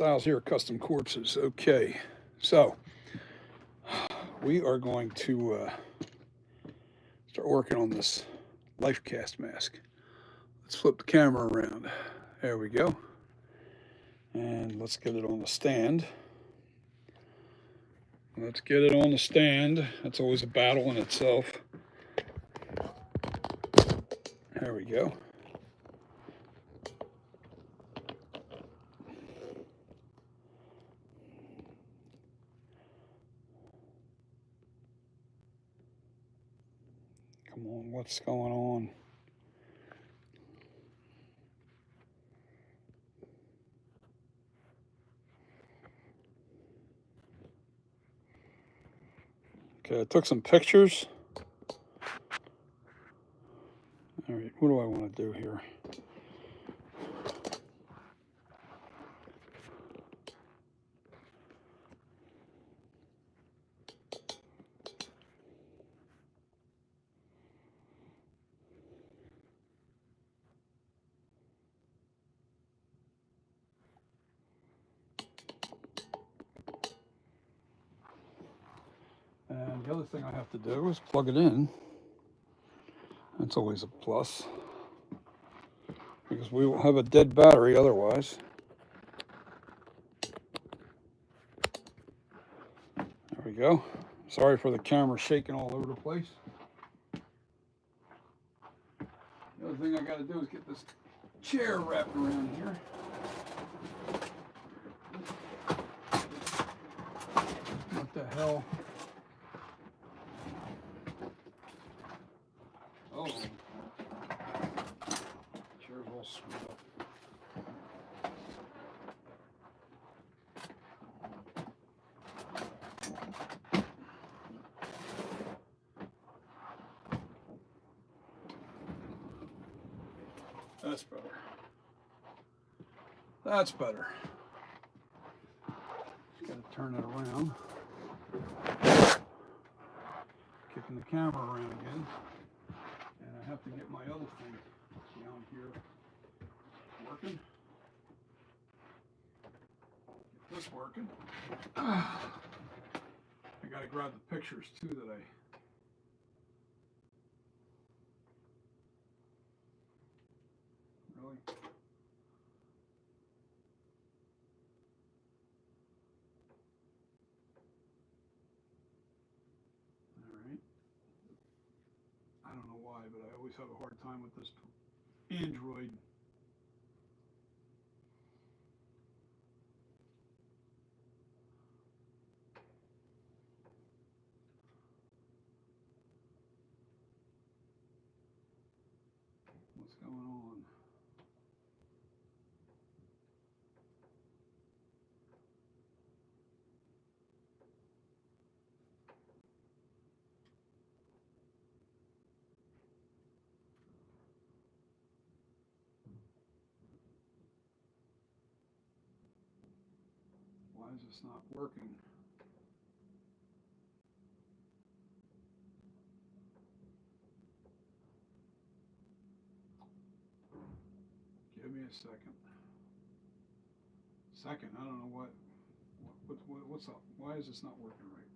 Styles here, Custom Corpses. Okay, so we are going to start working on this life cast mask. Let's flip the camera around. There we go. And let's get it on the stand. Let's get it on the stand. That's always a battle in itself. There we go. Come on, what's going on? Okay, I took some pictures. All right, what do I want to do here? And the other thing I have to do is plug it in. That's always a plus, because we will have a dead battery otherwise. There we go. Sorry for the camera shaking all over the place. The other thing I got to do is get this chair wrapped around here. What the hell? Oh, chair's all screwed up. That's better. That's better. Just got to turn it around. Kicking the camera around again. And I have to get my other thing down here working. Get this working. I got to grab the pictures too that I. Really? Alright. I don't know why, but I always have a hard time with this Android. What's going on? Why is this not working? Give me a second. I don't know what's up. Why is this not working right?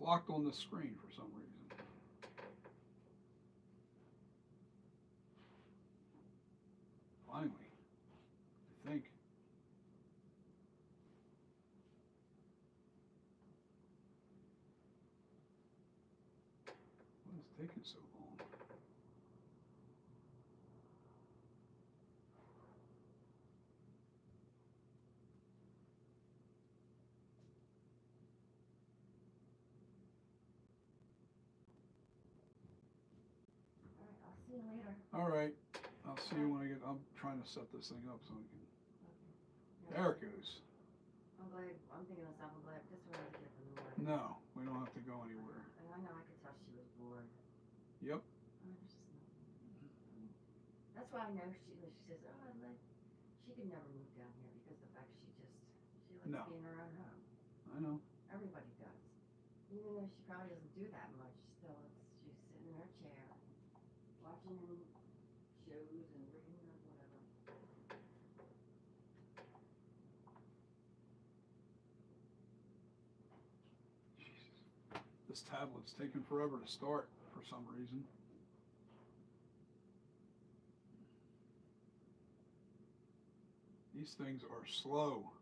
Locked on the screen for some reason. Finally, I think. What is taking so long? See you later. All right, I'll see you when I get. I'm trying to set this thing up so we can. There it goes. I'm thinking of something, but this one to get from the water. No, we don't have to go anywhere. And I know I could tell she was bored. Yep. There's just nothing. That's why I know she says, oh, she could never move down here because the fact she likes being in her own home. I know. Everybody does. Even though she probably doesn't do that much, still she's sitting in her chair, watching shows and reading or whatever. Jesus. This tablet's taking forever to start for some reason. These things are slow.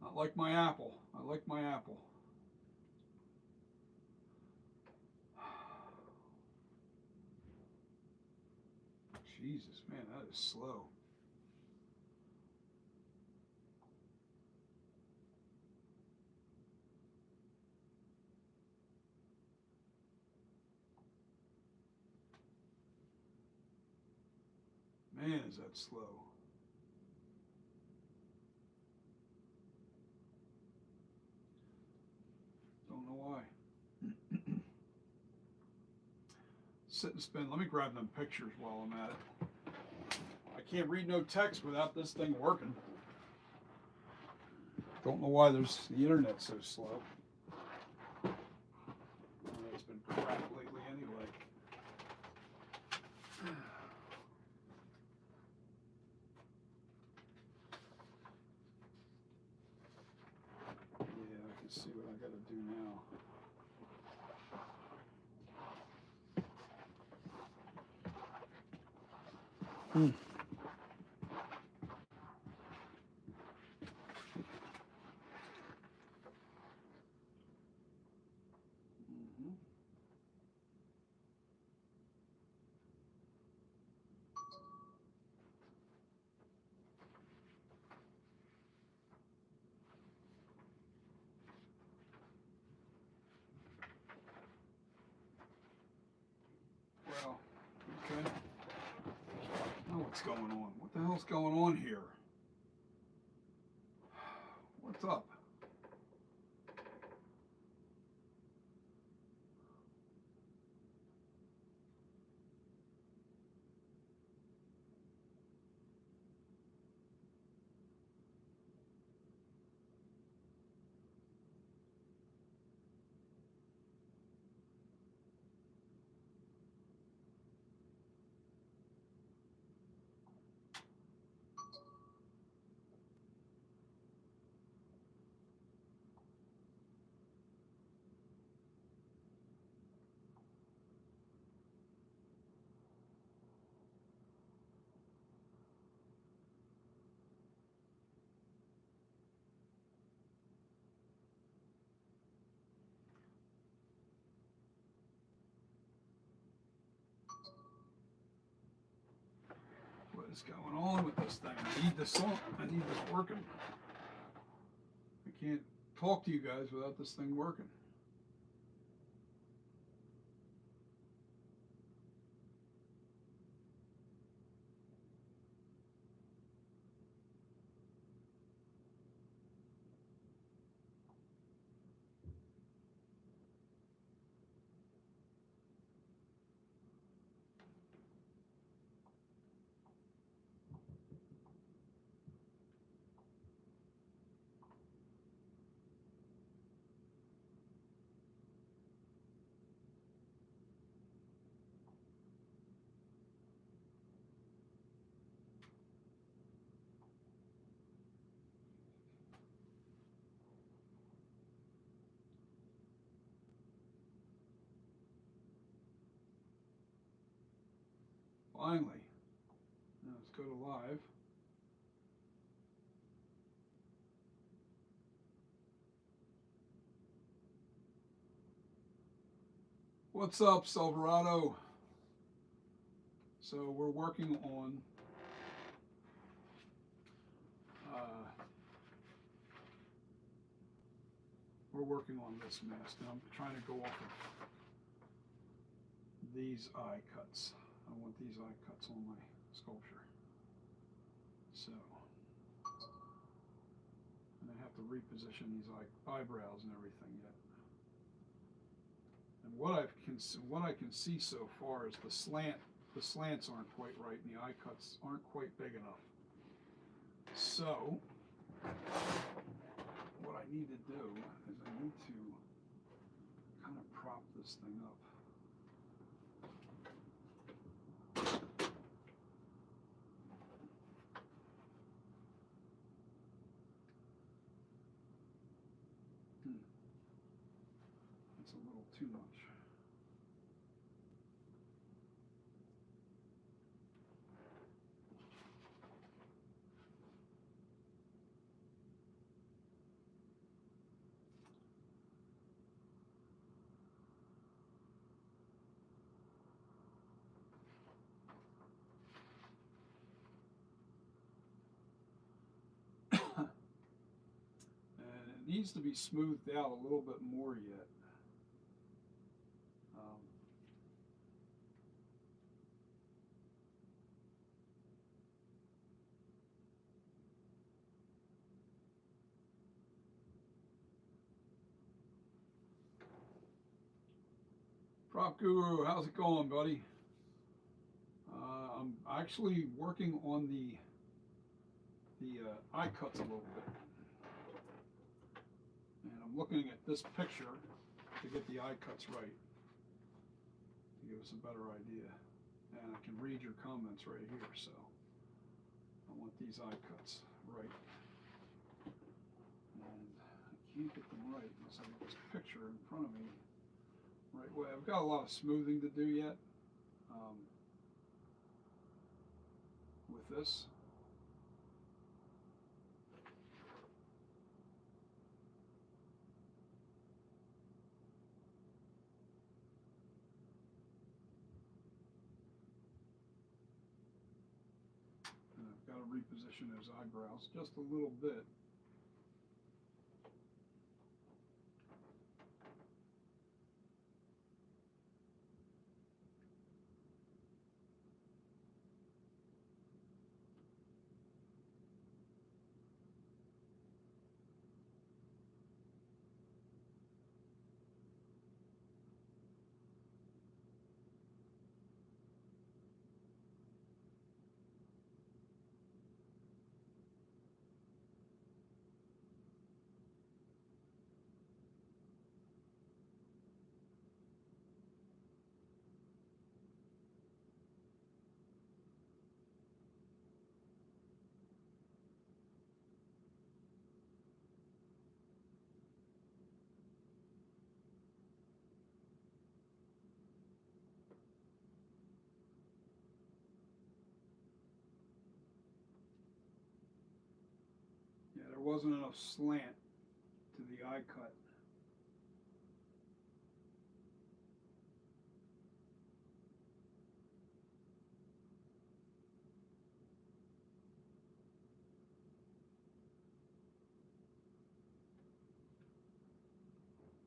Not like my Apple. I like my Apple. Jesus, man, that is slow. Man, is that slow. Don't know why. Sit and spin. Let me grab them pictures while I'm at it. I can't read no text without this thing working. Don't know why the internet's so slow. It's been crap lately anyway. Yeah, I can see what I gotta do now. Well, okay. Now what's going on? What the hell's going on here? What's up? What is going on with this thing? I need this on. I need this working. I can't talk to you guys without this thing working. Finally. Now let's go to live. What's up, Silverado? So we're working on this mask. Now I'm trying to go off of these eye cuts. I want these eye cuts on my sculpture. So, and I have to reposition these eyebrows and everything yet. And what I can see so far is the slants aren't quite right and the eye cuts aren't quite big enough. So what I need to do is I need to kind of prop this thing up. That's a little too much. And it needs to be smoothed out a little bit more yet. Prop Guru, how's it going, buddy? I'm actually working on the eye cuts a little bit. And I'm looking at this picture to get the eye cuts right, to give us a better idea. And I can read your comments right here, so I want these eye cuts right. And I can't get them right unless I get this picture in front of me right way. I've got a lot of smoothing to do yet with this. And I've got to reposition those eyebrows just a little bit. Yeah, there wasn't enough slant to the eye cut.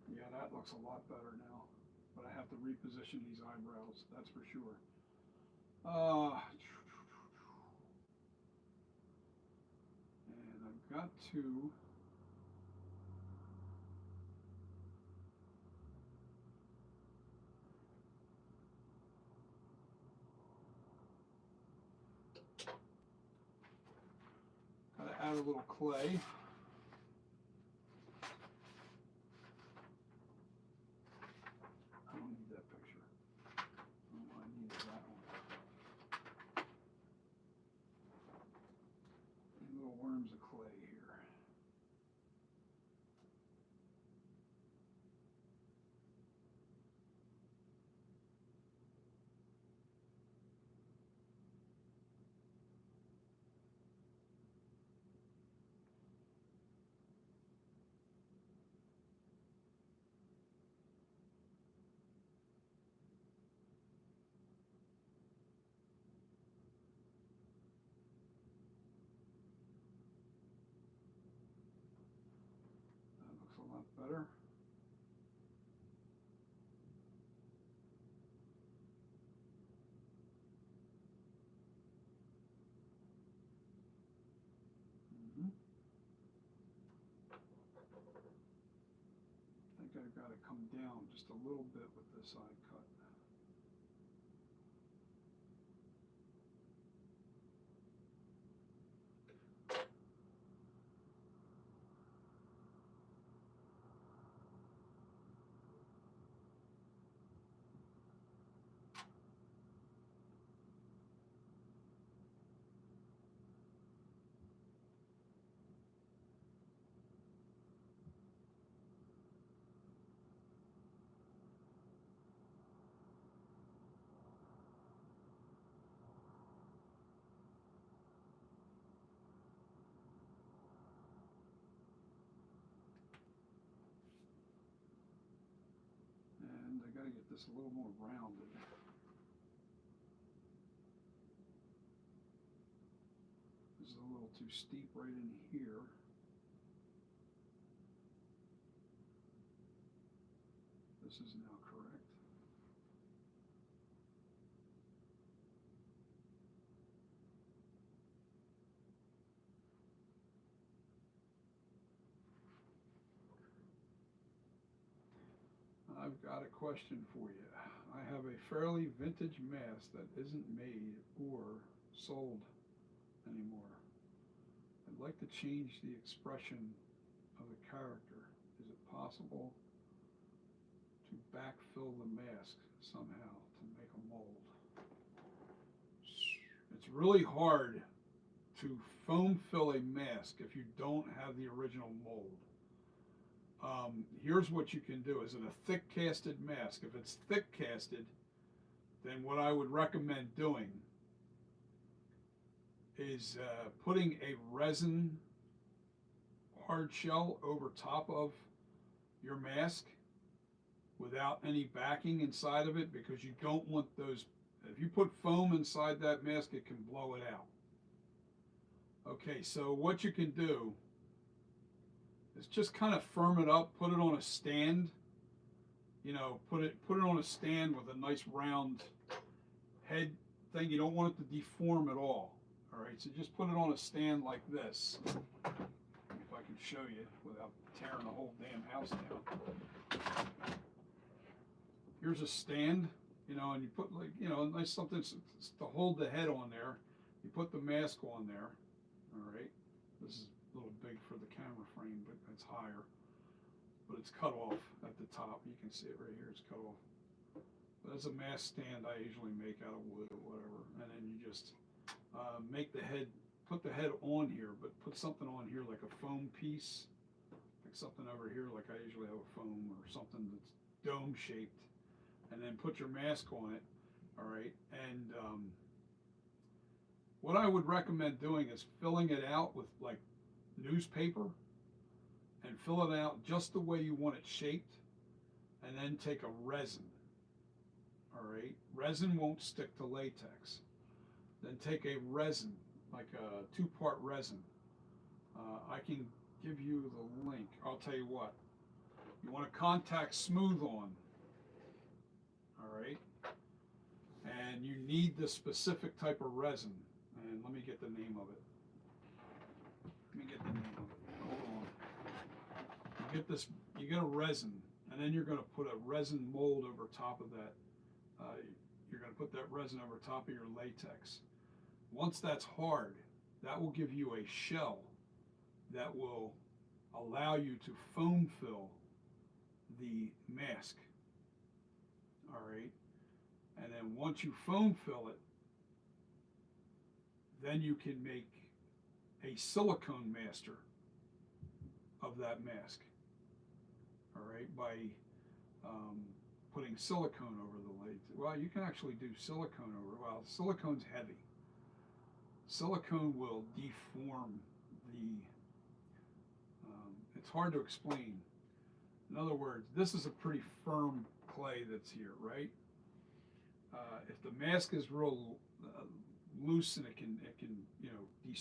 Yeah, that looks a lot better now, but I have to reposition these eyebrows, that's for sure. And I've got to add a little clay. I don't need that picture. All I need is that one. And little worms of clay here. That looks a lot better. think I've got to come down just a little bit with this side cut. And I got to get this a little more rounded. This is a little too steep right in here. This is now correct. I've got a question for you. I have a fairly vintage mask that isn't made or sold anymore. I'd like to change the expression of the character. Is it possible to backfill the mask somehow to make a mold? It's really hard to foam fill a mask if you don't have the original mold. Here's what you can do. Is it a thick casted mask? If it's thick casted, then what I would recommend doing is putting a resin hard shell over top of your mask without any backing inside of it, because you don't want those. If you put foam inside that mask, it can blow it out. Okay, so what you can do is just kind of firm it up, put it on a stand. You know, put it on a stand with a nice round head thing. You don't want it to deform at all. All right, so just put it on a stand like this. If I can show you without tearing the whole damn house down. Here's a stand, you know, and you put, like, you know, nice something to hold the head on there. You put the mask on there. All right, this is a little big for the camera frame, but it's higher. But it's cut off at the top. You can see it right here. It's cut off. But as a mask stand, I usually make out of wood or whatever, and then you just make the head, put the head on here, but put something on here like a foam piece, like something over here, like I usually have a foam or something that's dome shaped, and then put your mask on it. All right, and what I would recommend doing is filling it out with like newspaper, and fill it out just the way you want it shaped, and then take a resin. All right, resin won't stick to latex. Then take a resin, like a 2-part resin. I can give you the link. I'll tell you what. You want to contact smooth on. All right, and you need the specific type of resin. And let me get the name of it. Let me get the name of it. Hold on. You get this. You get a resin, and then you're going to put a resin mold over top of that. You're going to put that resin over top of your latex. Once that's hard, that will give you a shell that will allow you to foam fill the mask. All right, and then once you foam fill it, then you can make a silicone master of that mask. All right, by putting silicone over the latex. Well, you can actually do silicone over. Well, silicone's heavy. Silicone will deform the. It's hard to explain. In other words, this is a pretty firm clay that's here, right? If the mask is real loose and it can you know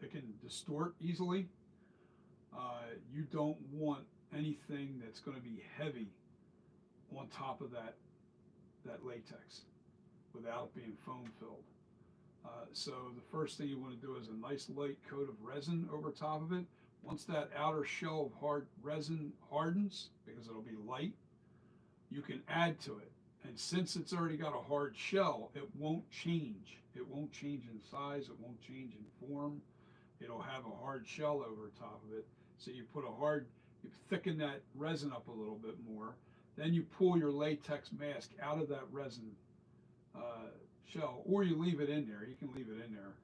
it can distort easily, you don't want anything that's going to be heavy on top of that latex without it being foam filled. So the first thing you want to do is a nice light coat of resin over top of it, Once that outer shell of hard resin hardens, because it'll be light, you can add to it. And since it's already got a hard shell, it won't change. It won't change in size, it won't change in form. It'll have a hard shell over top of it. So you thicken that resin up a little bit more. Then you pull your latex mask out of that resin shell, or you leave it in there. You can leave it in there,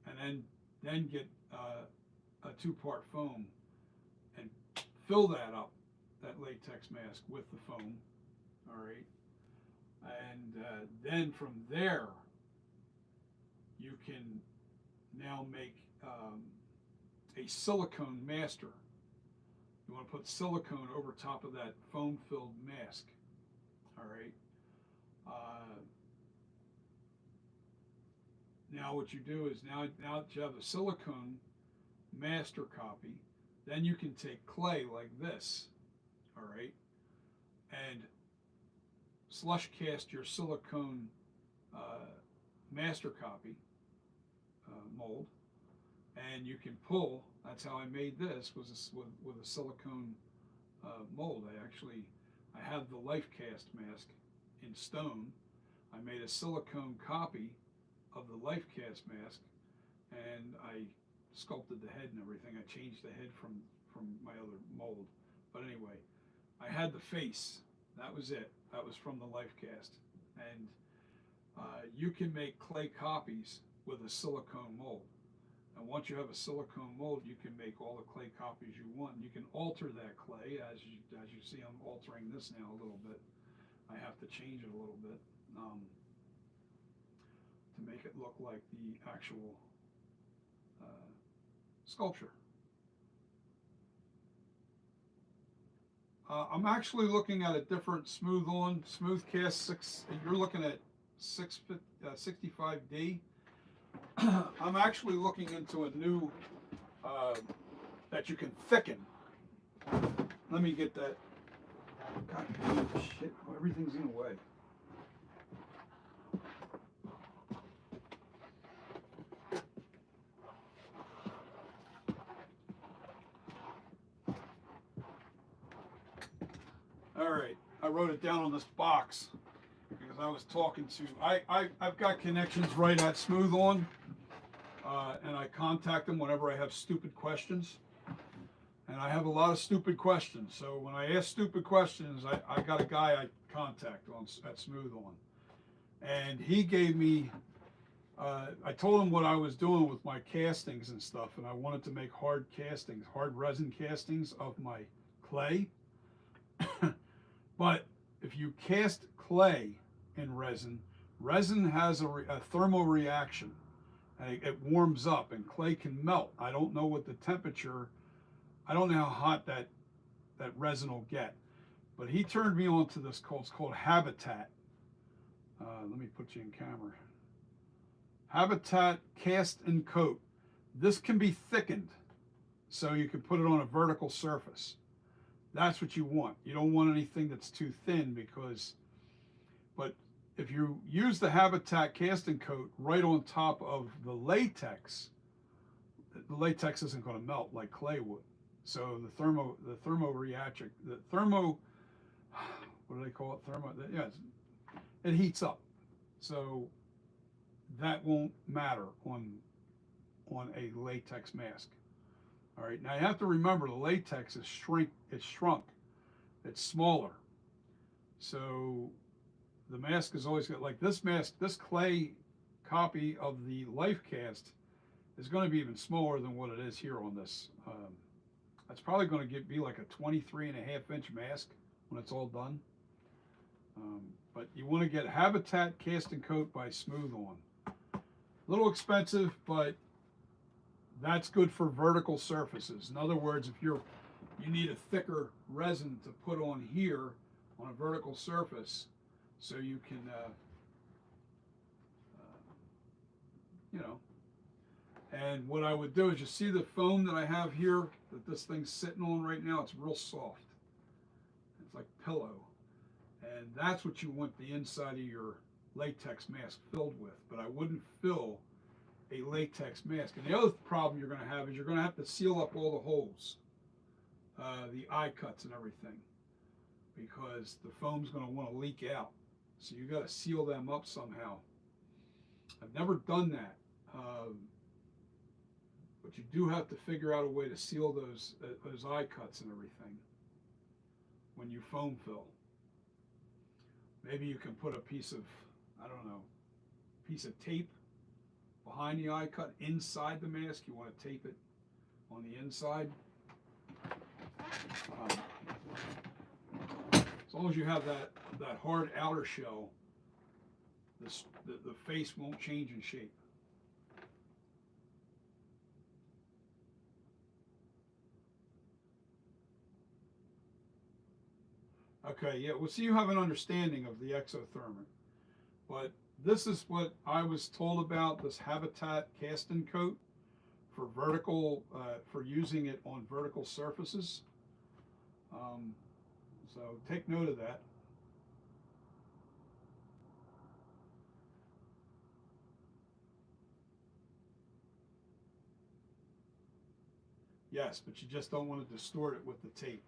and then get a two-part foam and fill that up, that latex mask with the foam. All right, and then from there you can now make a silicone master. You want to put silicone over top of that foam-filled mask. All right. Now what you do is now that you have a silicone master copy, then you can take clay like this, all right, and slush cast your silicone master copy mold, and you can pull. That's how I made this, was with a silicone mold. I have the life cast mask in stone. I made a silicone copy of the life cast mask, and I sculpted the head and everything. I changed the head from my other mold. But anyway, I had the face. That was it. That was from the life cast. And you can make clay copies with a silicone mold. And once you have a silicone mold, you can make all the clay copies you want. You can alter that clay, as you see. I'm altering this now a little bit. I have to change it a little bit to make it look like the actual sculpture. I'm actually looking at a different smooth cast 6. You're looking at 65D. I'm actually looking into a new that you can thicken. Let me get that. God, shit! Everything's in the way. All right, I wrote it down on this box because I was talking to. I've got connections right at Smooth On, and I contact them whenever I have stupid questions. And I have a lot of stupid questions. So when I ask stupid questions, I got a guy I contact at Smooth On, and he gave me. I told him what I was doing with my castings and stuff, and I wanted to make hard resin castings of my clay. But if you cast clay in resin, resin has a thermal reaction, and it warms up, and clay can melt. I don't know what the temperature. I don't know how hot that resin will get. But he turned me on to this it's called Habitat. Let me put you in camera. Habitat Cast and Coat. This can be thickened, so you can put it on a vertical surface. That's what you want. You don't want anything that's too thin but if you use the Habitat Cast and Coat right on top of the latex isn't going to melt like clay would. So the thermo reaction, what do they call it? It heats up. So that won't matter on a latex mask. All right, now you have to remember the latex is shrunk, it's smaller. So the mask is always got, like this mask, this clay copy of the life cast is going to be even smaller than what it is here on this. That's probably going to be like a 23.5-inch mask when it's all done. But you want to get Habitat Cast and Coat by Smooth On. A little expensive, but that's good for vertical surfaces. In other words, if you need a thicker resin to put on here on a vertical surface, so you can, And what I would do is, you see the foam that I have here that this thing's sitting on right now? It's real soft. It's like pillow. And that's what you want the inside of your latex mask filled with. But I wouldn't fill a latex mask. And the other problem you're going to have is you're going to have to seal up all the holes, the eye cuts and everything, because the foam's going to want to leak out. So you got to seal them up somehow. I've never done that, but you do have to figure out a way to seal those eye cuts and everything when you foam fill. Maybe you can put a piece of, I don't know, piece of tape behind the eye cut inside the mask. You want to tape it on the inside. As long as you have that hard outer shell, the face won't change in shape. Okay, yeah, well, so you have an understanding of the exothermic, but this is what I was told about this Habitat casting coat for vertical, for using it on vertical surfaces. So take note of that. Yes, but you just don't want to distort it with the tape,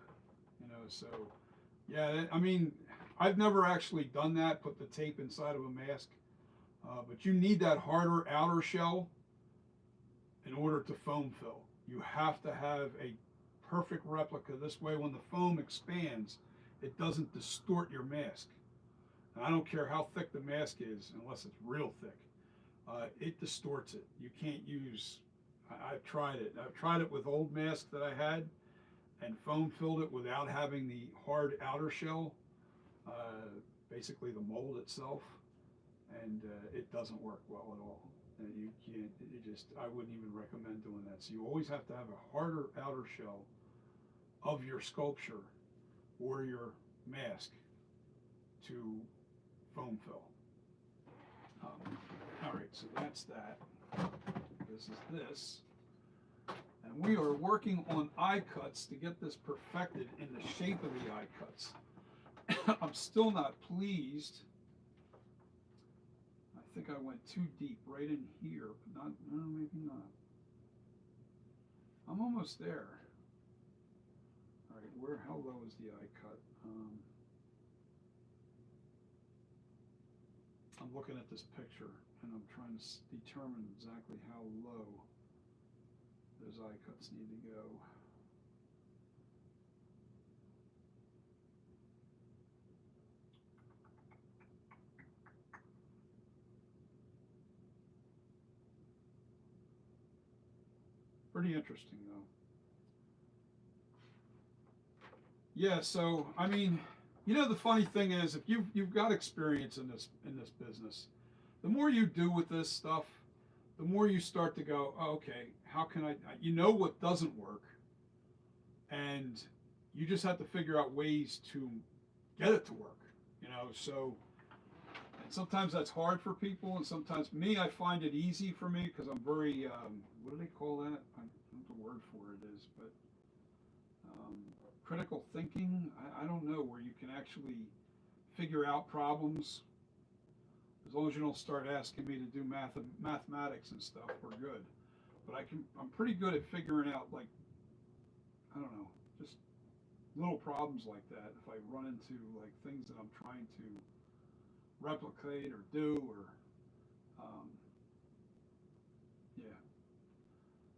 you know, so yeah, I mean, I've never actually done that, put the tape inside of a mask, but you need that harder outer shell in order to foam fill. You have to have a perfect replica. This way, when the foam expands, it doesn't distort your mask. And I don't care how thick the mask is, unless it's real thick, it distorts it. You can't use, I've tried it. I've tried it with old masks that I had, and foam filled it without having the hard outer shell, basically the mold itself, and it doesn't work well at all. And you can't, I wouldn't even recommend doing that. So you always have to have a harder outer shell of your sculpture or your mask to foam fill. All right, so that's that. This is this. And we are working on eye cuts to get this perfected in the shape of the eye cuts. I'm still not pleased. I think I went too deep right in here, but not, no, maybe not. I'm almost there. All right, how low is the eye cut? I'm looking at this picture and I'm trying to determine exactly how low those eye cuts need to go. Pretty interesting though. Yeah, so I mean, you know, the funny thing is, if you've got experience in this business, the more you do with this stuff, the more you start to go, oh, okay, how can you know what doesn't work, and you just have to figure out ways to get it to work, you know. So, and sometimes that's hard for people, and sometimes I find it easy for me because I'm very, what do they call that? I don't know what the word for it is, but critical thinking, I don't know, where you can actually figure out problems. As long as you don't start asking me to do mathematics and stuff, we're good. But I'm pretty good at figuring out, like, I don't know, just little problems like that. If I run into like things that I'm trying to replicate or do, or yeah,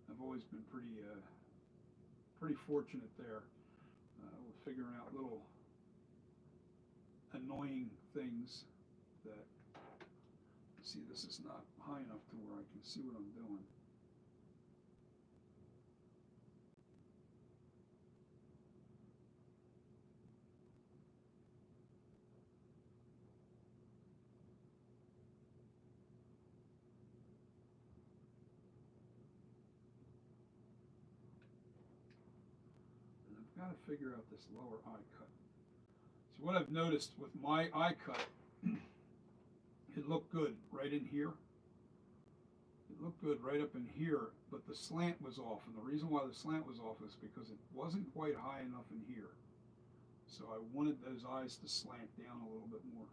I've always been pretty fortunate there with figuring out little annoying things that, see, this is not high enough to where I can see what I'm doing. And I've got to figure out this lower eye cut. So what I've noticed with my eye cut, it looked good right in here. It looked good right up in here, but the slant was off. And the reason why the slant was off is because it wasn't quite high enough in here. So I wanted those eyes to slant down a little bit more.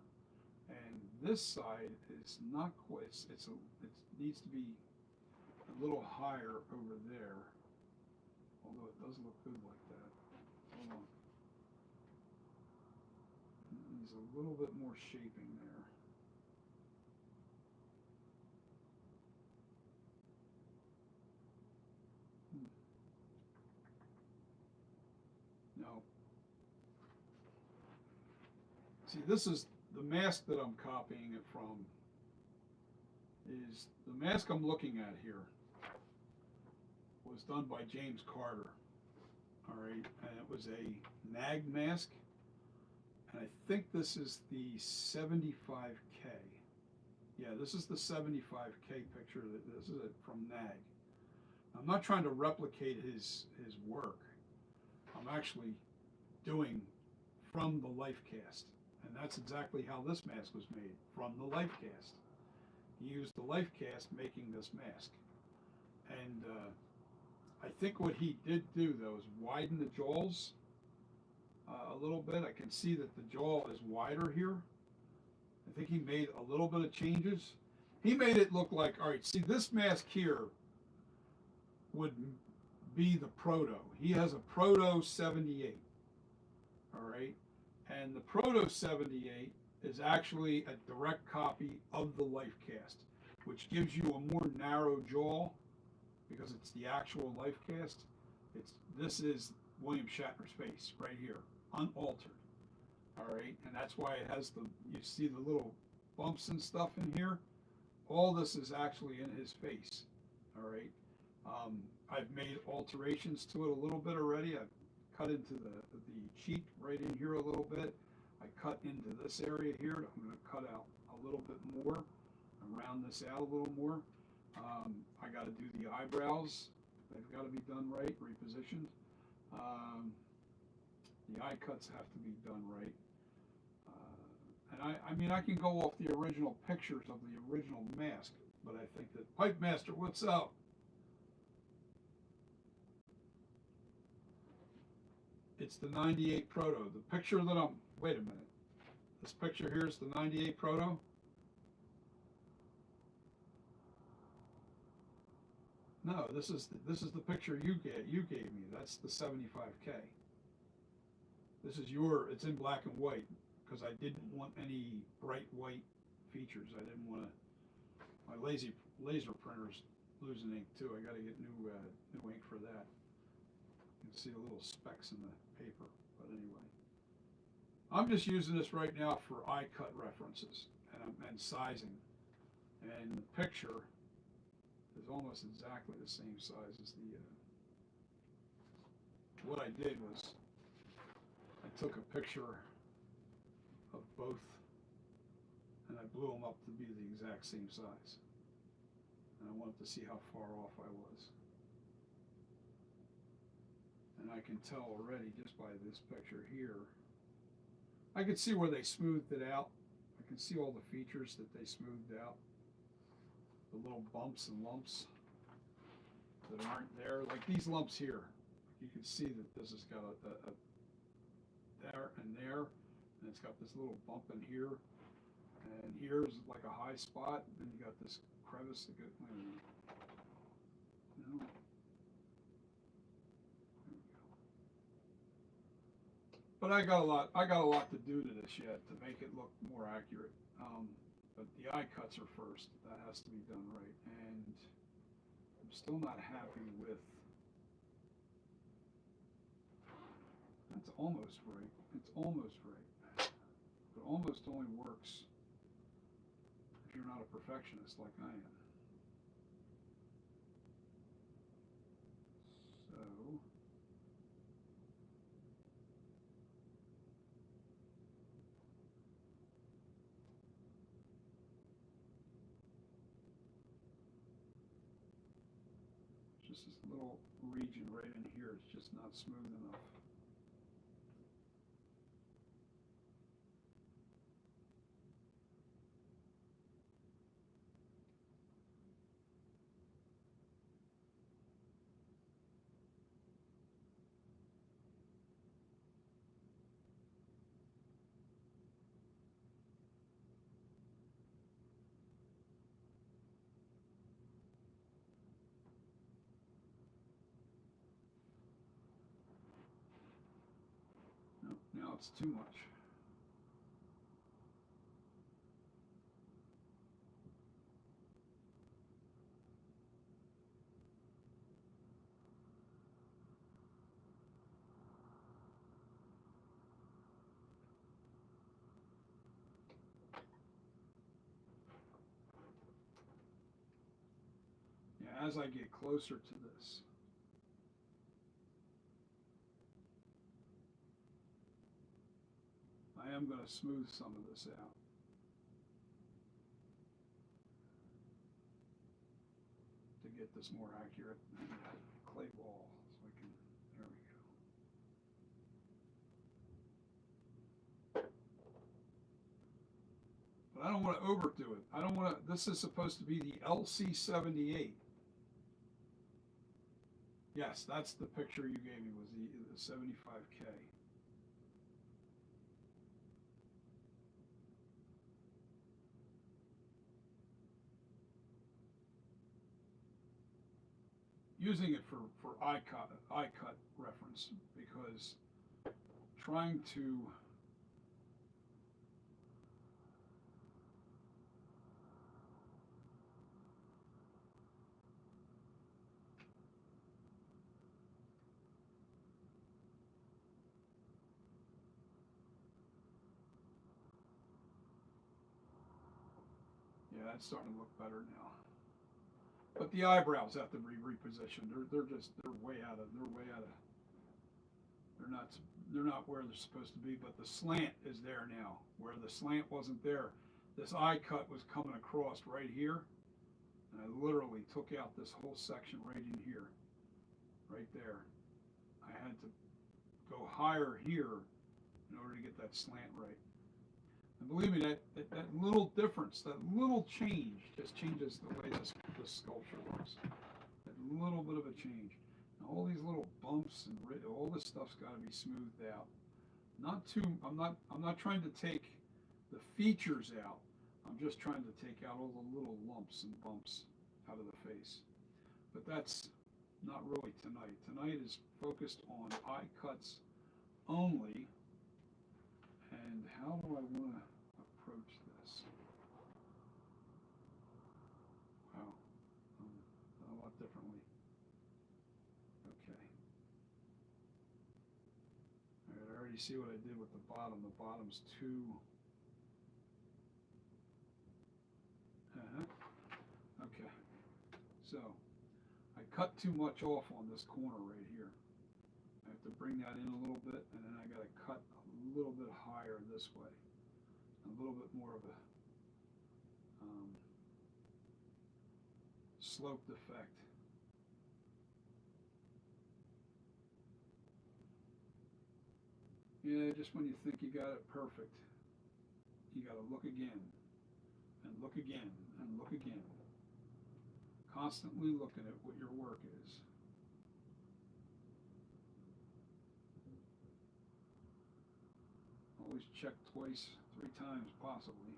And this side is not quite, it needs to be a little higher over there, although it does look good like that. Hold on. It needs a little bit more shaping there. No. See, this is the mask that I'm copying it from. Is the mask I'm looking at here was done by James Carter. All right, and it was a nag mask, and I think this is the 75K. Yeah, this is the 75K picture. This is it from nag. I'm not trying to replicate his work. I'm actually doing from the life cast, and that's exactly how this mask was made, from the life cast. He used the life cast making this mask, and I think what he did do though is widen the jaws a little bit. I can see that the jaw is wider here. I think he made a little bit of changes. He made it look like, all right, see this mask here would be the Proto. He has a Proto 78, all right? And the Proto 78 is actually a direct copy of the life cast, which gives you a more narrow jaw because it's the actual life cast. This is William Shatner's face right here, unaltered. All right, and that's why it has you see the little bumps and stuff in here. All this is actually in his face. All right, I've made alterations to it a little bit already. I've cut into the cheek right in here a little bit. I cut into this area here. I'm going to cut out a little bit more and round this out a little more. I got to do the eyebrows. They've got to be done right, repositioned. The eye cuts have to be done right. And I mean, I can go off the original pictures of the original mask, but I think that Pipe Master, what's up? It's the 98 Proto. The picture that wait a minute. This picture here is the 98 Proto. No, this is the picture you gave me. That's the 75K. This is it's in black and white because I didn't want any bright white features. I didn't want to. My laser printer's losing ink too. I got to get new ink for that. You can see the little specks in the paper. But anyway, I'm just using this right now for eye cut references and sizing. And the picture is almost exactly the same size as the. What I did was I took a picture of both and I blew them up to be the exact same size. And I wanted to see how far off I was. And I can tell already just by this picture here. I can see where they smoothed it out. I can see all the features that they smoothed out. The little bumps and lumps that aren't there. Like these lumps here. You can see that this has got a there and there. And it's got this little bump in here. And here's like a high spot. And you got this crevice that goes, wait a minute. No. There we go. But I got a lot to do to this yet to make it look more accurate. But the eye cuts are first. That has to be done right. And I'm still not happy with. That's almost right. It's almost right. But almost only works if you're not a perfectionist like I am. So. Just this little region right in here, it's just not smooth enough. Now it's too much. Yeah, as I get closer to this, I am going to smooth some of this out. To get this more accurate. Clay ball, so I can, there we go. But I don't want to overdo it. I don't want to, this is supposed to be the LC78. Yes, that's the picture you gave me, was the 75K. Using it for eye cut reference, because trying to yeah, that's starting to look better now. But the eyebrows have to be repositioned. They're way out of they're not where they're supposed to be. But the slant is there now, where the slant wasn't there. This eye cut was coming across right here, and I literally took out this whole section right in here, right there. I had to go higher here in order to get that slant right. And believe me, that little difference, that little change, just changes the way this sculpture looks. That little bit of a change. Now, all these little bumps and all this stuff's got to be smoothed out. Not too. I'm not trying to take the features out. I'm just trying to take out all the little lumps and bumps out of the face. But that's not really tonight. Tonight is focused on eye cuts only. And how do I want to approach this? Wow, a lot differently. Okay. All right, I already see what I did with the bottom. The bottom's too. Okay. So I cut too much off on this corner right here. I have to bring that in a little bit, and then I got to cut a little bit higher this way. A little bit more of a sloped effect. Yeah, just when you think you got it perfect, you got to look again, and look again, and look again. Constantly looking at what your work is. Always check twice, 3 times possibly.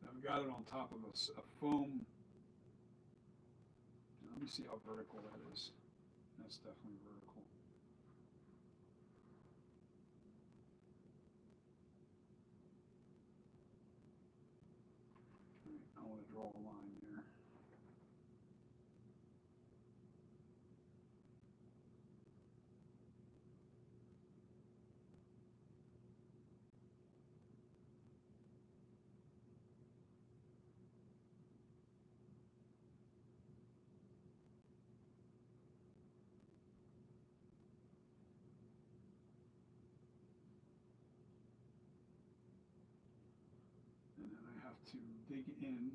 I've got it on top of a foam. Let me see how vertical that is. That's definitely vertical. All right, I want to draw a line there. And then I have to dig in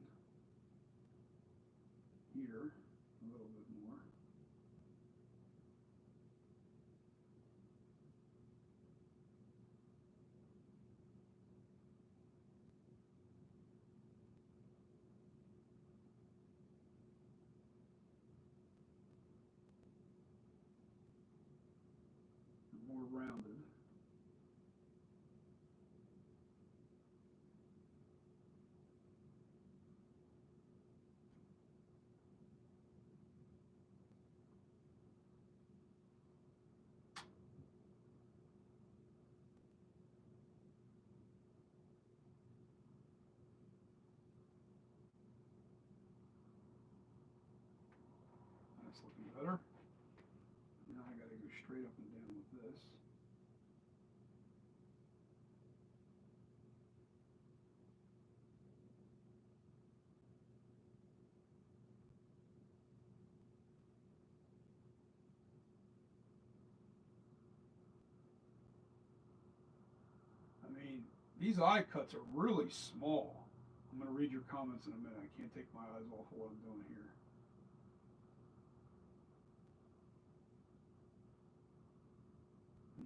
here a little bit more. That's looking better. Now I got to go straight up and down with this. I mean, these eye cuts are really small. I'm going to read your comments in a minute. I can't take my eyes off of what I'm doing here.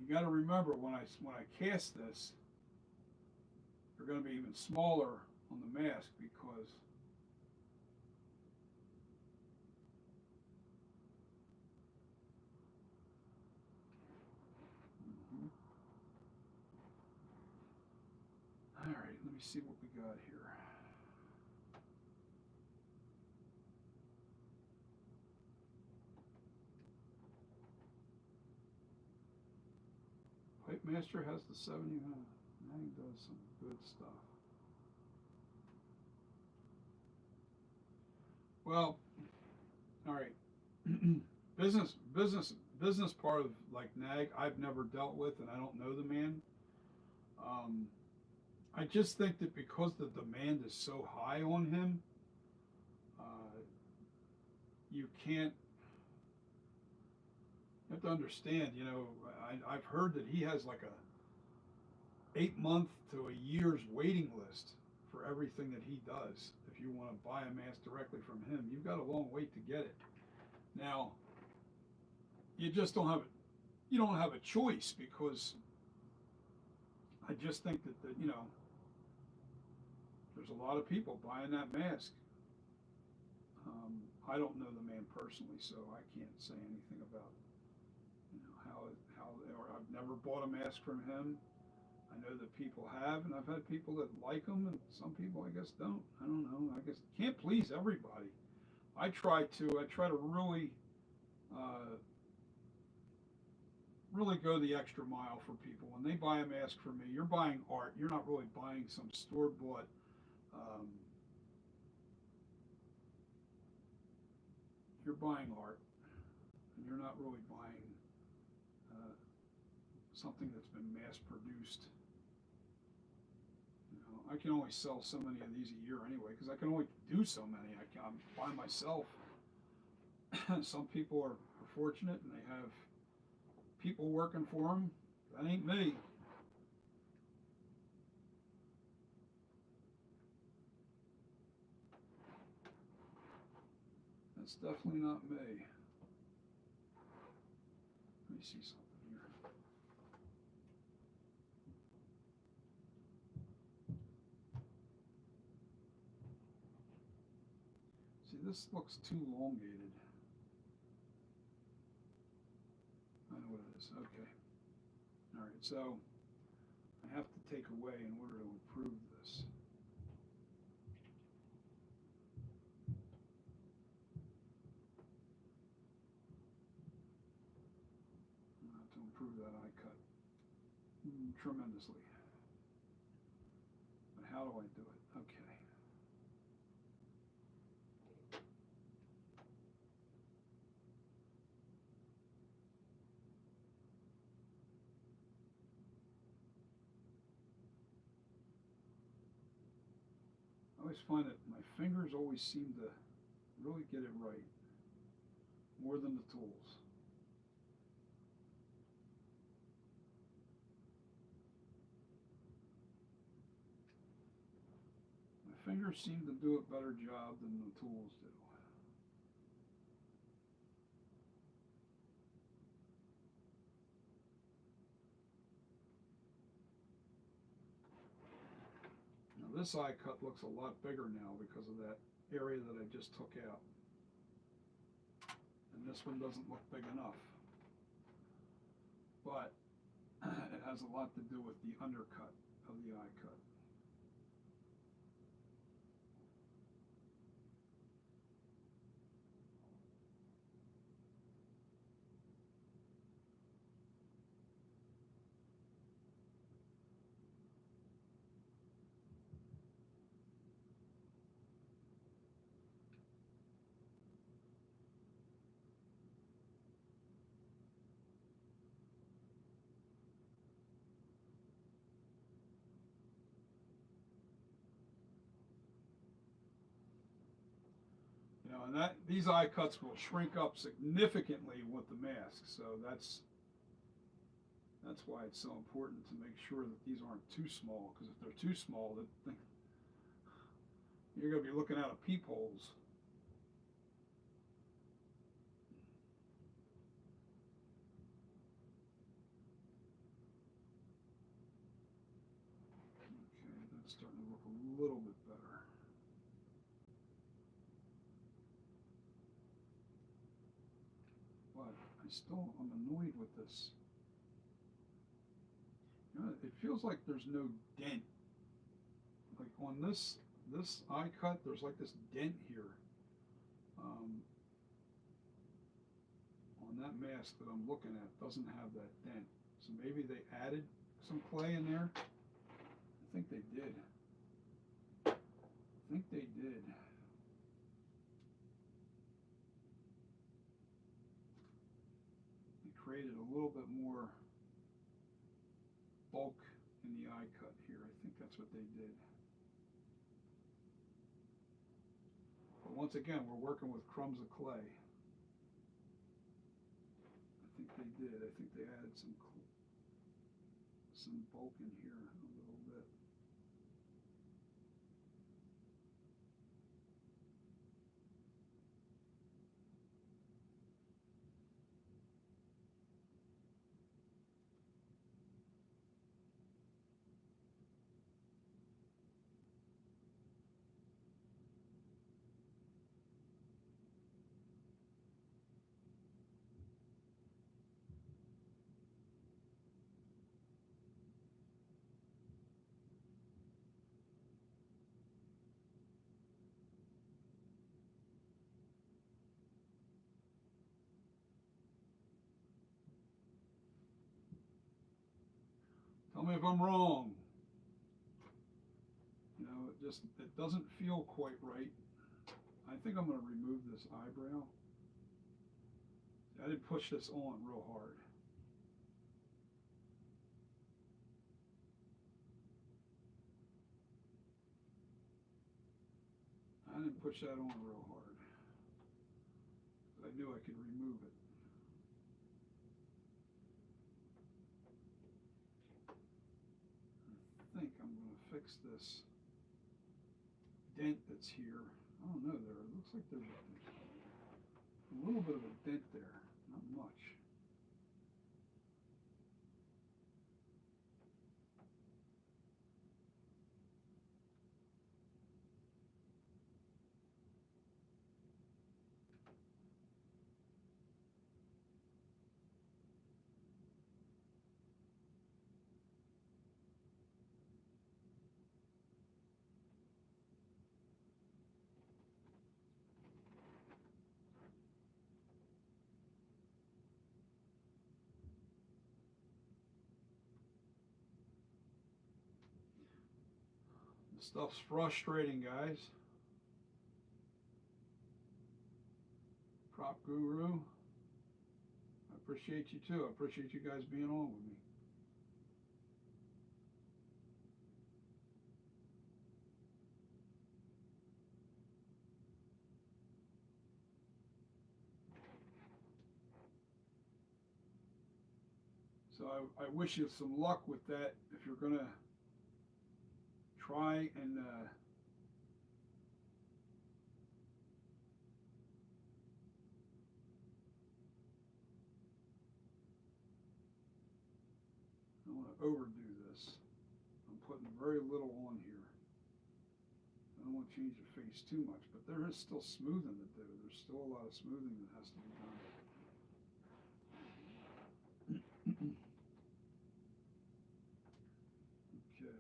You got to remember when I cast this, they're going to be even smaller on the mask because all right, let me see what we got here. Pipe Master has the 70. Now he does some good stuff. Well, all right. business part of like NAG I've never dealt with, and I don't know the man. I just think that because the demand is so high on him, you can't. You have to understand. You know, I've heard that he has like a 8 month to a year's waiting list for everything that he does. If you want to buy a mask directly from him, you've got a long wait to get it. Now, you just don't have it. You don't have a choice because I just think that you know there's a lot of people buying that mask. I don't know the man personally, so I can't say anything about how or I've never bought a mask from him. I know that people have, and I've had people that like them, and some people I guess don't. I don't know. I guess can't please everybody. I try to really go the extra mile for people. When they buy a mask from me, you're buying art. You're not really buying some store-bought. Um, you're buying art, and you're not really buying something that's been mass-produced. You know, I can only sell so many of these a year anyway, because I can only do so many. I'm by myself. Some people are fortunate, and they have people working for them. That ain't me. That's definitely not me. Let me see something here. See, this looks too elongated. I know what it is. Okay. All right, so I have to take away in order to improve this. I have to improve that eye cut tremendously. But how do I do it? Okay. I always find that my fingers always seem to really get it right, more than the tools. My fingers seem to do a better job than the tools do. Now this eye cut looks a lot bigger now because of that area that I just took out. And this one doesn't look big enough. But it has a lot to do with the undercut of the eye cut. and these eye cuts will shrink up significantly with the mask. So that's why it's so important to make sure that these aren't too small. Because if they're too small, you're going to be looking out of peepholes. Okay, that's starting to look a little bit better. But I'm annoyed with this. You know, it feels like there's no dent. Like on this eye cut, there's like this dent here. On that mask that I'm looking at doesn't have that dent. So maybe they added some clay in there. I think they did. They created a little bit more bulk in the eye cut here. I think that's what they did. But once again, we're working with crumbs of clay. I think they did. I think they added some bulk in here a little bit. Tell me if I'm wrong. You know, it doesn't feel quite right. I think I'm going to remove this eyebrow. I didn't push this on real hard. I didn't push that on real hard. I knew I could remove it. I think I'm going to fix this dent that's here. I don't know, it looks like there's a little bit of a dent there, not much. This stuff's frustrating, guys. Prop Guru, I appreciate you too. I appreciate you guys being on with me. So I wish you some luck with that if you're going to try and I don't want to overdo this. I'm putting very little on here. I don't want to change the face too much, but there is still smoothing to do. There's still a lot of smoothing that has to be done. Okay.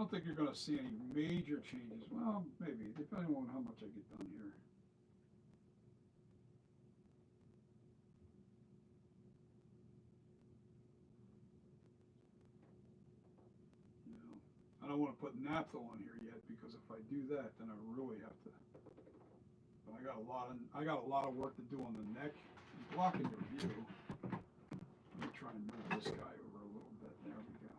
don't think you're going to see any major changes. Well, maybe, depending on how much I get done here. You know, I don't want to put naphtha on here yet because if I do that, then I really have to. But I got a lot of work to do on the neck. I'm blocking your view. Let me try and move this guy over a little bit. There we go.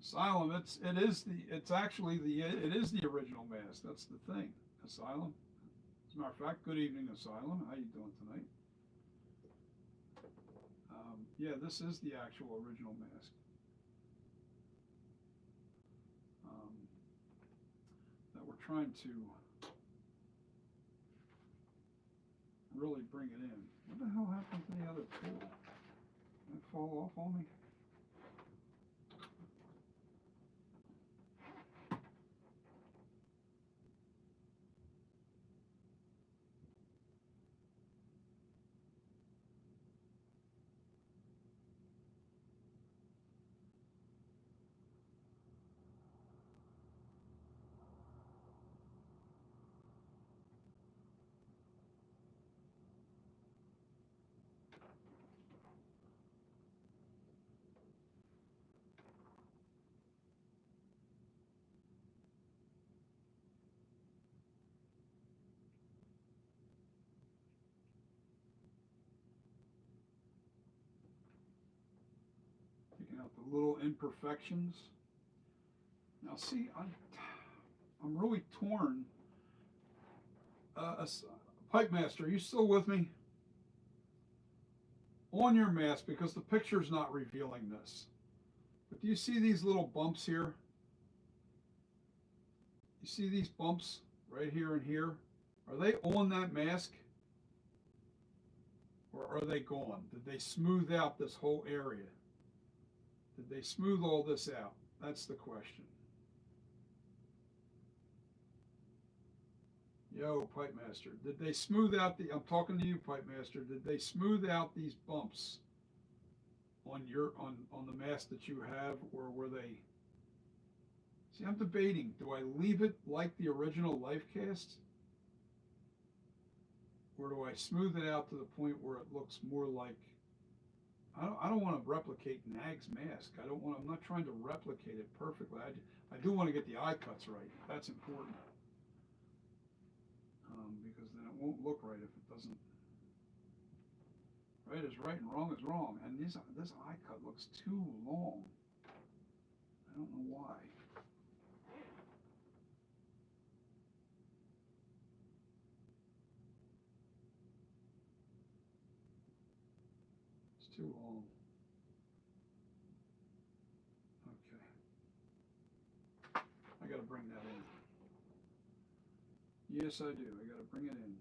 Asylum, it's actually it is the original mask. That's the thing. Asylum. As a matter of fact, good evening, Asylum. How you doing tonight? Yeah, this is the actual original mask. That we're trying to really bring it in. What the hell happened to the other tool? Did it fall off on me? Taking out the little imperfections. Now see, I'm really torn. Pipe Master, are you still with me? On your mask, because the picture's not revealing this. But do you see these little bumps here? You see these bumps right here and here? Are they on that mask? Or are they gone? Did they smooth out this whole area? Did they smooth all this out? That's the question. Yo, Pipe Master, did they smooth out I'm talking to you, Pipe Master, did they smooth out these bumps on on the mask that you have, or were they? See, I'm debating, do I leave it like the original Life Cast? Or do I smooth it out to the point where it looks more like, I don't want to replicate Nag's mask. I'm not trying to replicate it perfectly. I do want to get the eye cuts right. That's important. Because then it won't look right if it doesn't. Right is right and wrong is wrong. And this eye cut looks too long. I don't know why. It's too long. Okay. I got to bring that in. Yes, I do. I got to bring it in.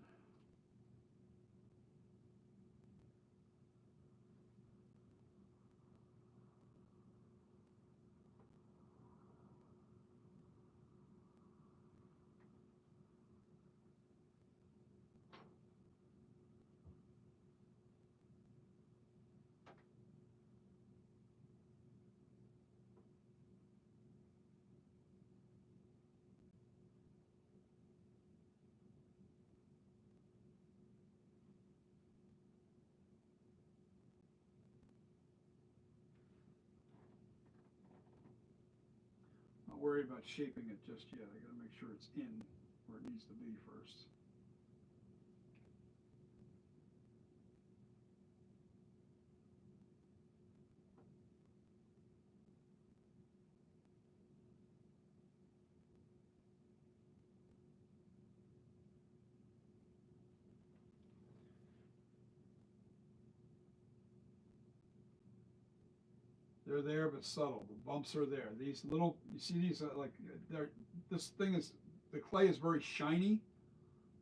Not worried about shaping it just yet. I got to make sure it's in where it needs to be first. They're there, but subtle. The bumps are there. These little, you see these, this thing is, the clay is very shiny,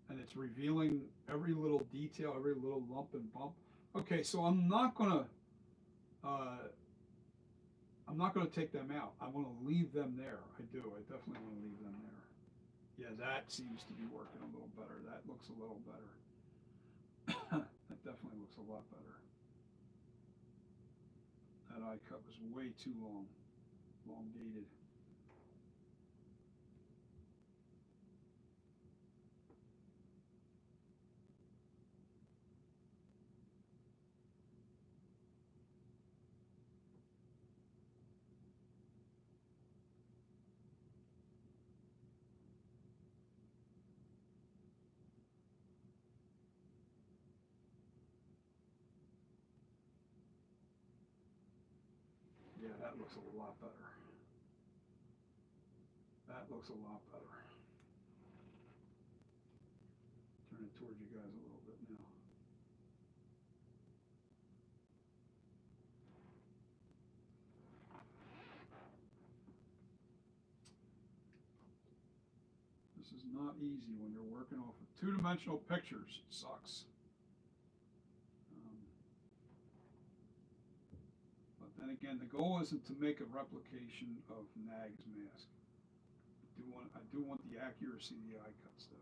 and it's revealing every little detail, every little lump and bump. Okay, so I'm not gonna take them out. I want to leave them there. I do. I definitely want to leave them there. Yeah, that seems to be working a little better. That looks a little better. That definitely looks a lot better. That eye cut was way too long, elongated. Yeah, that looks a lot better. That looks a lot better. Turn it towards you guys a little bit now. This is not easy when you're working off of two-dimensional pictures. It sucks. But then again, the goal isn't to make a replication of Nag's mask. I do want the accuracy of the eye cuts though.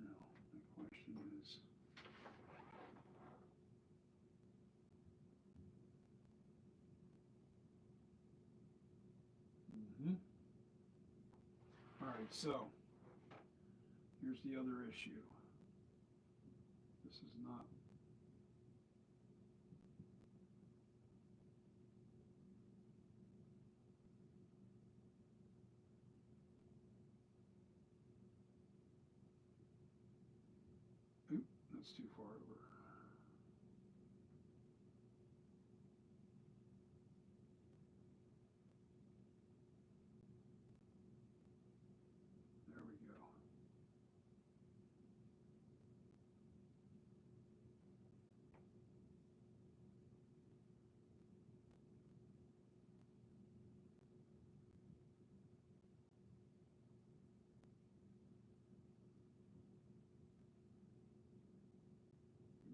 Now, the question is, all right, so here's the other issue. This is not. Oop, that's too far over. There we go.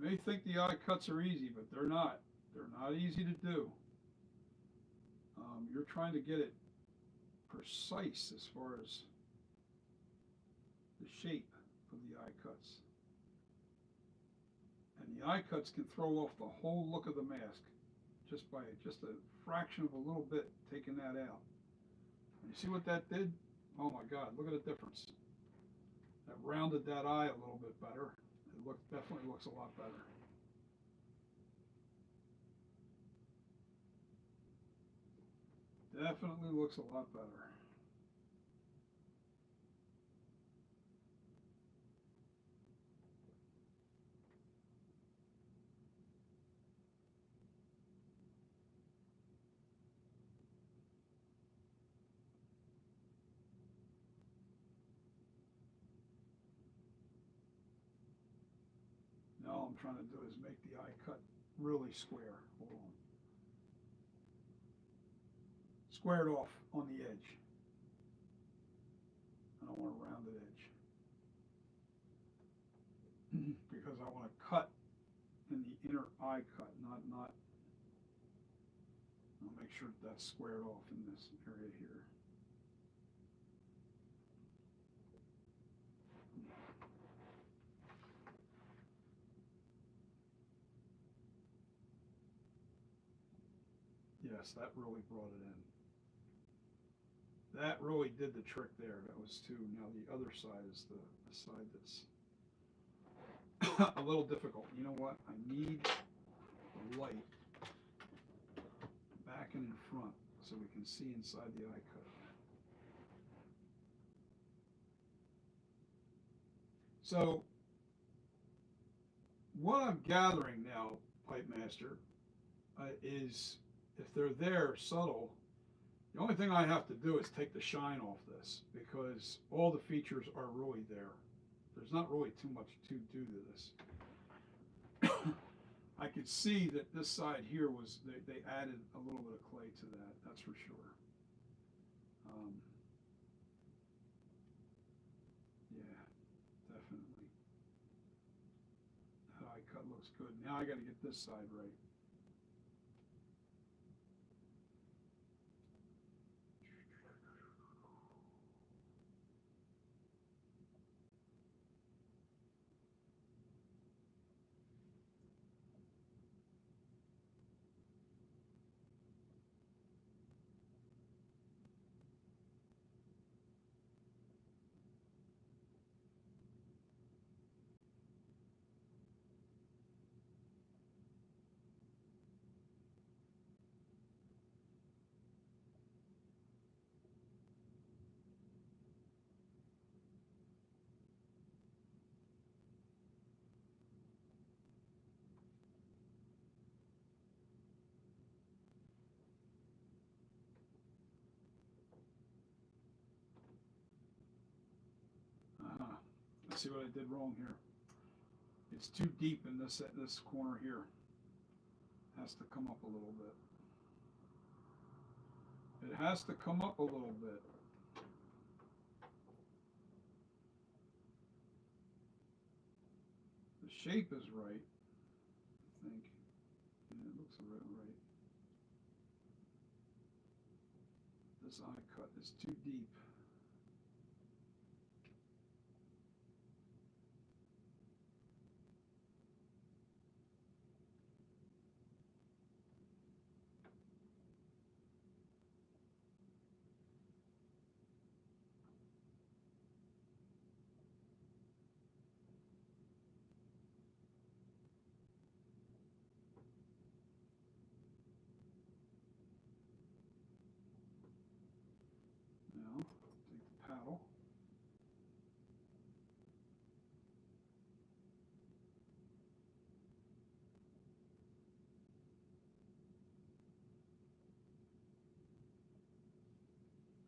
You may think the eye cuts are easy, but they're not. They're not easy to do. You're trying to get it precise as far as the shape of the eye cuts. And the eye cuts can throw off the whole look of the mask just by just a fraction of a little bit taking that out. And you see what that did? Oh my God, look at the difference. That rounded that eye a little bit better. It definitely looks a lot better. Definitely looks a lot better. Now all I'm trying to do is make the eye cut really square. Hold on. Squared off on the edge. I don't want a rounded edge. Because I want to cut in the inner eye cut, not. I'll make sure that's squared off in this area here. Yes, that really brought it in. That really did the trick there. That was two. Now the other side is the side that's a little difficult. You know what? I need the light back and in front so we can see inside the eye cut. So what I'm gathering now, Pipe Master, is if they're there subtle, the only thing I have to do is take the shine off this because all the features are really there. There's not really too much to do to this. I could see that this side here was, they added a little bit of clay to that, that's for sure. Good. Now I got to get this side right. Let's see what I did wrong here. It's too deep in this corner here. Has to come up a little bit. It has to come up a little bit. The shape is right, I think. Yeah, it looks right. This eye cut is too deep. Now, take the paddle.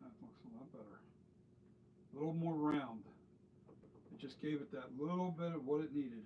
That looks a lot better. A little more round. It just gave it that little bit of what it needed.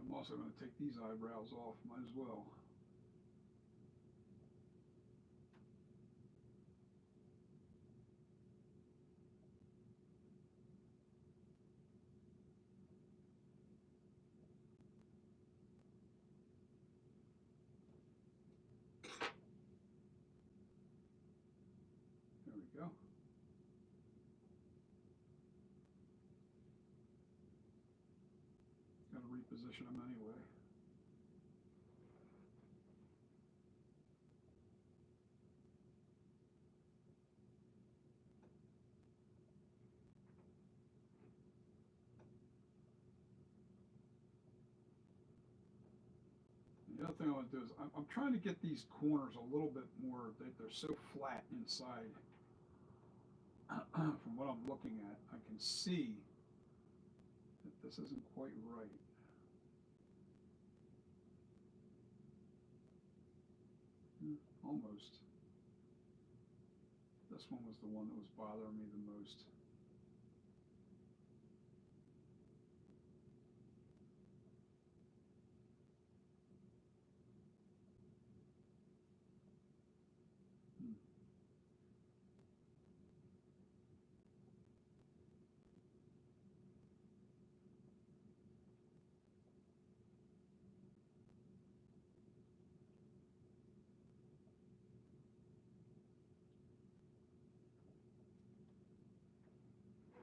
I'm also going to take these eyebrows off, might as well. There we go. Got to reposition them anyway. The other thing I want to do is I'm trying to get these corners a little bit more, they're so flat inside. From what I'm looking at, I can see that this isn't quite right. Almost. This one was the one that was bothering me the most.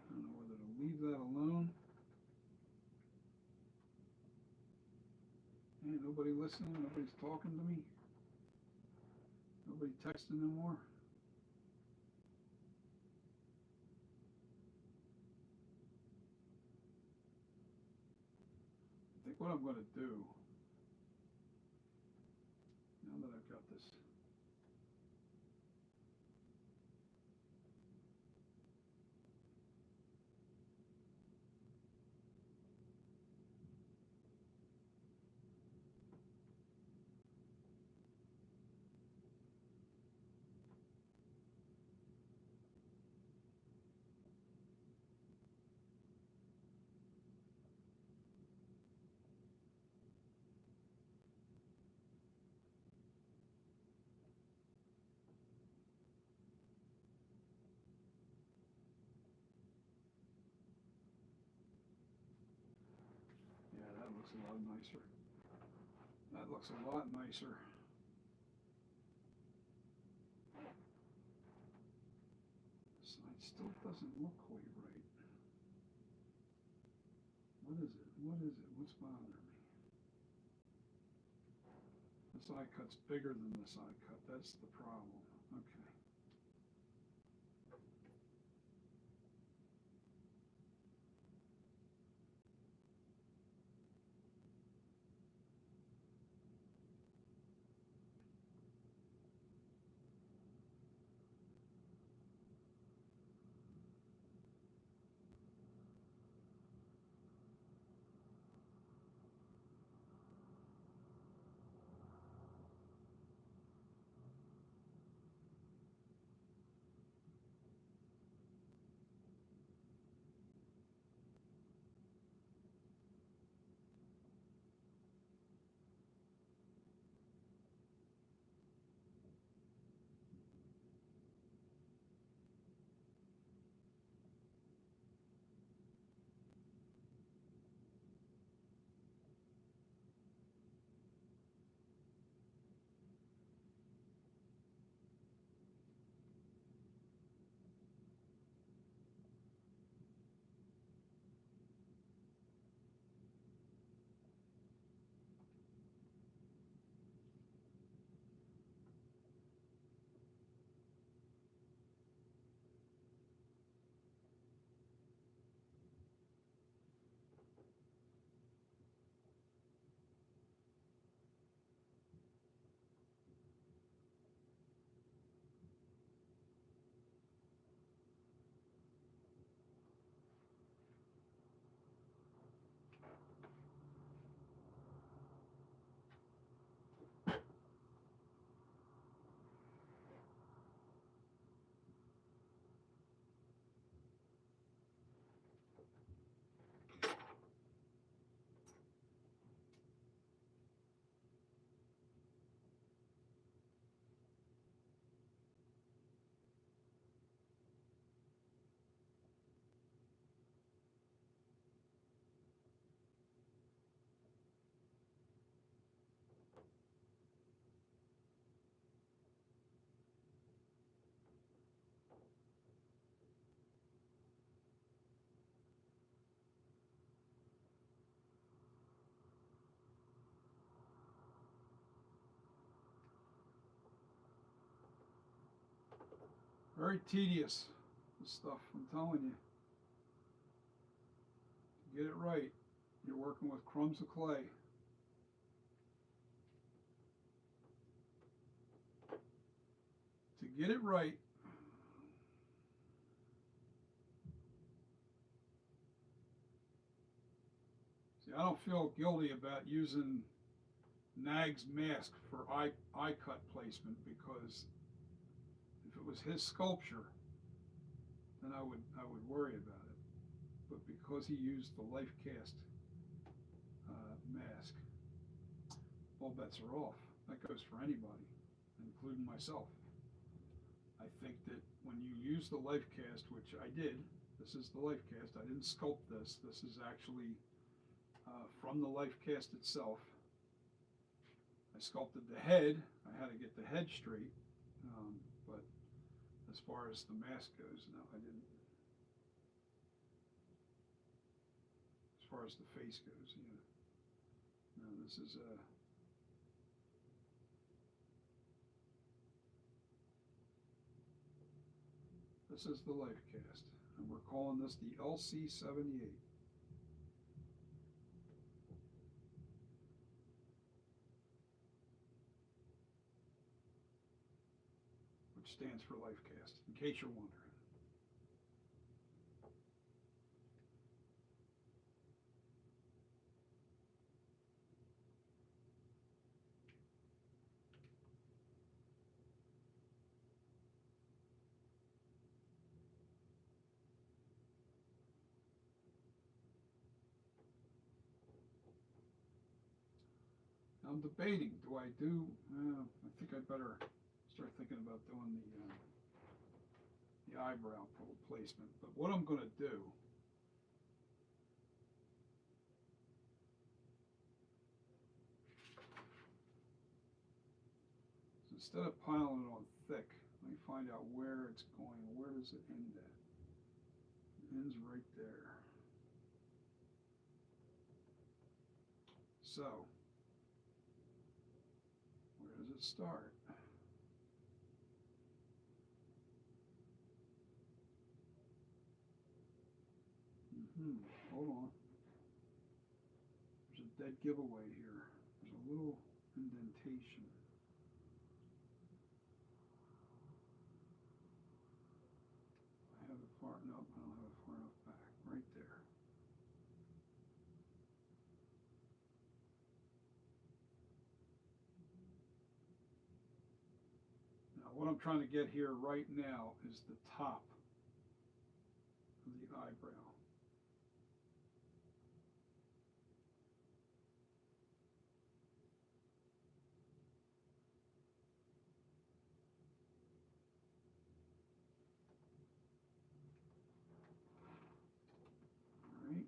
I don't know whether to leave that alone. Ain't nobody listening, nobody's talking to me. Nobody texting no more? I think what I'm going to do, now that I've got this, yeah, that looks a lot nicer. That looks a lot nicer. This side still doesn't look quite right. What is it? What is it? What's bothering me? The side cut's bigger than the side cut. That's the problem. Okay. Very tedious, this stuff, I'm telling you. Get it right. You're working with crumbs of clay. To get it right, see, I don't feel guilty about using Nag's mask for eye cut placement, because if it was his sculpture, then I would worry about it. But because he used the life cast mask, all bets are off. That goes for anybody, including myself. I think that when you use the life cast, which I did, this is the life cast. I didn't sculpt this. This is actually from the life cast itself. I sculpted the head. I had to get the head straight, but as far as the mask goes, no, I didn't. As far as the face goes, yeah. No, this is This is the Life Cast, and we're calling this the LC78. Which stands for Life Cast, in case you're wondering. I'm debating, do I do, I think I better start thinking about doing the eyebrow placement. But what I'm going to do is, instead of piling it on thick, let me find out where it's going. Where does it end at? It ends right there. So, where does it start? Hold on. There's a dead giveaway here. There's a little indentation. I have it far, nope, I don't have it far enough back. Right there. Now what I'm trying to get here right now is the top of the eyebrow. Alright.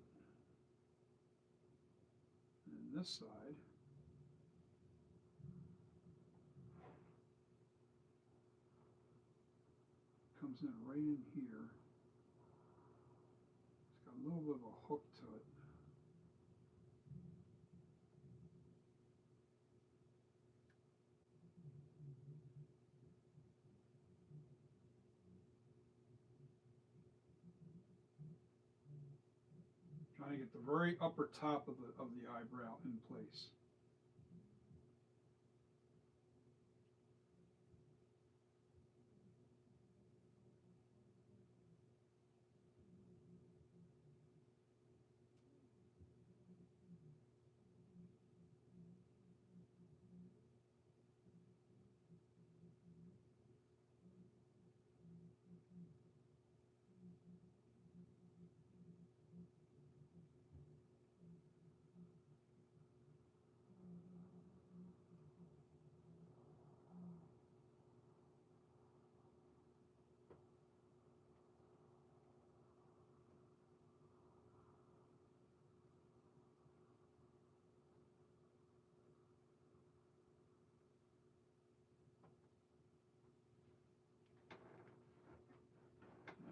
And this side comes in right in here. It's got a little bit of a hook to it. Trying to get the very upper top of the eyebrow in place.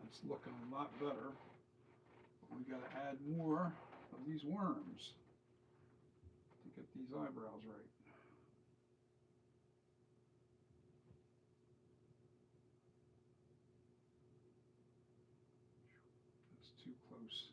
It's looking a lot better, but we got to add more of these worms to get these eyebrows right. That's too close.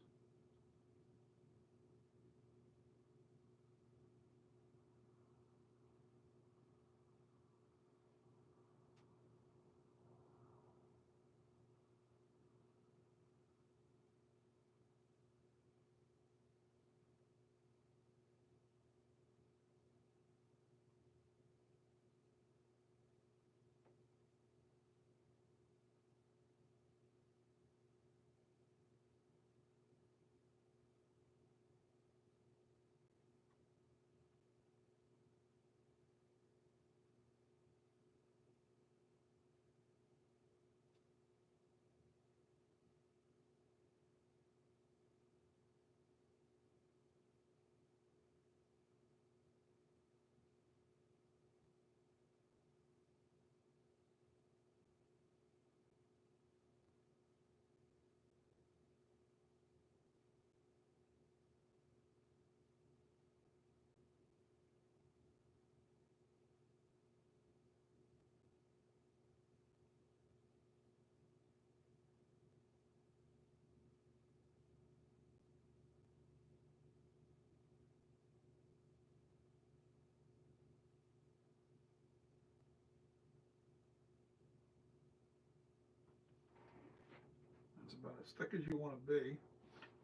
about as thick as you want to be,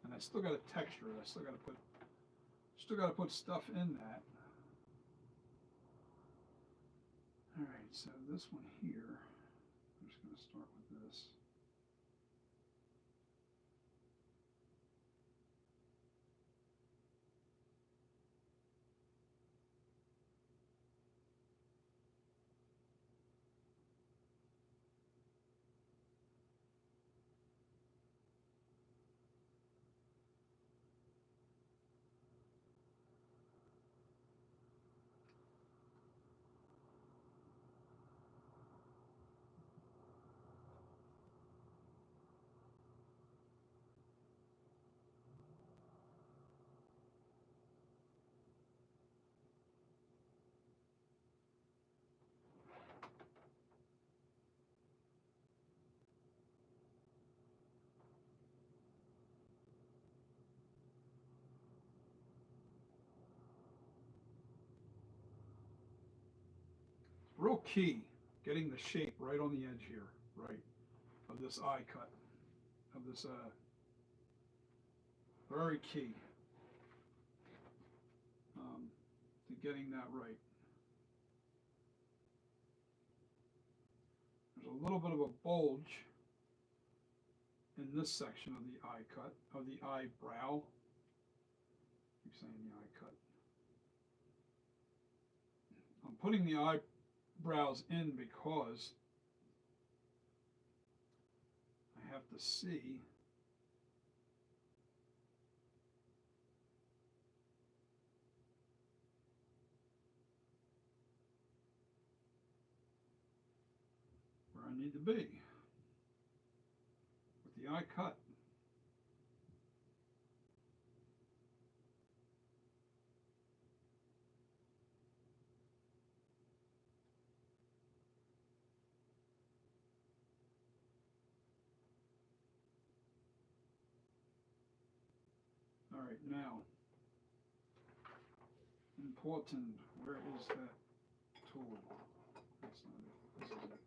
and I still got to texture it. I still got to put stuff in that. All right, so this one here, I'm just going to start with this. Real key, getting the shape right on the edge here, right, of this eye cut, of this, very key to getting that right. There's a little bit of a bulge in this section of the eye cut, of the eyebrow. I keep saying the eye cut. I'm putting the eyebrows in because I have to see where I need to be with the eye cut. All right, now, important, where is that tool? That's not it, this is it.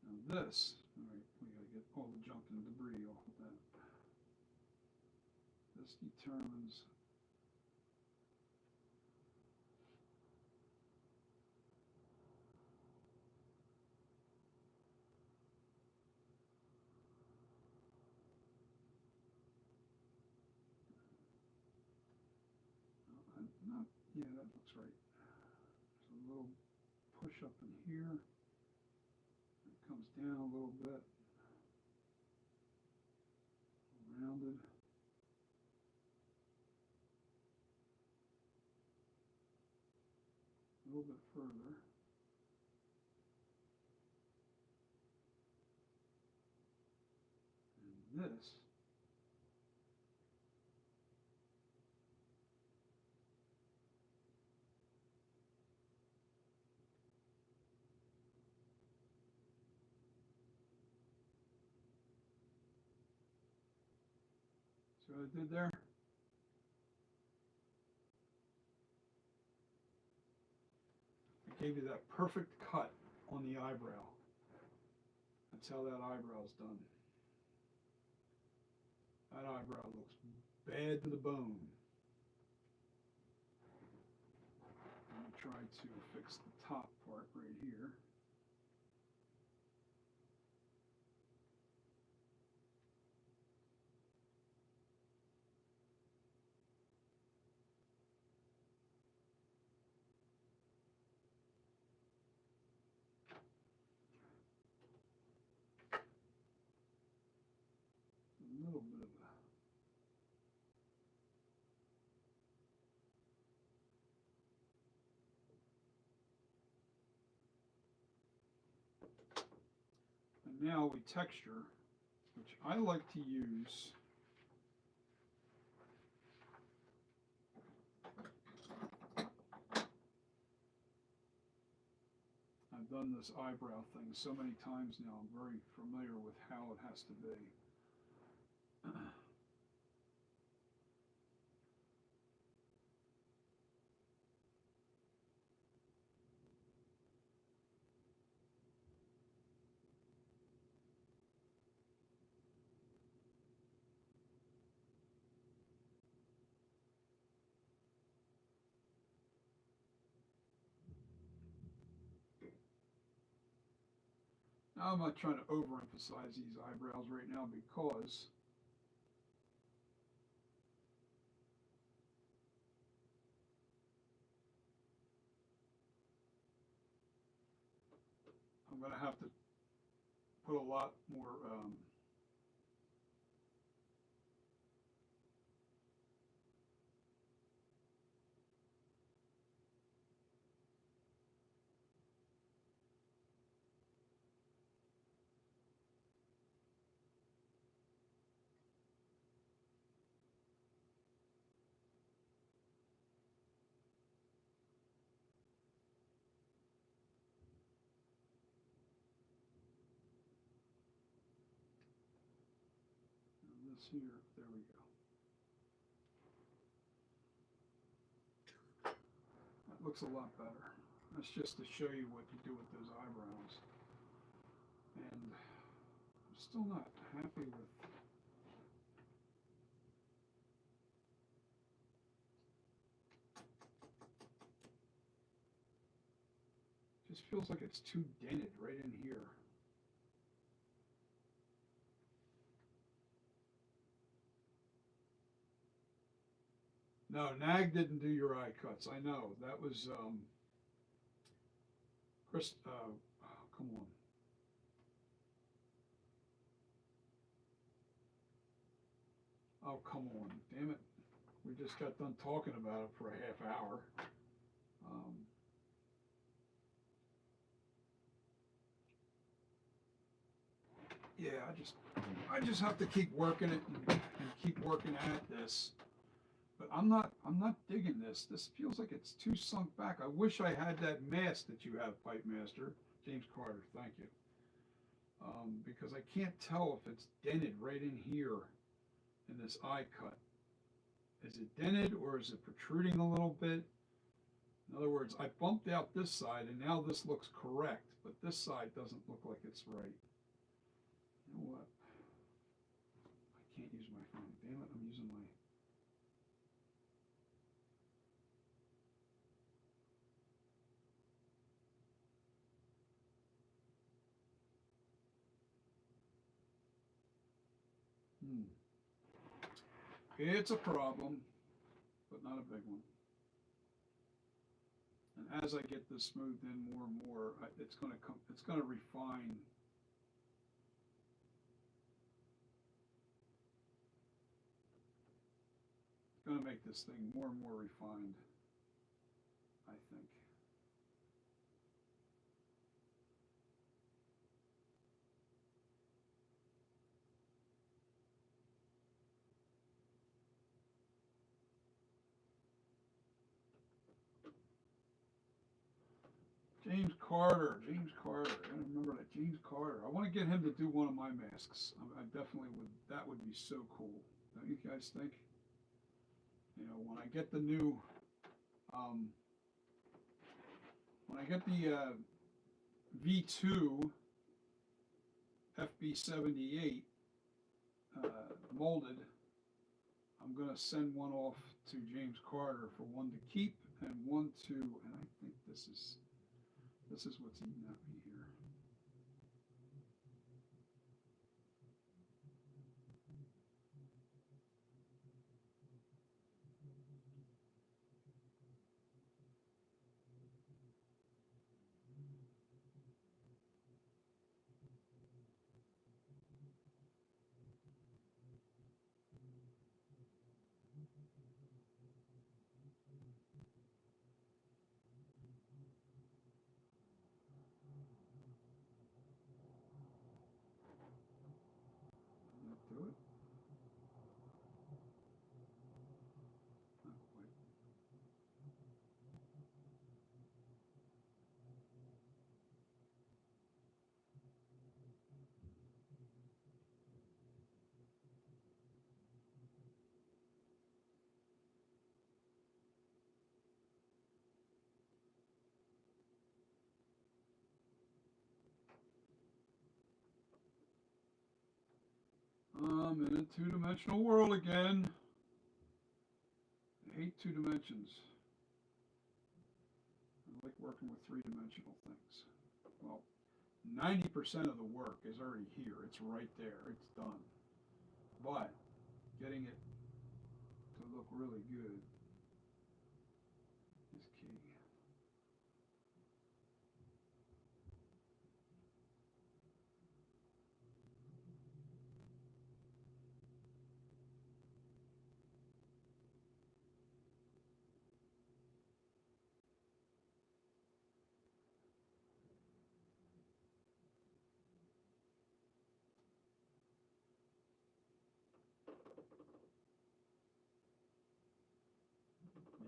Now this, all right, we gotta get all the junk and debris off of that. This determines not, yeah, that looks right. There's a little push up in here. It comes down a little bit. Rounded. A little bit further. And this see what I did there? I gave you that perfect cut on the eyebrow. That's how that eyebrow is done. That eyebrow looks bad to the bone. I'm going to try to fix the top part right here. A little bit of a and now we texture, which I like to use I've done this eyebrow thing so many times now, I'm very familiar with how it has to be. Now I'm not trying to overemphasize these eyebrows right now because I'm going to have to put a lot more this here. There we go. That looks a lot better. That's just to show you what to do with those eyebrows. And I'm still not happy with just feels like it's too dented right in here. No, Nag didn't do your eye cuts. I know. That was Chris. Oh, come on. Oh, come on. Damn it. We just got done talking about it for a half hour. Yeah, I just have to keep working it and keep working at this. But I'm not digging this. This feels like it's too sunk back. I wish I had that mask that you have, Pipe Master. James Carter, thank you. Because I can't tell if it's dented right in here in this eye cut. Is it dented or is it protruding a little bit? In other words, I bumped out this side and now this looks correct, but this side doesn't look like it's right. You know what? I can't use my phone. Damn it, I'm using my... It's a problem, but not a big one. And as I get this smoothed in more and more, it's going to refine. It's going to make this thing more and more refined, I think. James Carter. I gotta remember that. James Carter. I want to get him to do one of my masks. I definitely would. That would be so cool. Don't you guys think? You know, when I get the new, when I get the V2 FB78 molded, I'm gonna send one off to James Carter for one to keep and one to, and I think this is what's eating at me here. Did that do it? Not quite. I'm in a two-dimensional world again. I hate two dimensions. I like working with three-dimensional things. Well, 90% of the work is already here. It's right there. It's done. But getting it to look really good is key.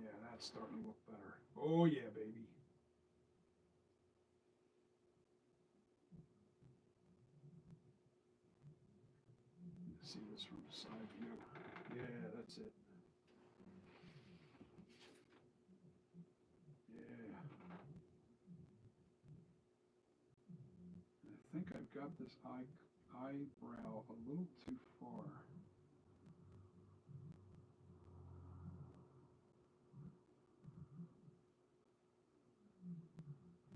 Yeah, that's starting to look better. Oh yeah, baby. See this from the side view. Yeah, that's it. Yeah. I think I've got this eyebrow a little too far.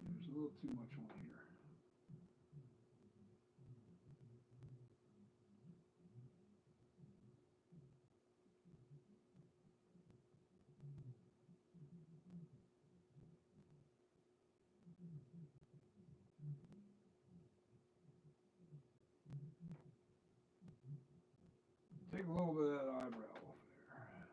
There's a little too much on here. Take a little bit of that eyebrow off there.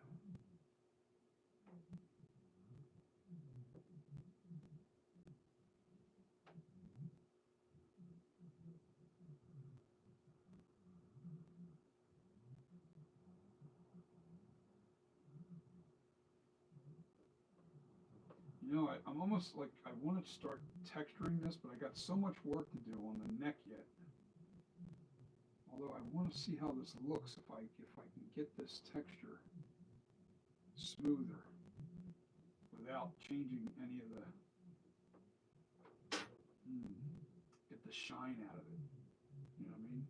You know, I'm almost like I want to start texturing this, but I got so much work to do on the neck yet. Although I want to see how this looks if I can get this texture smoother without changing any of the get the shine out of it. You know what I mean?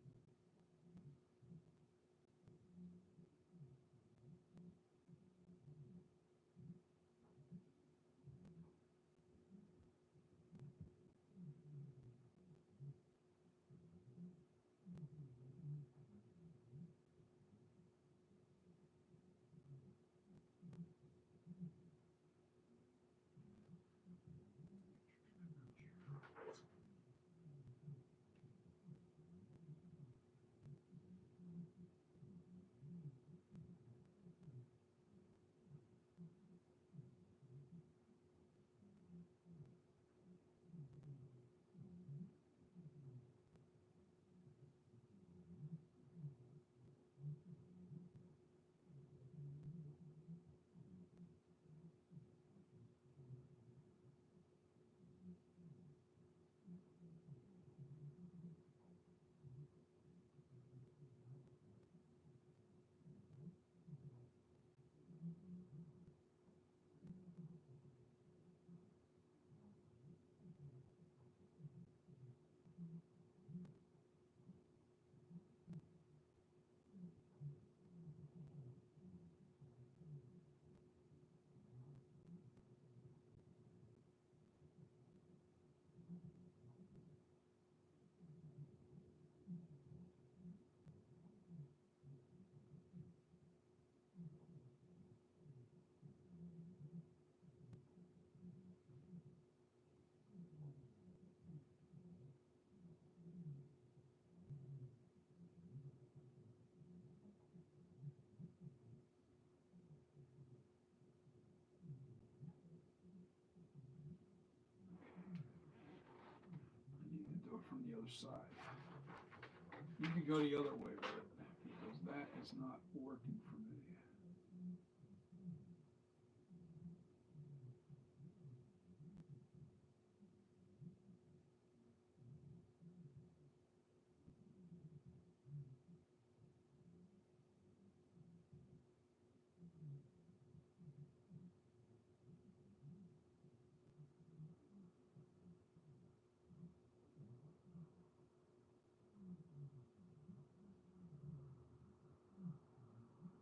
I need to do it from the other side. You can go the other way with it because that is not working for me.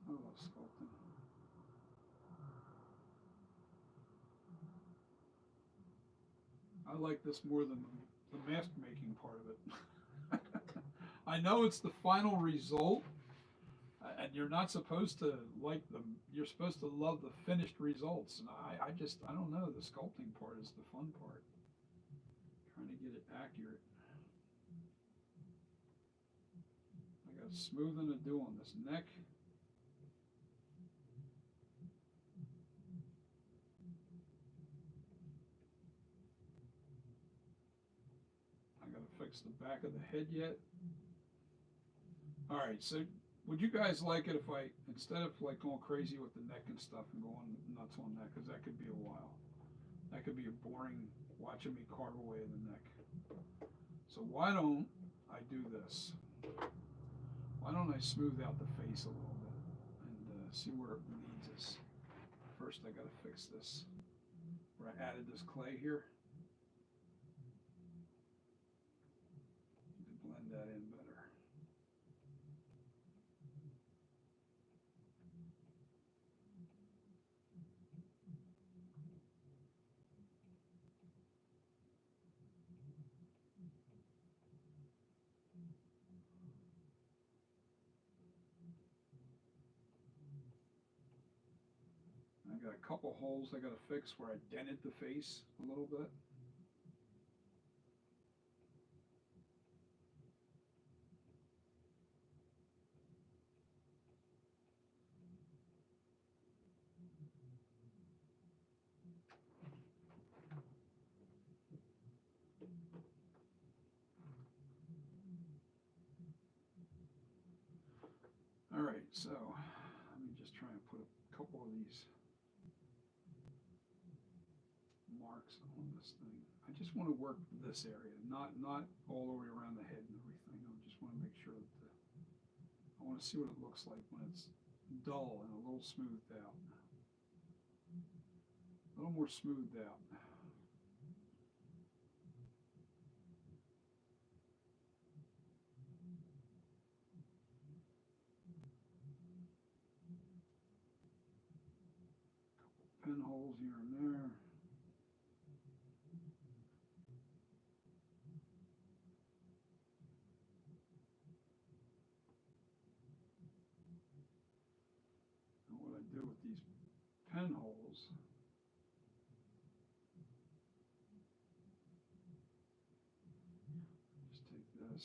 I love sculpting. I like this more than the mask making part of it. I know it's the final result, and you're not supposed to like them. You're supposed to love the finished results. And I don't know. The sculpting part is the fun part. Trying to get it accurate. I got smoothing to do on this neck. I got to fix the back of the head yet. All right, so would you guys like it if I, instead of like going crazy with the neck and stuff and going nuts on that, because that could be a while. That could be a boring watching me carve away in the neck. So why don't I do this? Why don't I smooth out the face a little bit and see where it leads us. First I got to fix this. Where I added this clay here. To blend that in better. I got a couple holes I got to fix where I dented the face a little bit. All right, so let me just try and put a couple of these marks on this thing. I just want to work this area, not all the way around the head and everything. I just want to make sure that I want to see what it looks like when it's dull and a little smoothed out. A little more smoothed out. Couple pinholes here and there. And what I do with these pinholes, just take this.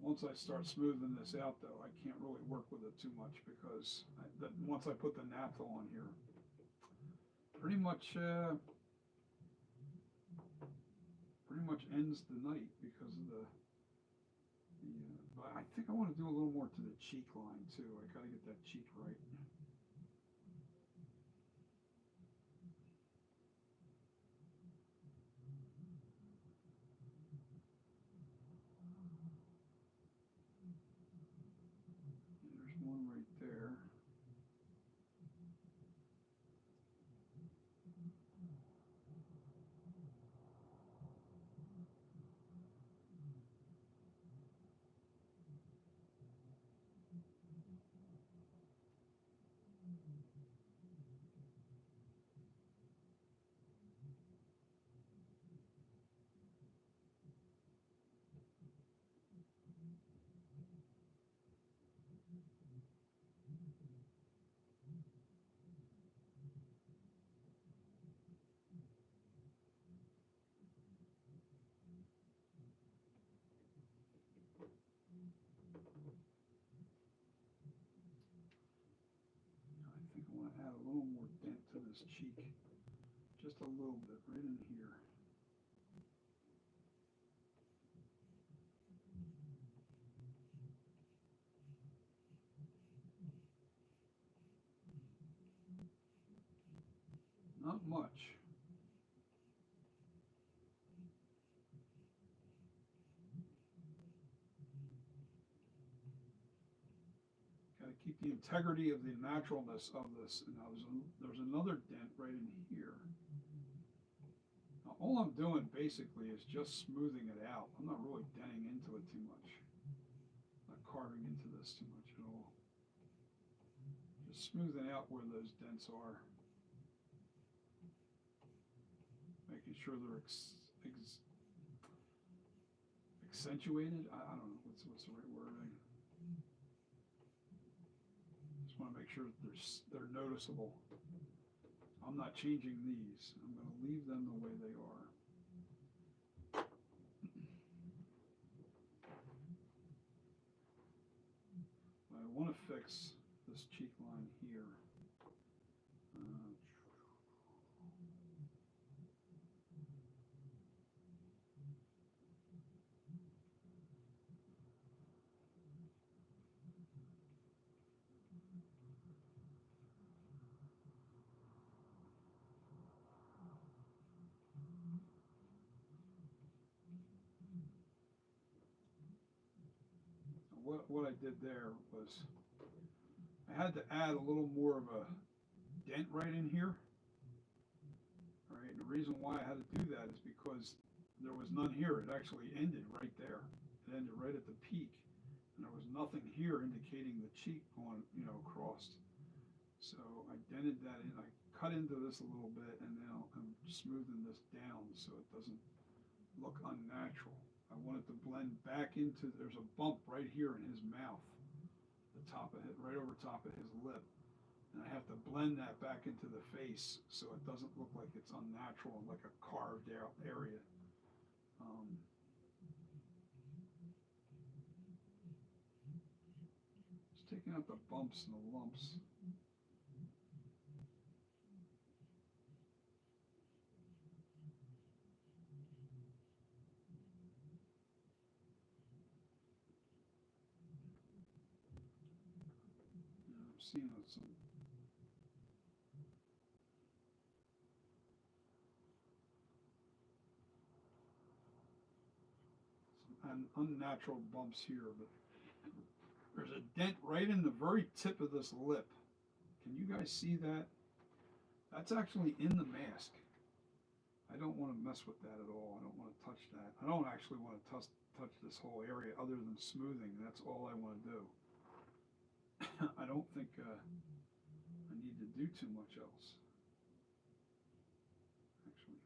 Once I start smoothing this out, though, I can't really work with it too much because once I put the naphtha on here, pretty much ends the night because of the but I think I want to do a little more to the cheek line too. I got to get that cheek right. There's one right there. I think I want to add a little more dent to this cheek. Just a little bit right in here. Not much. keep the integrity of the naturalness of this. And now there's another dent right in here. Now, all I'm doing basically is just smoothing it out. I'm not really denting into it too much. Not carving into this too much at all. Just smoothing out where those dents are. Making sure they're accentuated. I don't know what's the right wording. Just want to make sure that they're noticeable. I'm not changing these. I'm going to leave them the way they are. I want to fix this cheek line here. What I did there was I had to add a little more of a dent right in here. All right, and the reason why I had to do that is because there was none here. It actually ended right there. It ended right at the peak, and there was nothing here indicating the cheek going, across. So I dented that in. I cut into this a little bit, and now I'm smoothing this down so it doesn't look unnatural. I want it to blend back into, there's a bump right here in his mouth, the top of it, right over top of his lip. And I have to blend that back into the face so it doesn't look like it's unnatural, like a carved out area. Just taking out the bumps and the lumps. I'm seeing some unnatural bumps here, but there's a dent right in the very tip of this lip. Can you guys see that? That's actually in the mask. I don't want to mess with that at all. I don't want to touch that. I don't actually want to touch this whole area other than smoothing. That's all I want to do. I don't think I need to do too much else. Actually.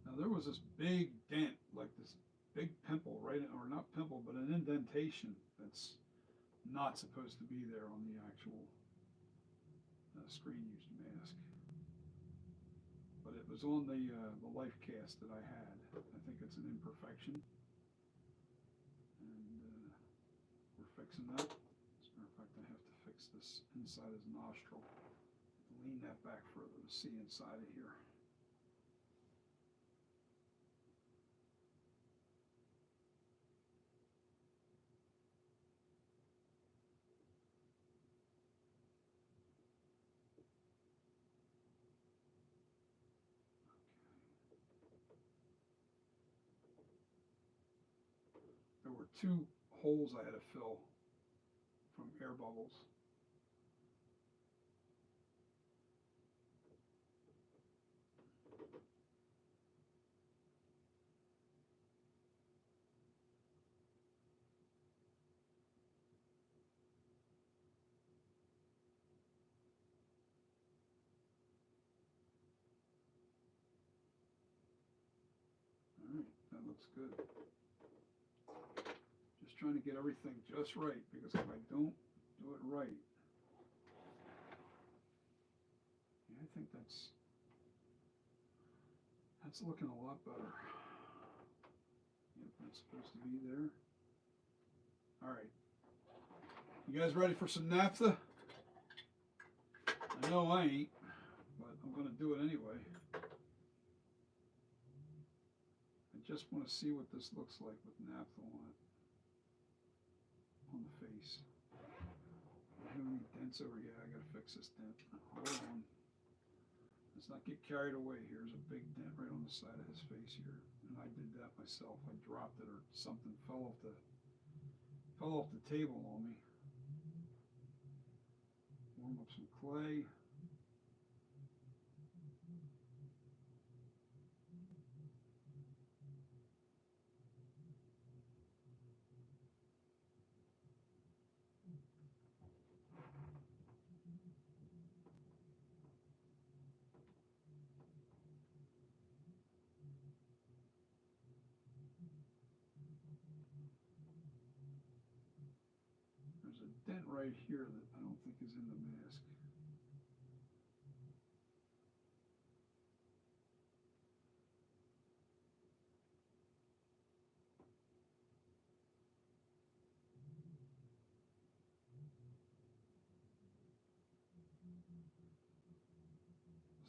Now there was this big dent, like this big pimple, right, or not pimple, but an indentation that's not supposed to be there on the actual screen used mask. But it was on the life cast that I had. I think it's an imperfection. And we're fixing that. As a matter of fact, I have to fix this inside his nostril. Lean that back further to see inside of here. There were 2 holes I had to fill from air bubbles. All right, that looks good. Just trying to get everything just right, because if I don't do it right, yeah, I think that's looking a lot better. Yep, that's supposed to be there. All right. You guys ready for some naphtha? I know I ain't, but I'm going to do it anyway. I just want to see what this looks like with naphtha on it. On the face. I have any dents over here. I got to fix this dent. Hold on. Let's not get carried away. Here's a big dent right on the side of his face here. And I did that myself. I dropped it or something fell off the table on me. Warm up some clay. There's a dent right here that I don't think is in the mask.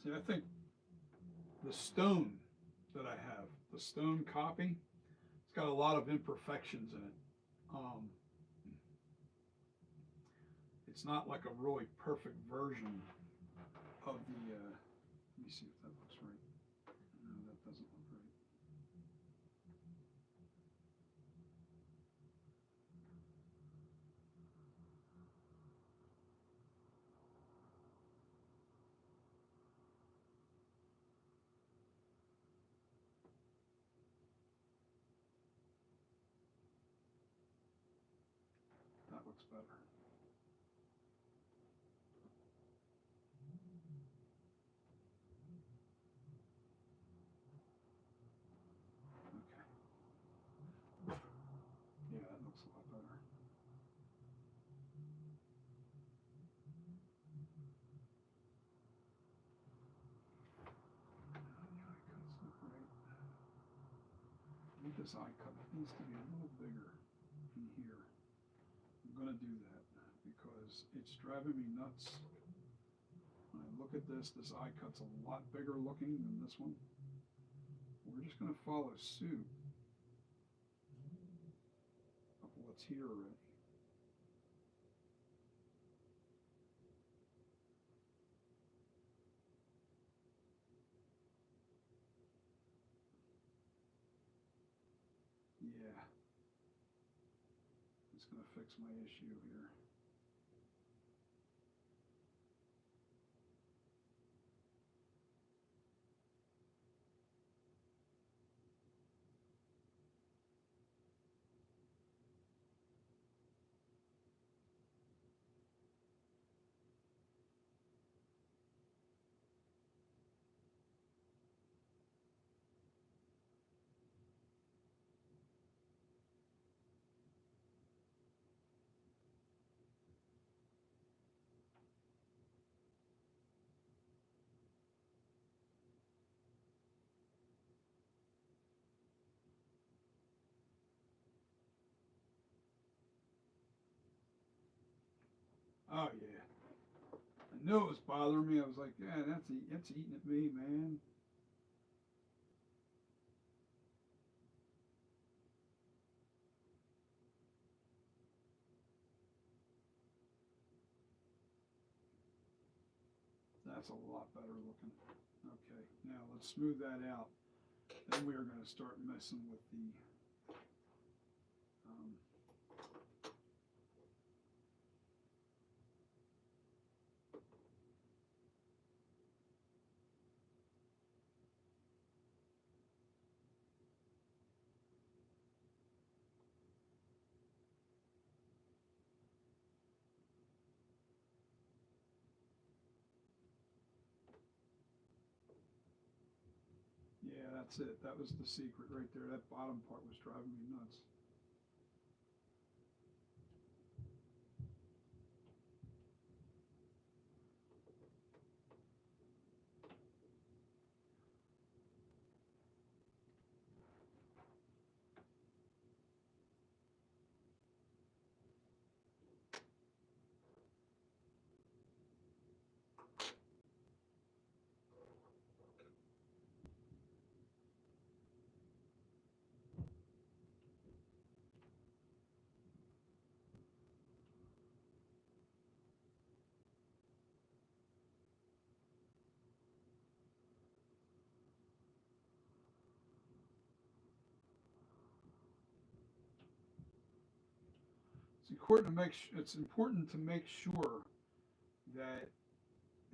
See, I think the stone that I have, the stone copy, it's got a lot of imperfections in it. It's not like a really perfect version of the, let me see if that looks right. No, that doesn't look right. That looks better. Okay. Yeah, that looks a lot better. The eye cuts look right. I think this eye cut needs to be a little bigger in here. I'm going to do that because it's driving me nuts. When I look at this eye cut's a lot bigger looking than this one. We're just going to follow suit of what's here already. Yeah. It's going to fix my issue here. Oh yeah. I knew it was bothering me. I was like, yeah, that's eating at me, man. That's a lot better looking. Okay, now let's smooth that out. Then we are going to start messing with the yeah, that's it. That was the secret right there. That bottom part was driving me nuts. It's important to make sure that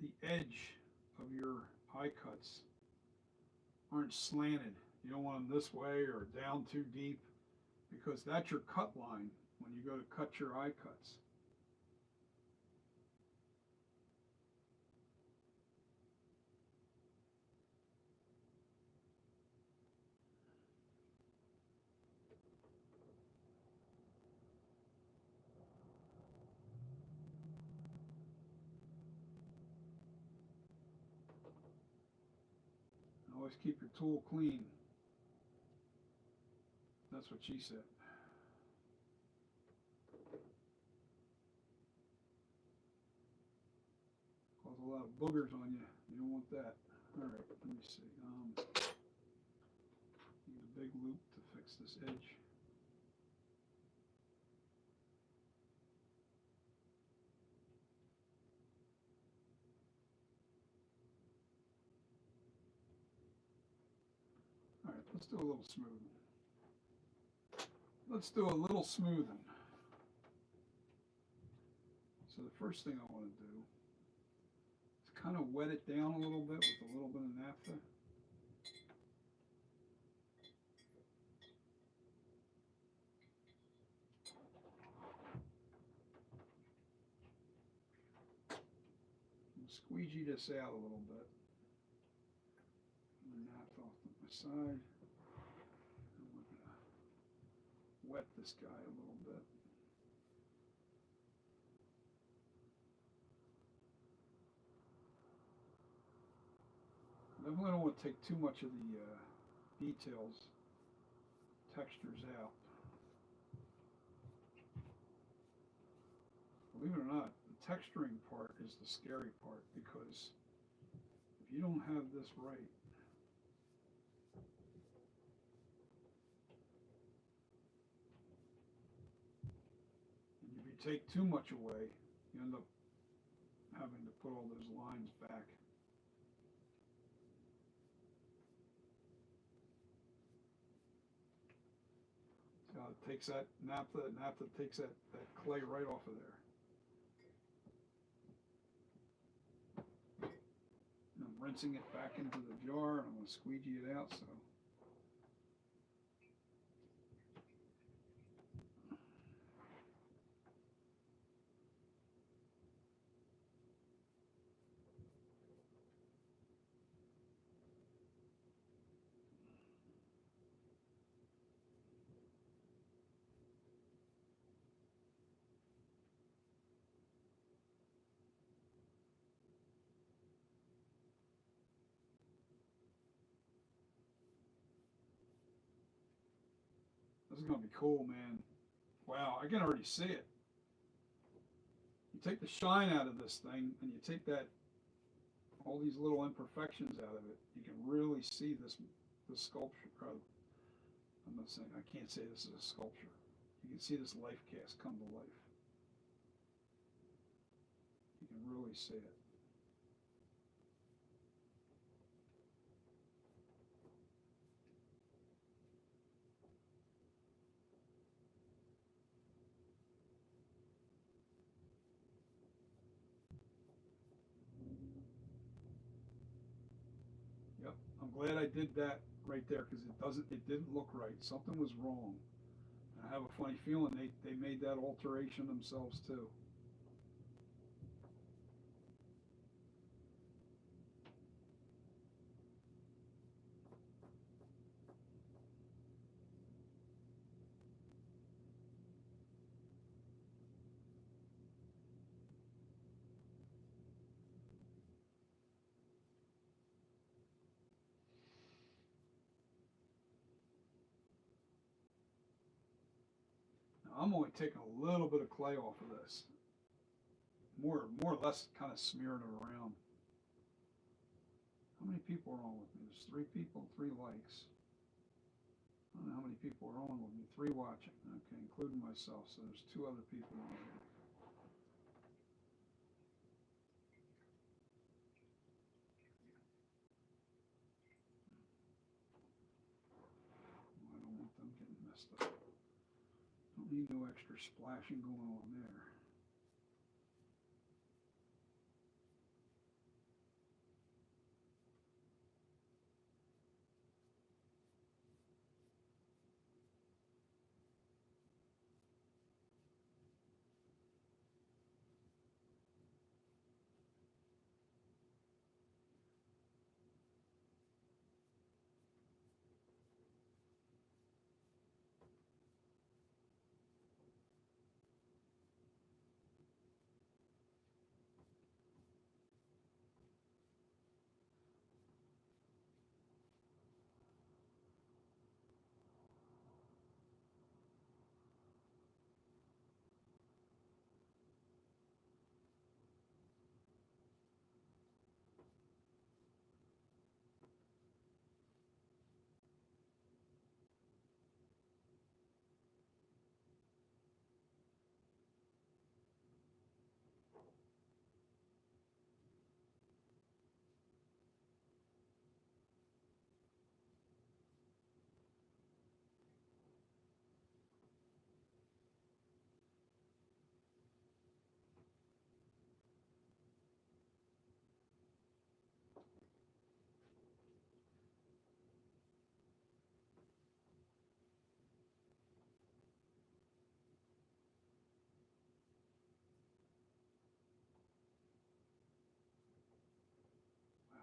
the edge of your eye cuts aren't slanted. You don't want them this way or down too deep, because that's your cut line when you go to cut your eye cuts. Always keep your tool clean. That's what she said. Cause a lot of boogers on you. You don't want that. All right, let me see. Need a big loop to fix this edge. All right, let's do a little smoothing. Let's do a little smoothing. So the first thing I want to do is kind of wet it down a little bit with a little bit of naphtha. Squeegee this out a little bit. Naphtha off to my side. And we're going to wet this guy a little bit. Definitely don't want to take too much of the details, textures out. Believe it or not, the texturing part is the scary part, because if you don't have this right, and if you take too much away, you end up having to put all those lines back. So it takes that naphtha takes that clay right off of there. And I'm rinsing it back into the jar, and I'm going to squeegee it out. So this is going to be cool, man. Wow, I can already see it. You take the shine out of this thing, and you take that, all these little imperfections out of it, you can really see this sculpture. I'm not saying, I can't say this is a sculpture. You can see this life cast come to life. You can really see it. Yep, I'm glad I did that right there, because it didn't look right. Something was wrong. And I have a funny feeling they made that alteration themselves too. Now I'm only taking a little bit of clay off of this. More or less kind of smearing it around. How many people are on with me? There's 3 people, 3 likes. I don't know how many people are on with me. 3 watching, okay, including myself. So there's 2 other people on here. I don't want them getting messed up. Don't Don't need no extra splashing going on there. Wow.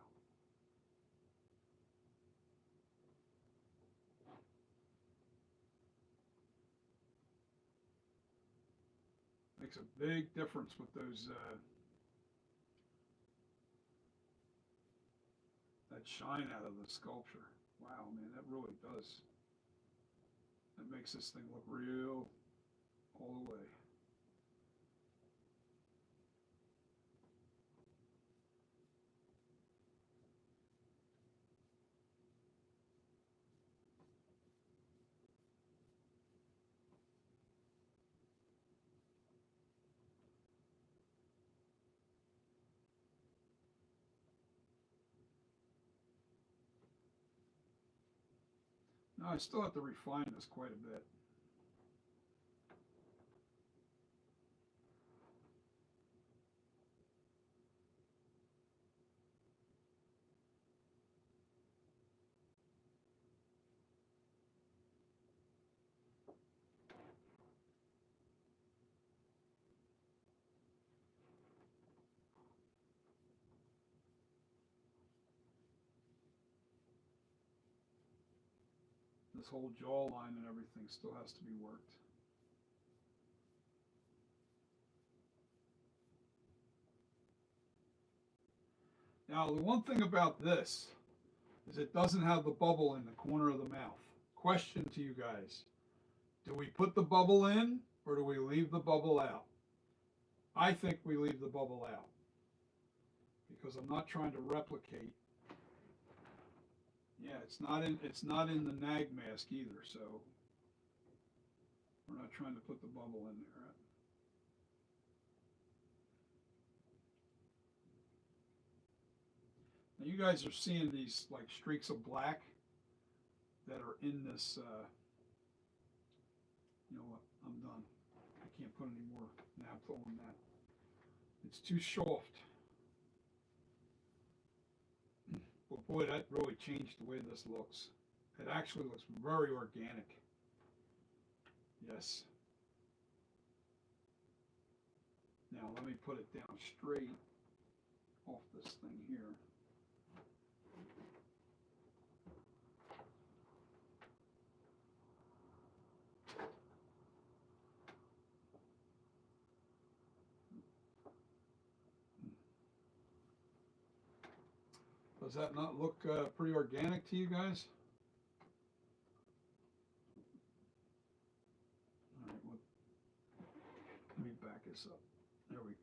Makes a big difference with those, that shine out of the sculpture. Wow, man, that really does. That makes this thing look real all the way. Now I still have to refine this quite a bit. This whole jawline and everything still has to be worked. Now, the one thing about this is it doesn't have the bubble in the corner of the mouth. Question to you guys. Do we put the bubble in or do we leave the bubble out? I think we leave the bubble out because I'm not trying to replicate. Yeah, it's not in the nag mask either, so we're not trying to put the bubble in there. Now you guys are seeing these like streaks of black that are in this, you know what, I'm done. I can't put any more naphtha on that. It's too soft. But boy, that really changed the way this looks. It actually looks very organic. Yes. Now let me put it down straight off this thing here. Does that not look pretty organic to you guys? All right, well, let me back this up. There we go.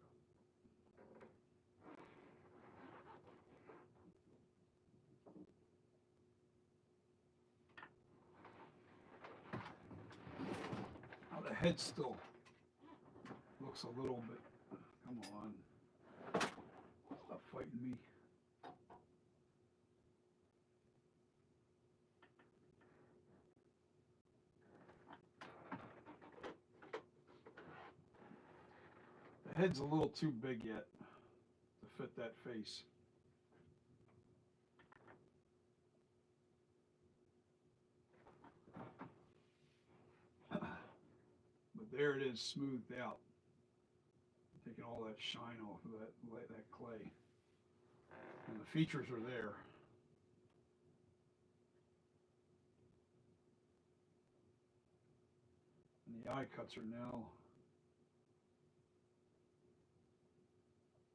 Now the head still looks a little bit, come on, stop fighting me. head's a little too big yet to fit that face. But there it is, smoothed out, taking all that shine off of that clay. And the features are there. And the eye cuts are now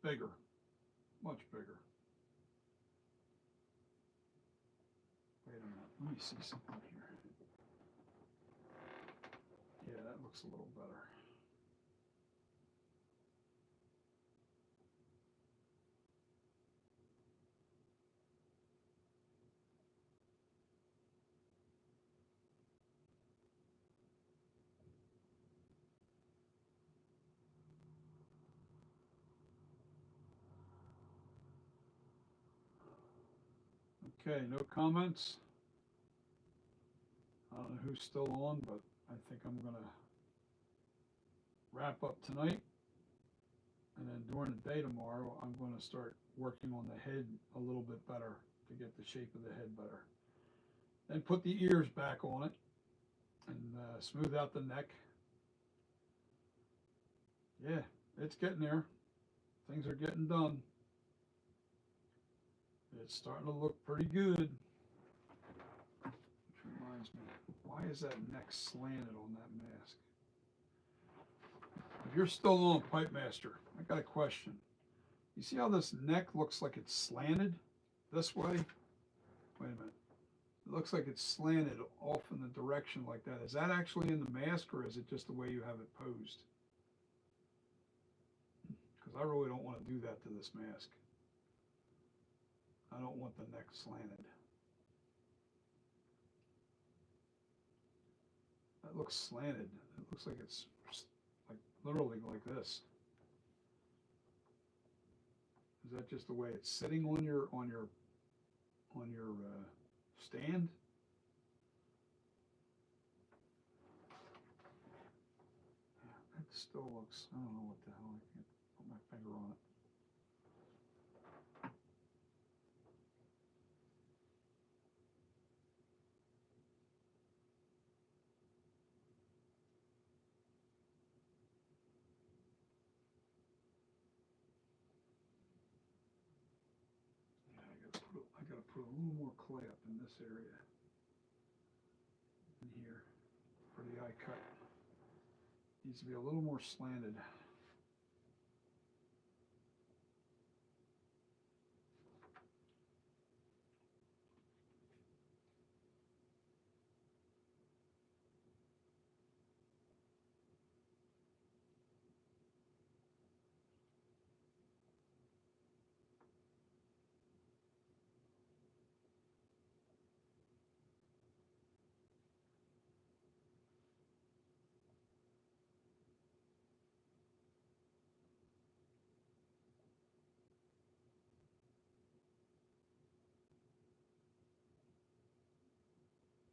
bigger, much bigger. Wait a minute, let me see something here. Yeah, that looks a little better. Okay, no comments. I don't know who's still on, but I think I'm gonna wrap up tonight. And then during the day tomorrow, I'm gonna start working on the head a little bit better to get the shape of the head better. Then put the ears back on it and smooth out the neck. Yeah, it's getting there. Things are getting done. It's starting to look pretty good. Which reminds me, why is that neck slanted on that mask? If you're still on, Pipe Master, I got a question. You see how this neck looks like it's slanted this way? Wait a minute. It looks like it's slanted off in the direction like that. Is that actually in the mask, or is it just the way you have it posed? Because I really don't want to do that to this mask. I don't want the neck slanted. That looks slanted. It looks like it's like literally like this. Is that just the way it's sitting on your stand? Yeah, it still looks. I don't know what the hell. I can't put my finger on it. I gotta put a little more clay up in this area, in here, for the eye cut. Needs to be a little more slanted.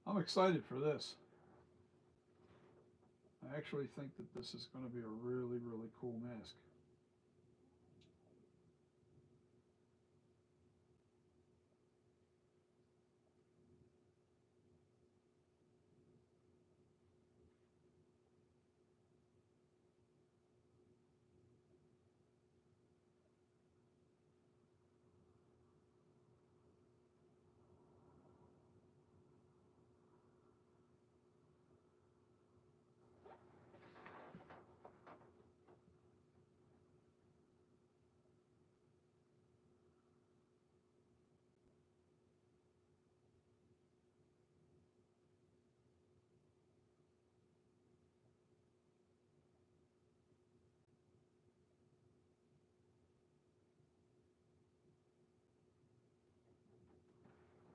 I'm excited for this. I actually think that this is going to be a really, really cool mask.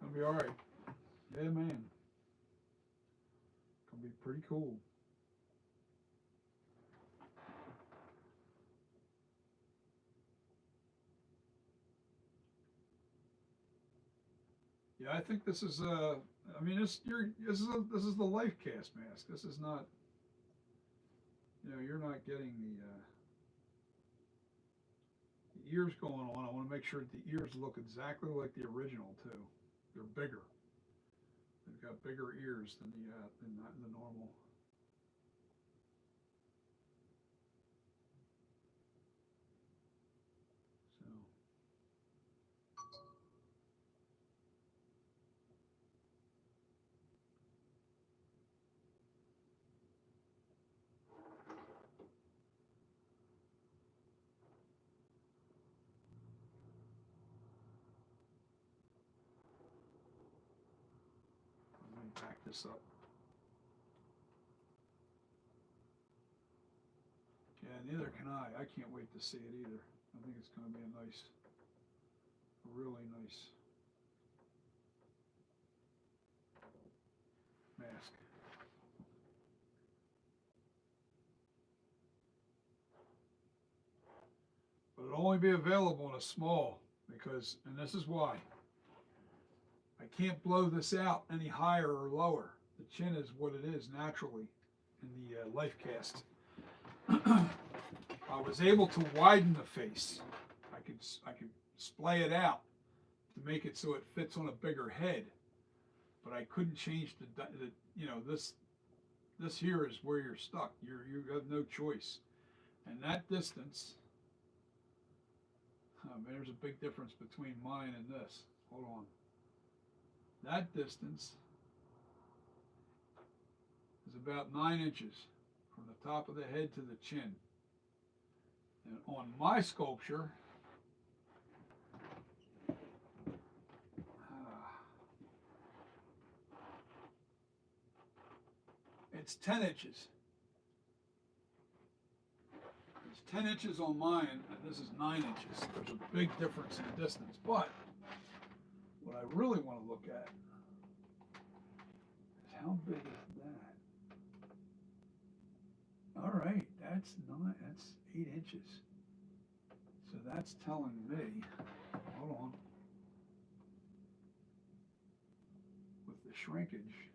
Gonna be all right. Yeah, man. Gonna be pretty cool. Yeah, I think this is I mean, this is the life cast mask. This is not. You're not getting ears going on, I want to make sure that the ears look exactly like the original too. They're bigger. They've got bigger ears than the normal. So let me back this up. Yeah, neither can I. I can't wait to see it either. I think it's going to be a really nice mask. But it'll only be available in a small because, and this is why, I can't blow this out any higher or lower. The chin is what it is naturally in the life cast. I was able to widen the face. I could splay it out to make it so it fits on a bigger head, but I couldn't change the this here is where you're stuck. You have no choice, and that distance. There's a big difference between mine and this. Hold on. That distance is about 9 inches from the top of the head to the chin. And on my sculpture, it's 10 inches. It's 10 inches on mine, and this is 9 inches. There's a big difference in distance. But what I really want to look at is how big is that? All right, that's 8 inches. So that's telling me, hold on, with the shrinkage,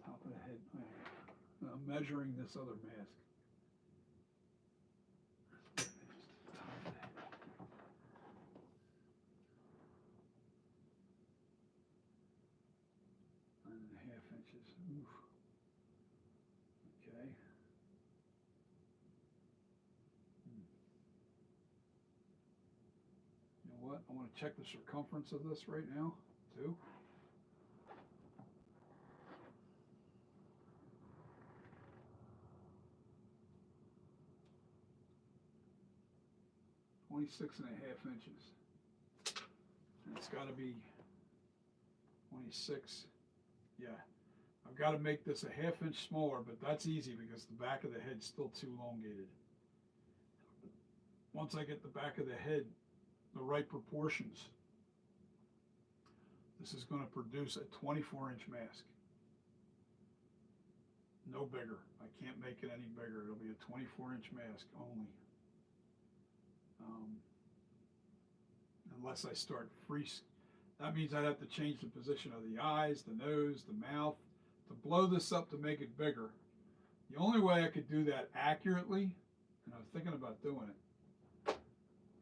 top of the head. I'm measuring this other mask. 9.5 inches. Oof. Okay. You know what? I want to check the circumference of this right now, too. "26 and a half inches. And it's got to be 26. Yeah. I've got to make this a ½ inch smaller, but that's easy because the back of the head's still too elongated. Once I get the back of the head the right proportions, this is going to produce a 24-inch mask. No bigger. I can't make it any bigger. It'll be a 24-inch mask only. Unless I start freeze. That means I'd have to change the position of the eyes, the nose, the mouth, to blow this up to make it bigger. The only way I could do that accurately, and I was thinking about doing it,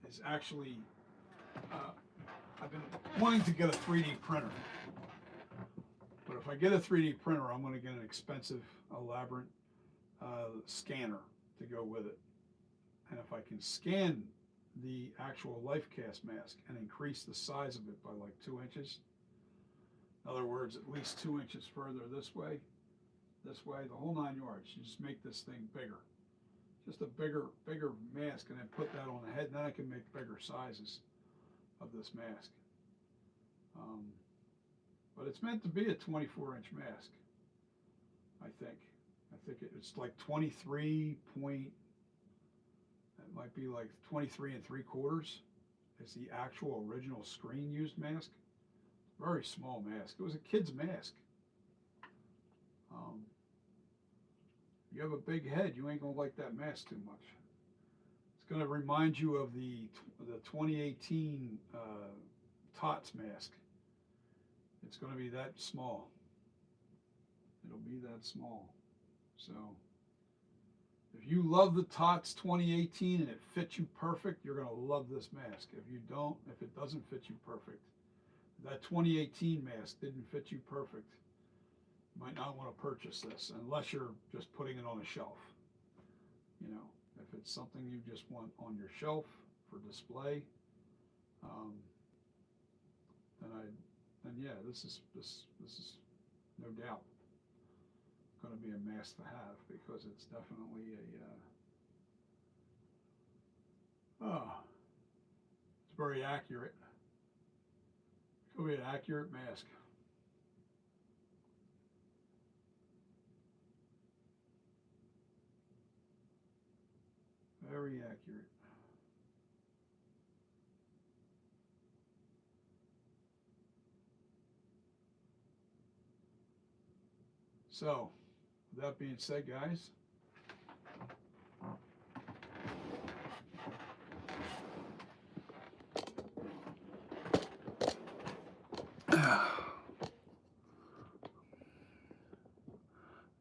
is actually, I've been wanting to get a 3D printer. But if I get a 3D printer, I'm going to get an expensive, elaborate scanner to go with it. And if I can scan the actual life cast mask and increase the size of it by like 2 inches, in other words, at least 2 inches further this way, the whole 9 yards, you just make this thing bigger. Just a bigger mask, and then put that on the head, and then I can make bigger sizes of this mask. But it's meant to be a 24-inch mask, I think. I think it's like 23 point, it might be like 23 3/4. is the actual original screen used mask. Very small mask. It was a kid's mask. Um, you have a big head, you ain't gonna like that mask too much. It's gonna remind you of the 2018 TOTS mask. It's gonna be that small. It'll be that small. So if you love the TOTS 2018 and it fits you perfect, you're gonna love this mask. If you don't, if it doesn't fit you perfect, that 2018 mask didn't fit you perfect, you might not want to purchase this unless you're just putting it on a shelf. You know, if it's something you just want on your shelf for display, um, then yeah, this is no doubt going to be a mask to have because it's definitely it's very accurate. It's going to be an accurate mask. Very accurate. So, with that being said, guys,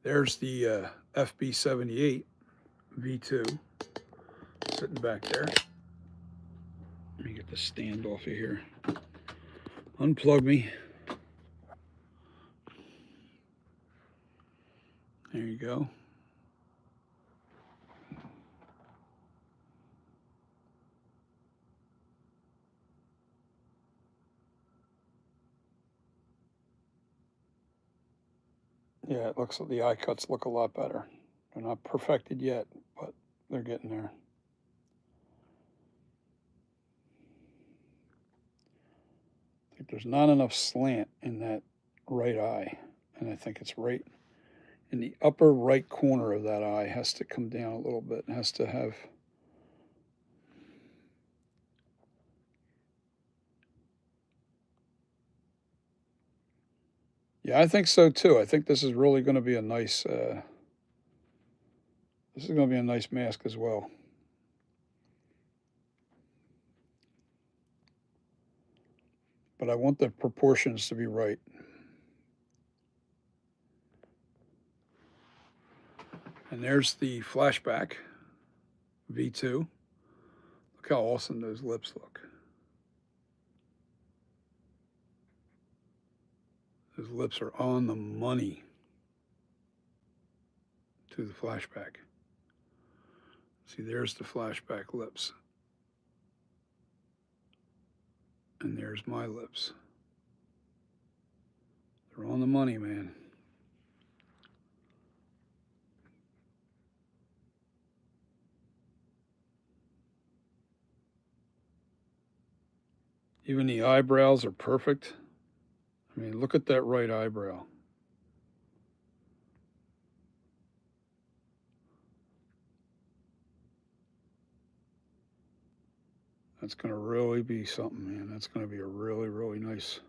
there's the FB78 V2 sitting back there. Let me get the stand off of here. Unplug me. There you go. Yeah, it looks like the eye cuts look a lot better. They're not perfected yet, but they're getting there. I think there's not enough slant in that right eye, and I think it's right in the upper right corner of that eye. Has to come down a little bit. It has to have. Yeah, I think so too. I think this is really going to be a nice. This is going to be a nice mask as well. But I want the proportions to be right. And there's the flashback V2. Look how awesome those lips look. Those lips are on the money to the flashback. See, there's the flashback lips. And there's my lips. They're on the money, man. Even the eyebrows are perfect. I mean, look at that right eyebrow. That's going to really be something, man. That's going to be a really, really nice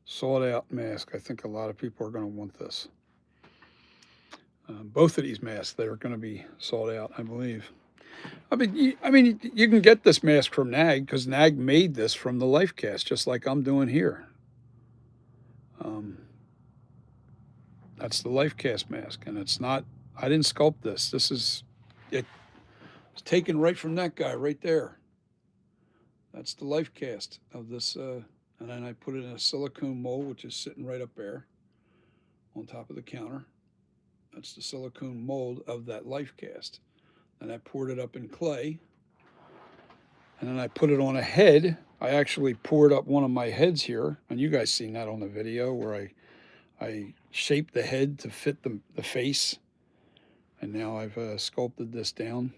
sought out mask. I think a lot of people are going to want this. Both of these masks, they're going to be sought out, I believe. I mean, you can get this mask from NAG because NAG made this from the Life Cast, just like I'm doing here. That's the Life Cast mask, and it's not. I didn't sculpt this. This is it. It's taken right from that guy right there. That's the Life Cast of this, and then I put it in a silicone mold, which is sitting right up there on top of the counter. That's the silicone mold of that Life Cast. And I poured it up in clay. And then I put it on a head. I actually poured up one of my heads here, and you guys seen that on the video where I shaped the head to fit the face. And now I've sculpted this down,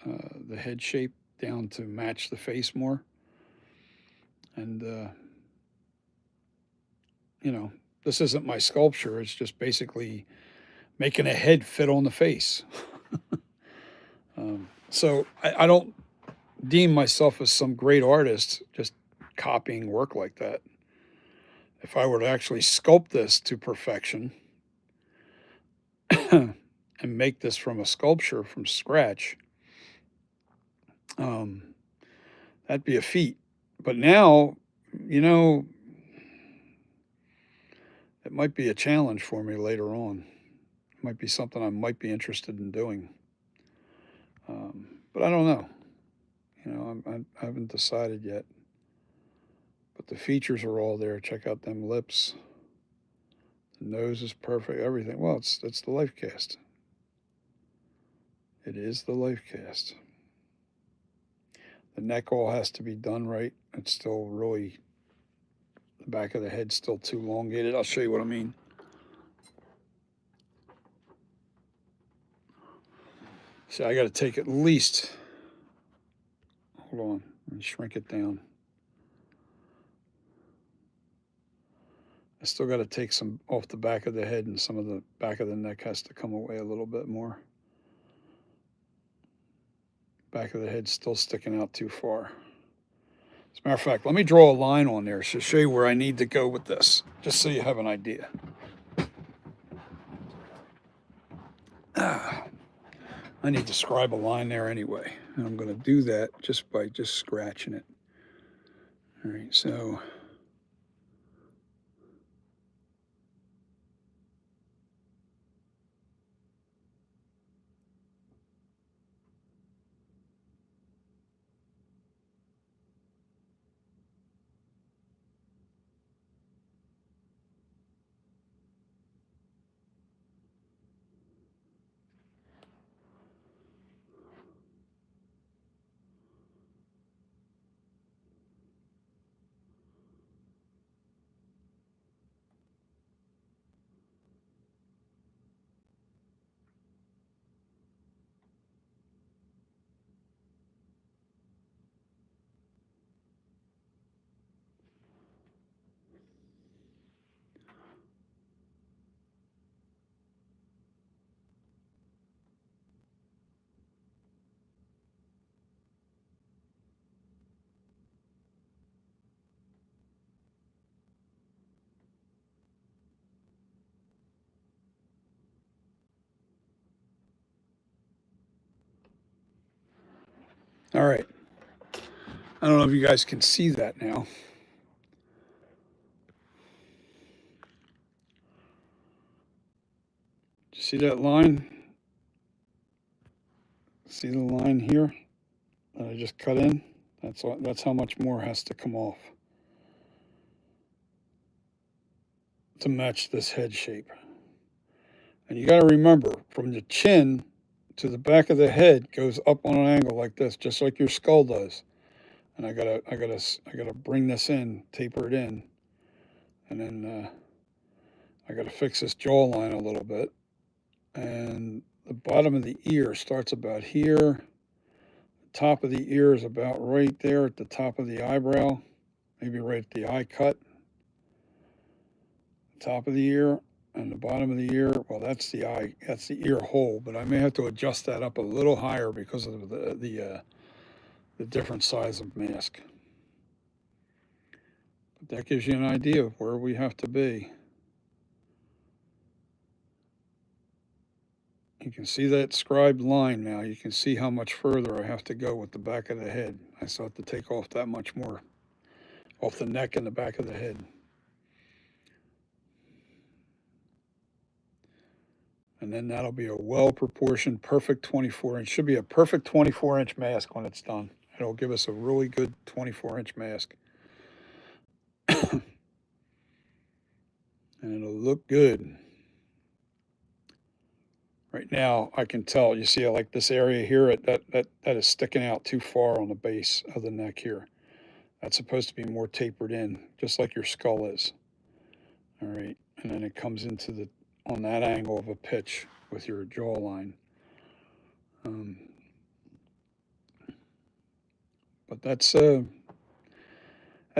the head shape down to match the face more. And, you know, this isn't my sculpture. It's just basically making a head fit on the face. So I don't deem myself as some great artist just copying work like that. If I were to actually sculpt this to perfection and make this from a sculpture from scratch, that'd be a feat. But now, you know, it might be a challenge for me later on. It might be something I might be interested in doing. But I don't know. You know, I haven't decided yet. But the features are all there. Check out them lips. The nose is perfect. Everything. Well, it's the life cast. It is the life cast. The neck all has to be done right. It's still really, the back of the head's still too elongated. I'll show you what I mean. So I got to take at least, hold on, and shrink it down. I still got to take some off the back of the head, and some of the back of the neck has to come away a little bit more. Back of the head's still sticking out too far. As a matter of fact, let me draw a line on there to show you where I need to go with this, just so you have an idea. I need to scribe a line there anyway, and I'm going to do that just by scratching it. All right, so all right. I don't know if you guys can see that now. Do you see that line? See the line here that I just cut in? That's how much more has to come off to match this head shape. And you got to remember, from the chin to the back of the head goes up on an angle like this, just like your skull does. And I gotta bring this in, taper it in, and then I gotta fix this jawline a little bit. And the bottom of the ear starts about here. The top of the ear is about right there at the top of the eyebrow, maybe right at the eye cut. Top of the ear and the bottom of the ear, well, that's the ear hole, but I may have to adjust that up a little higher because of the different size of mask. But that gives you an idea of where we have to be. You can see that scribed line now. You can see how much further I have to go with the back of the head. I still have to take off that much more off the neck and the back of the head. And then that'll be a well-proportioned, perfect 24-inch. Should be a perfect 24-inch mask when it's done. It'll give us a really good 24-inch mask. And it'll look good. Right now, I can tell, you see like this area here, that is sticking out too far on the base of the neck here. That's supposed to be more tapered in, just like your skull is. All right, and then it comes into on that angle of a pitch with your jawline. But that's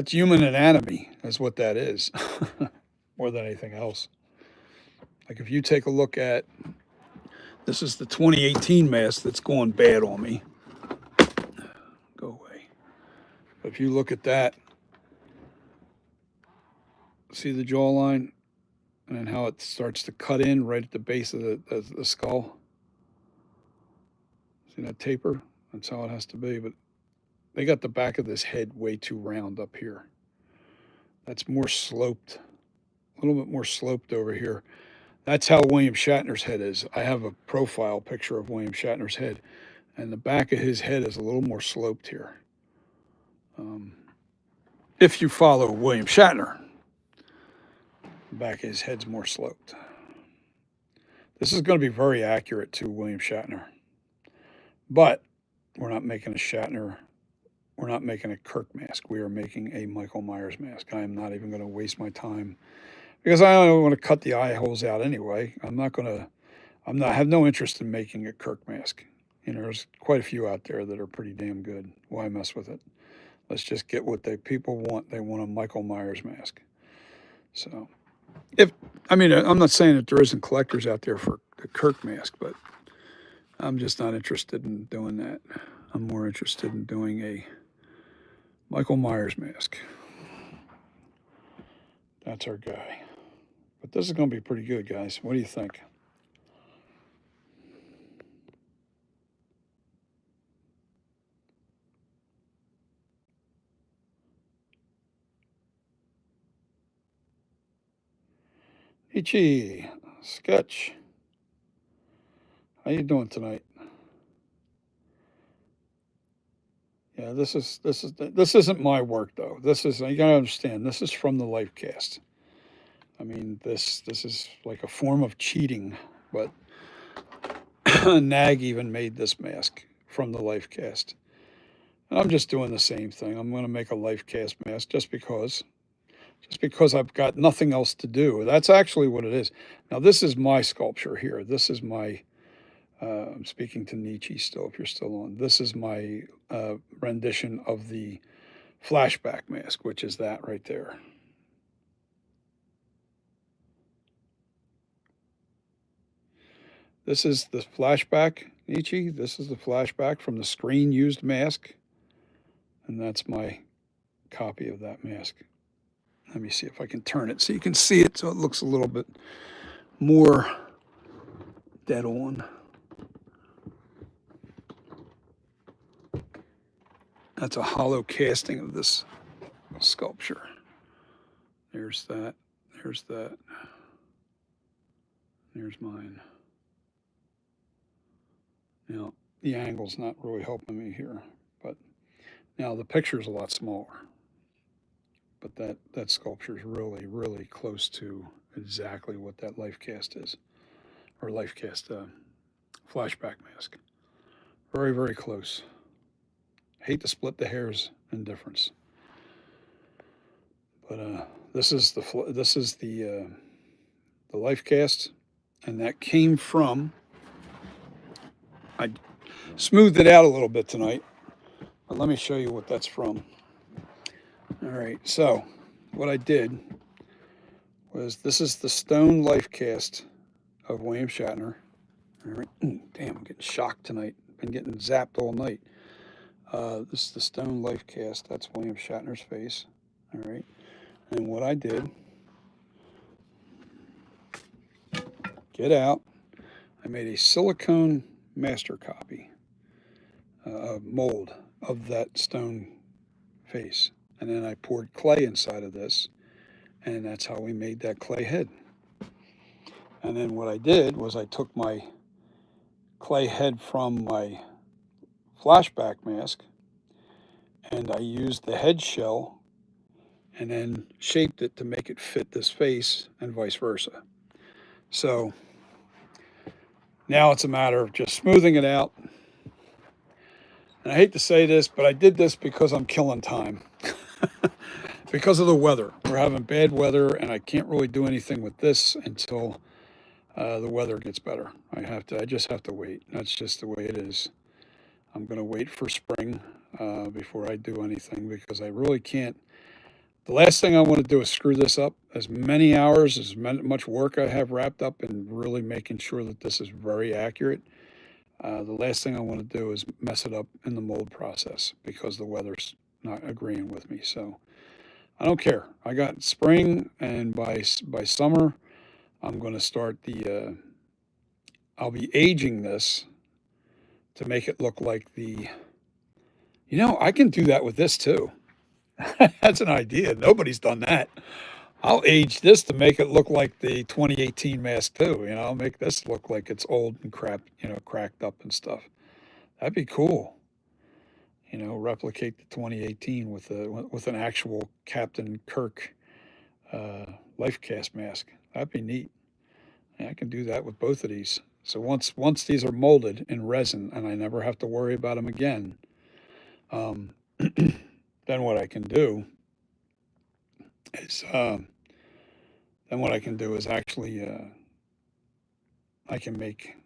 human anatomy, is what that is, more than anything else. Like if you take a look at, this is the 2018 mask that's going bad on me. Go But if you look at that, see the jawline and then how it starts to cut in right at the base of the skull. See that taper? That's how it has to be. But they got the back of this head way too round up here. That's more sloped, a little bit more sloped over here. That's how William Shatner's head is. I have a profile picture of William Shatner's head, and the back of his head is a little more sloped here. If you follow William Shatner, the back of his head's more sloped. This is going to be very accurate to William Shatner, but we're not making a Shatner. We're not making a Kirk mask. We are making a Michael Myers mask. I am not even going to waste my time because I don't want to cut the eye holes out anyway. I have no interest in making a Kirk mask. You know, there's quite a few out there that are pretty damn good. Why mess with it? Let's just get what people want. They want a Michael Myers mask. So, I'm not saying that there isn't collectors out there for the Kirk mask, but I'm just not interested in doing that. I'm more interested in doing a Michael Myers mask. That's our guy. But this is going to be pretty good, guys. What do you think? Ichi, Sketch. How you doing tonight? Yeah, this isn't my work though. You gotta understand. This is from the Lifecast. I mean, this is like a form of cheating, but Nag even made this mask from the Lifecast. And I'm just doing the same thing. I'm going to make a Lifecast mask just because I've got nothing else to do. That's actually what it is. Now, this is my sculpture here. This is my, I'm speaking to Nietzsche still, if you're still on. This is my rendition of the flashback mask, which is that right there. This is the flashback, Nietzsche. This is the flashback from the screen used mask. And that's my copy of that mask. Let me see if I can turn it so you can see it so it looks a little bit more dead on. That's a hollow casting of this sculpture. There's that. There's that. There's mine. Now, the angle's not really helping me here, but now the picture's a lot smaller. But that sculpture is really, really close to exactly what that Lifecast is, or Lifecast flashback mask. Very, very close. Hate to split the hairs in difference, but this is the Lifecast, and that came from. I smoothed it out a little bit tonight, but let me show you what that's from. All right, so what I did was this is the stone Lifecast of William Shatner. All right, damn, I'm getting shocked tonight. Been getting zapped all night. This is the stone Lifecast. That's William Shatner's face. All right, and what I did, get out. I made a silicone master copy mold of that stone face, and then I poured clay inside of this, and that's how we made that clay head. And then what I did was I took my clay head from my flashback mask and I used the head shell and then shaped it to make it fit this face and vice versa. So now it's a matter of just smoothing it out. And I hate to say this, but I did this because I'm killing time. Because of the weather. We're having bad weather, and I can't really do anything with this until the weather gets better. I just have to wait. That's just the way it is. I'm going to wait for spring before I do anything because I really can't. The last thing I want to do is screw this up. As many hours, as much work I have wrapped up in really making sure that this is very accurate. The last thing I want to do is mess it up in the mold process because the weather's not agreeing with me. So I don't care. I got spring, and by summer, I'm going to start I'll be aging this to make it look like the. I can do that with this too. That's an idea. Nobody's done that. I'll age this to make it look like the 2018 mask too. I'll make this look like it's old and crap, cracked up and stuff. That'd be cool. Replicate the 2018 with an actual Captain Kirk life cast mask. That'd be neat. Yeah, I can do that with both of these. So once these are molded in resin and I never have to worry about them again, um, then what I can do is actually I can make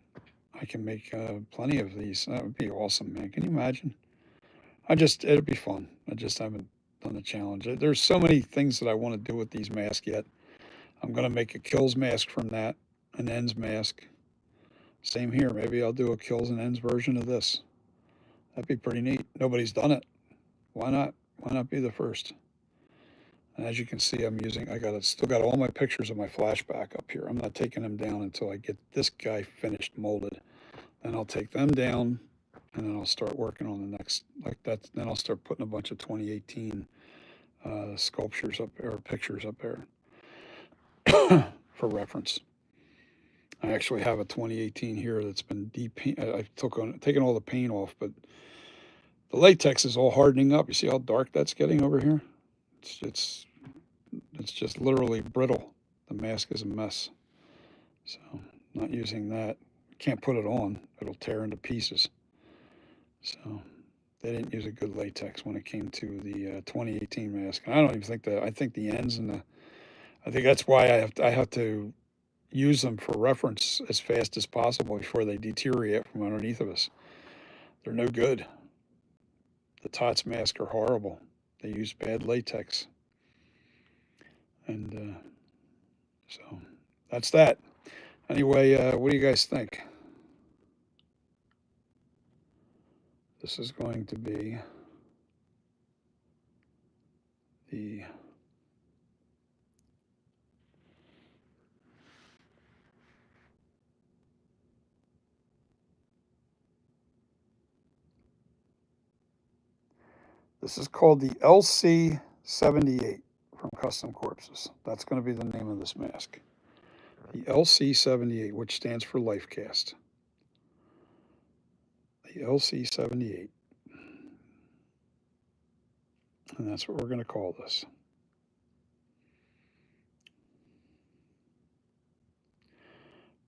plenty of these. That would be awesome, man. Can you imagine? It'd be fun. I just haven't done the challenge. There's so many things that I want to do with these masks yet. I'm gonna make a kills mask from that, an ends mask. Same here. Maybe I'll do a kills and ends version of this. That'd be pretty neat. Nobody's done it. Why not? Why not be the first? And as you can see, still got all my pictures of my flashback up here. I'm not taking them down until I get this guy finished molded. Then I'll take them down, and then I'll start working on the next, like that. Then I'll start putting a bunch of 2018 sculptures up there, or pictures up there for reference. I actually have a 2018 here that's been I've taken all the paint off, but the latex is all hardening up. You see how dark that's getting over here? It's just literally brittle. The mask is a mess. So not using that. Can't put it on. It'll tear into pieces. So they didn't use a good latex when it came to the 2018 mask. And I don't even think that. I think the ends I think that's why I have to use them for reference as fast as possible before they deteriorate from underneath of us. They're no good. The Tots masks are horrible. They use bad latex. And so that's that. Anyway, what do you guys think? This is going to be the This is called the LC78 from Custom Corpses. That's going to be the name of this mask. The LC78, which stands for Life Cast. The LC78. And that's what we're going to call this.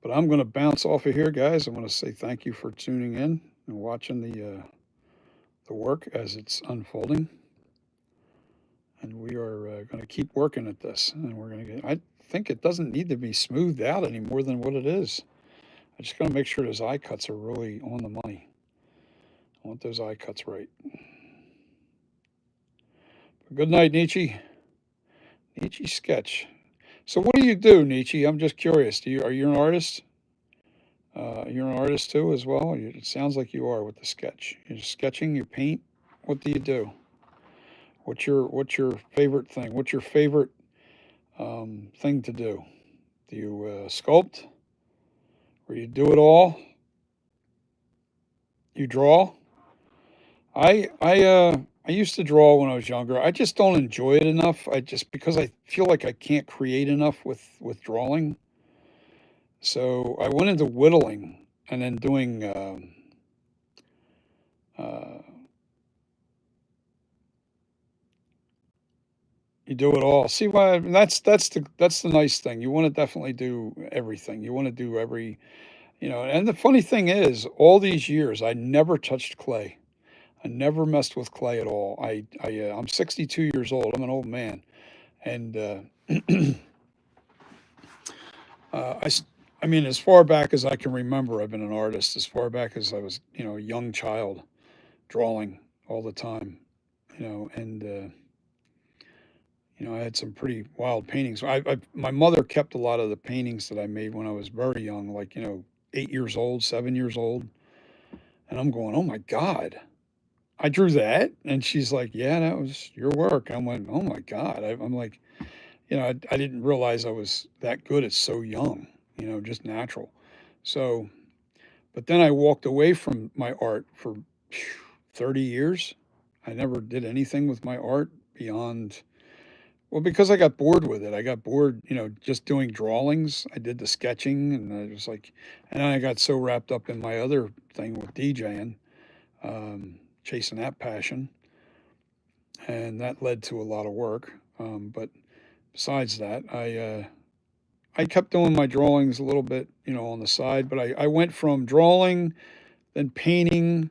But I'm going to bounce off of here, guys. I want to say thank you for tuning in and watching the work as it's unfolding. And we are going to keep working at this. And we're going to I think it doesn't need to be smoothed out any more than what it is. I just got to make sure those eye cuts are really on the money. I want those eye cuts right. But good night, Nietzsche. Nietzsche sketch. So what do you do, Nietzsche? I'm just curious. Are you an artist? You're an artist too, as well. It sounds like you are with the sketch. You're sketching. You paint. What do you do? What's your favorite thing? What's your favorite thing to do? Do you sculpt? Or you do it all? You draw? I used to draw when I was younger. I just don't enjoy it enough. Because I feel like I can't create enough with drawing. So I went into whittling and then doing you do it all. See why that's the nice thing. You want to definitely do everything. You want to do and the funny thing is, all these years I never touched clay. I never messed with clay at all. I'm 62 years old. I'm an old man, and uh, I I mean, as far back as I can remember, I've been an artist. As far back as I was, a young child, drawing all the time, and I had some pretty wild paintings. My mother kept a lot of the paintings that I made when I was very young, like 8 years old, 7 years old, and I'm going, oh my God. I drew that. And she's like, yeah, that was your work. I went, oh my God. I'm like, I didn't realize I was that good at so young, just natural. So, but then I walked away from my art for 30 years. I never did anything with my art beyond, well, because I got bored with it. I got bored, just doing drawings. I did the sketching and I was like, and then I got so wrapped up in my other thing with DJing, chasing that passion. And that led to a lot of work. But besides that, I kept doing my drawings a little bit, on the side, but I went from drawing, then painting,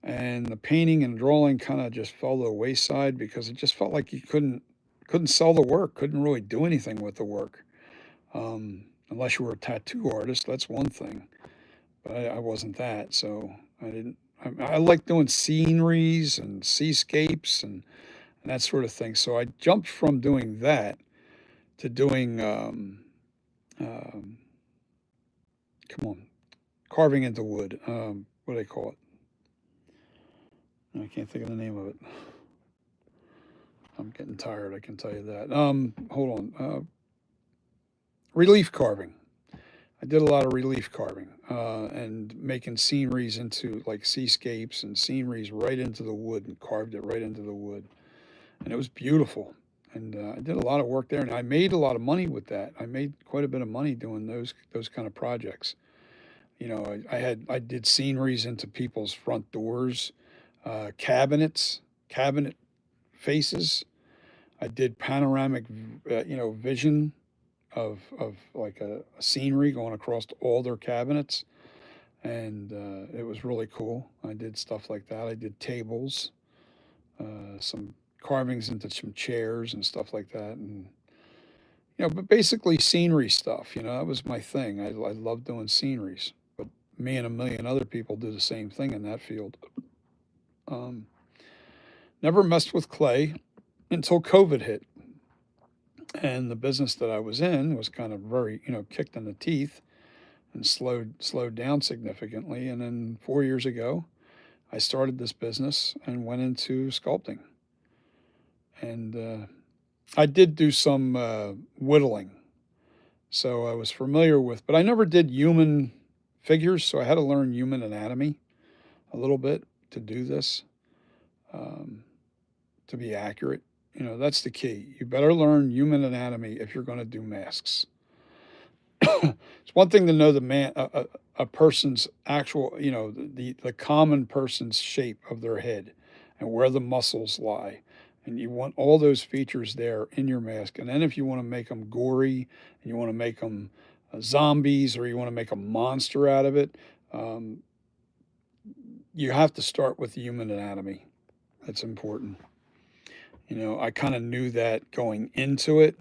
and the painting and drawing kind of just fell to the wayside because it just felt like you couldn't sell the work, couldn't really do anything with the work, unless you were a tattoo artist. That's one thing, but I wasn't that, so I didn't. I like doing sceneries and seascapes and that sort of thing. So I jumped from doing that to doing um, come on, carving into wood. What do they call it? I can't think of the name of it. I'm getting tired. I can tell you that. Hold on. Relief carving. I did a lot of relief carving and making sceneries into like seascapes and sceneries right into the wood and carved it right into the wood. And it was beautiful. And I did a lot of work there, and I made a lot of money with that. I made quite a bit of money doing those kind of projects. I did sceneries into people's front doors, cabinet faces. I did panoramic, vision of like a scenery going across all their cabinets, and it was really cool. I did stuff like that. I did tables, some carvings into some chairs and stuff like that, and but basically scenery stuff. That was my thing. I love doing sceneries, but me and a million other people do the same thing in that field. Um, Never messed with clay until COVID hit. And the business that I was in was kind of very, kicked in the teeth and slowed down significantly. And then 4 years ago, I started this business and went into sculpting. And I did do some whittling, so I was familiar with, but I never did human figures, so I had to learn human anatomy a little bit to do this, um, to be accurate. That's the key. You better learn human anatomy if you're going to do masks. It's one thing to know a person's actual, the common person's shape of their head and where the muscles lie. And you want all those features there in your mask. And then if you want to make them gory and you want to make them zombies or you want to make a monster out of it, um, you have to start with the human anatomy. That's important. I kind of knew that going into it.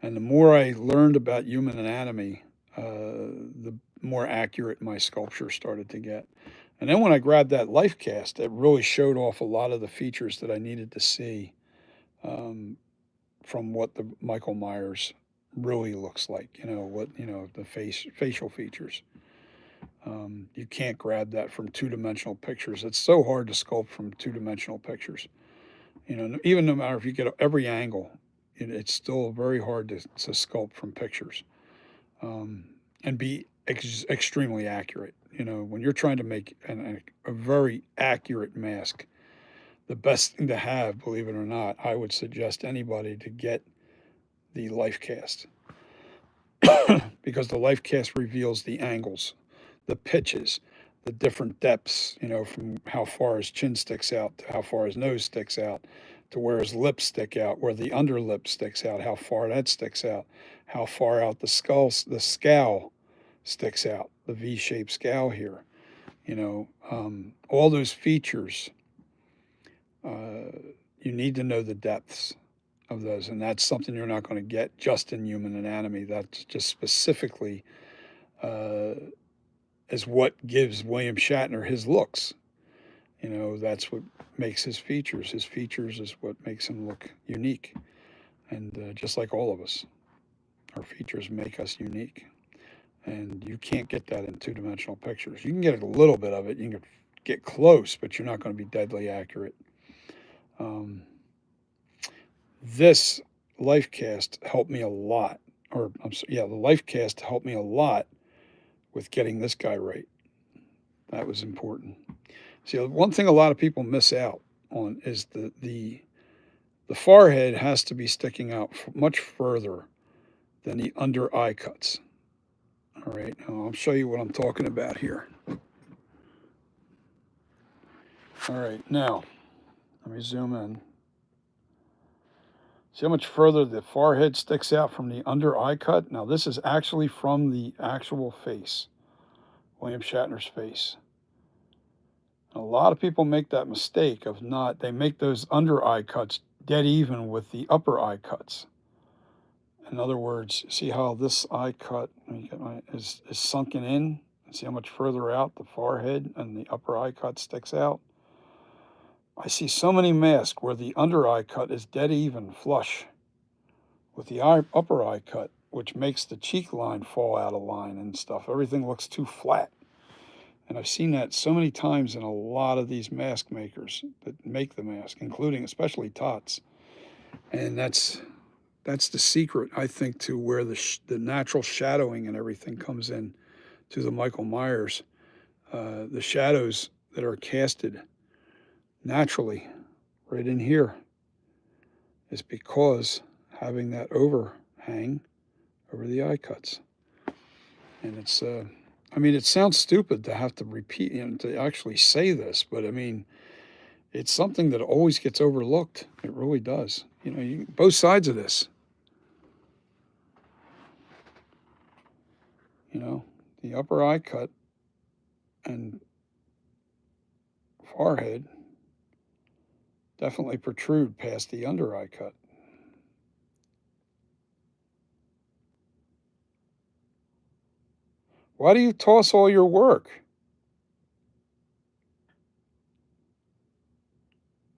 And the more I learned about human anatomy, the more accurate my sculpture started to get. And then when I grabbed that life cast, it really showed off a lot of the features that I needed to see, um, from what the Michael Myers really looks like. The facial features. You can't grab that from two-dimensional pictures. It's so hard to sculpt from two-dimensional pictures. Even no matter if you get every angle, it's still very hard to sculpt from pictures, and be extremely accurate. When you're trying to make a very accurate mask, the best thing to have, believe it or not, I would suggest anybody to get the life cast because the life cast reveals the angles, the pitches, the different depths, from how far his chin sticks out to how far his nose sticks out to where his lips stick out, where the underlip sticks out, how far that sticks out, how far out the scowl sticks out, the V-shaped scowl here. All those features, uh, you need to know the depths of those, and that's something you're not going to get just in human anatomy. That's just specifically uh, is what gives William Shatner his looks. That's what makes his features. His features is what makes him look unique. And just like all of us, our features make us unique. And you can't get that in two-dimensional pictures. You can get a little bit of it. You can get get close, but you're not going to be deadly accurate. This life cast helped me a lot, or the life cast helped me a lot with getting this guy right. That was important. See, one thing a lot of people miss out on is the forehead has to be sticking out much further than the under eye cuts. All right, now I'll show you what I'm talking about here. All right, now let me zoom in. See how much further the forehead sticks out from the under eye cut? Now this is actually from the actual face, William Shatner's face. A lot of people make that mistake of not, they make those under eye cuts dead even with the upper eye cuts. In other words, see how this eye cut is sunken in? See how much further out the forehead and the upper eye cut sticks out? I see so many masks where the under eye cut is dead even, flush with the upper eye cut, which makes the cheek line fall out of line and stuff. Everything looks too flat. And I've seen that so many times in a lot of these mask makers that make the mask, including especially Tots. And that's the secret, I think, to where the natural shadowing and everything comes in to the Michael Myers. The shadows that are casted naturally right in here is because having that overhang over the eye cuts. And it's, I mean, it sounds stupid to have to repeat, to actually say this, but I mean, it's something that always gets overlooked. It really does. Both sides of this. The upper eye cut and forehead definitely protrude past the under eye cut. Why do you toss all your work?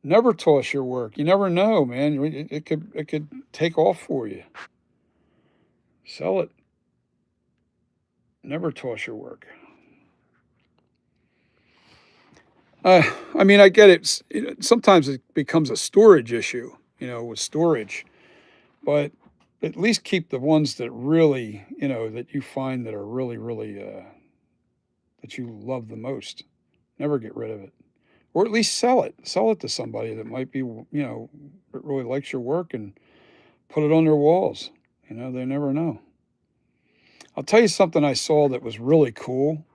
Never toss your work. You never know, man. It could take off for you. Sell it. Never toss your work. I mean, I get it. Sometimes it becomes a storage issue, with storage. But at least keep the ones that really, that you find that are really, really, that you love the most. Never get rid of it. Or at least sell it. Sell it to somebody that might be, that really likes your work and put it on their walls. They never know. I'll tell you something I saw that was really cool.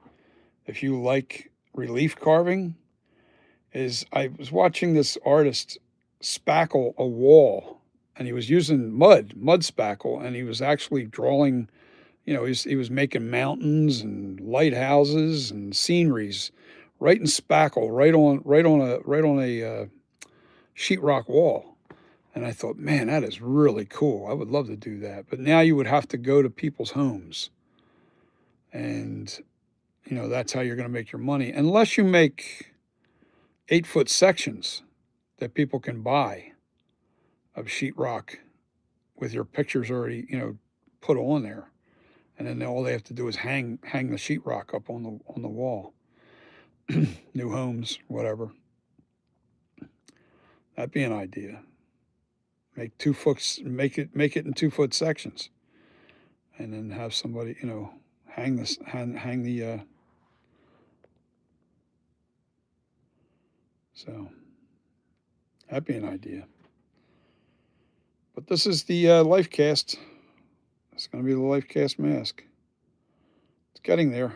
If you like relief carving, is I was watching this artist spackle a wall, and he was using mud spackle, and he was actually drawing, he was making mountains and lighthouses and sceneries right in spackle, right on a sheetrock wall. And I thought, man, that is really cool. I would love to do that. But now you would have to go to people's homes. And, that's how you're going to make your money. Unless you make 8-foot sections that people can buy of sheetrock with your pictures already, put on there. And then all they have to do is hang the sheetrock up on the wall. New homes, whatever. That'd be an idea. Make make it in 2-foot sections, and then have somebody, hang the. So that'd be an idea. But this is the life cast. It's going to be the life cast mask. It's getting there.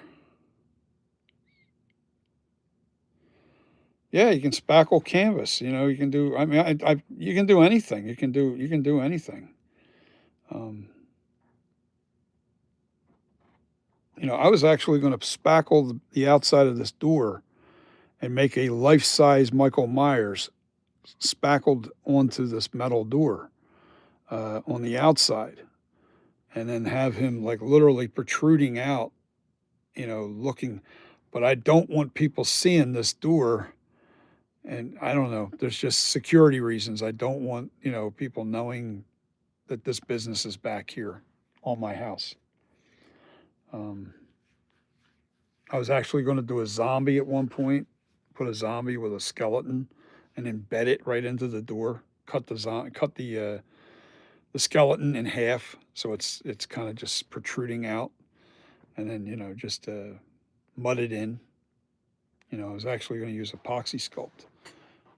Yeah, you can spackle canvas. You can do. I mean, you can do anything. You can do anything. I was actually going to spackle the outside of this door and make a life-size Michael Myers spackled onto this metal door on the outside, and then have him like literally protruding out, looking. But I don't want people seeing this door. And I don't know, there's just security reasons. I don't want, people knowing that this business is back here on my house. I was actually going to do a zombie at one point, put a zombie with a skeleton and embed it right into the door. Cut the skeleton in half so it's kind of just protruding out, and then just mud it in. I was actually going to use epoxy sculpt.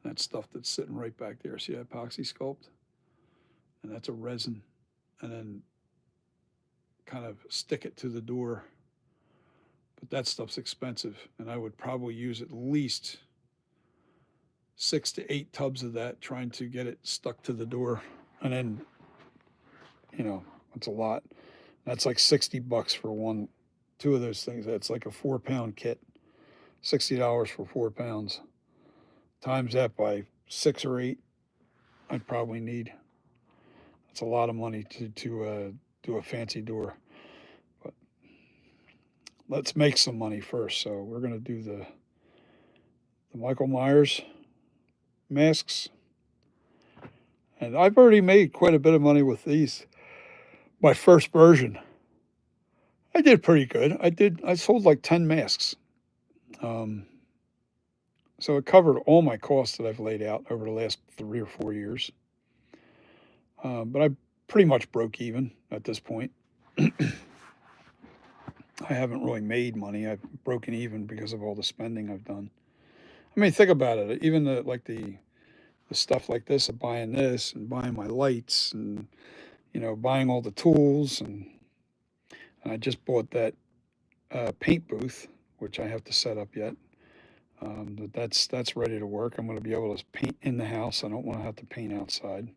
That stuff that's sitting right back there. See that epoxy sculpt? And that's a resin. And then kind of stick it to the door. But that stuff's expensive, and I would probably use at least 6 to 8 tubs of that, trying to get it stuck to the door. And then, that's a lot. That's like $60 for two of those things. That's like a 4-pound kit. $60 for 4 pounds. Times that by 6 or 8, I'd probably need. That's a lot of money to do a fancy door. But let's make some money first. So we're going to do the Michael Myers masks. And I've already made quite a bit of money with these. My first version, I did pretty good. I sold like 10 masks. So it covered all my costs that I've laid out over the last 3 or 4 years. But I pretty much broke even at this point. I haven't really made money. I've broken even because of all the spending I've done. I mean, think about it. Even the stuff like this, of buying this and buying my lights and buying all the tools, and I just bought that paint booth, which I have to set up yet. But that's ready to work. I'm going to be able to paint in the house. I don't want to have to paint outside.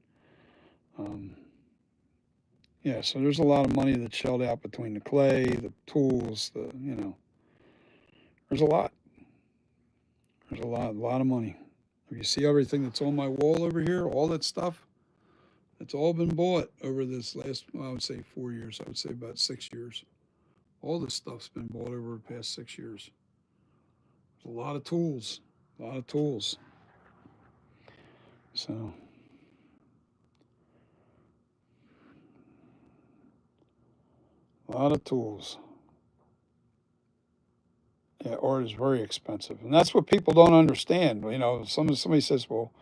Yeah, so there's a lot of money that's shelled out between the clay, the tools, there's a lot. There's a lot of money. If you see everything that's on my wall over here, all that stuff, it's all been bought over this last, I would say 4 years. I would say about 6 years. All this stuff's been bought over the past 6 years. There's a lot of tools. A lot of tools. So, a lot of tools. Yeah, art is very expensive, and that's what people don't understand. Somebody says, "Well,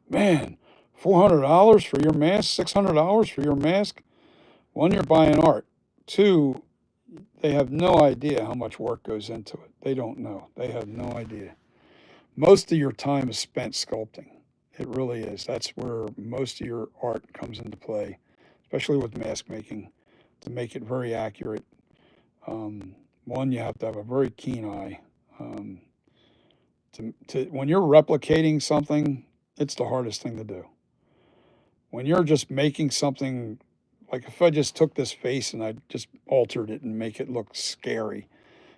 man, $400 for your mask, $600 for your mask." One, you're buying art. Two, they have no idea how much work goes into it. They don't know. They have no idea. Most of your time is spent sculpting. It really is. That's where most of your art comes into play, especially with mask making, to make it very accurate. One, you have to have a very keen eye. When you're replicating something, it's the hardest thing to do. When you're just making something, like if I just took this face and I just altered it and make it look scary,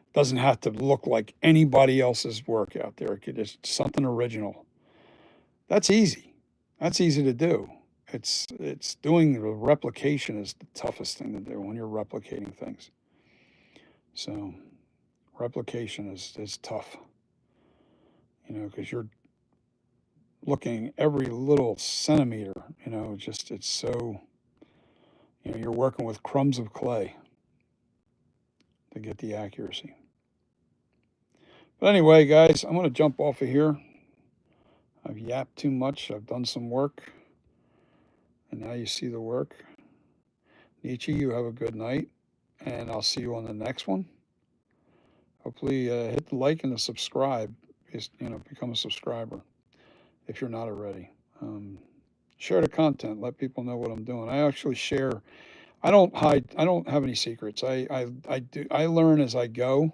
it doesn't have to look like anybody else's work out there. It could just something original. That's easy. That's easy to do. It's doing the replication is the toughest thing to do when you're replicating things. So replication is tough, because you're looking every little centimeter, it's so, you're working with crumbs of clay to get the accuracy. But anyway, guys, I'm going to jump off of here. I've yapped too much. I've done some work, and now you see the work. Nietzsche, you have a good night, and I'll see you on the next one. Hopefully, hit the like and the subscribe. Become a subscriber if you're not already. Share the content. Let people know what I'm doing. I actually share. I don't hide. I don't have any secrets. I do. I learn as I go.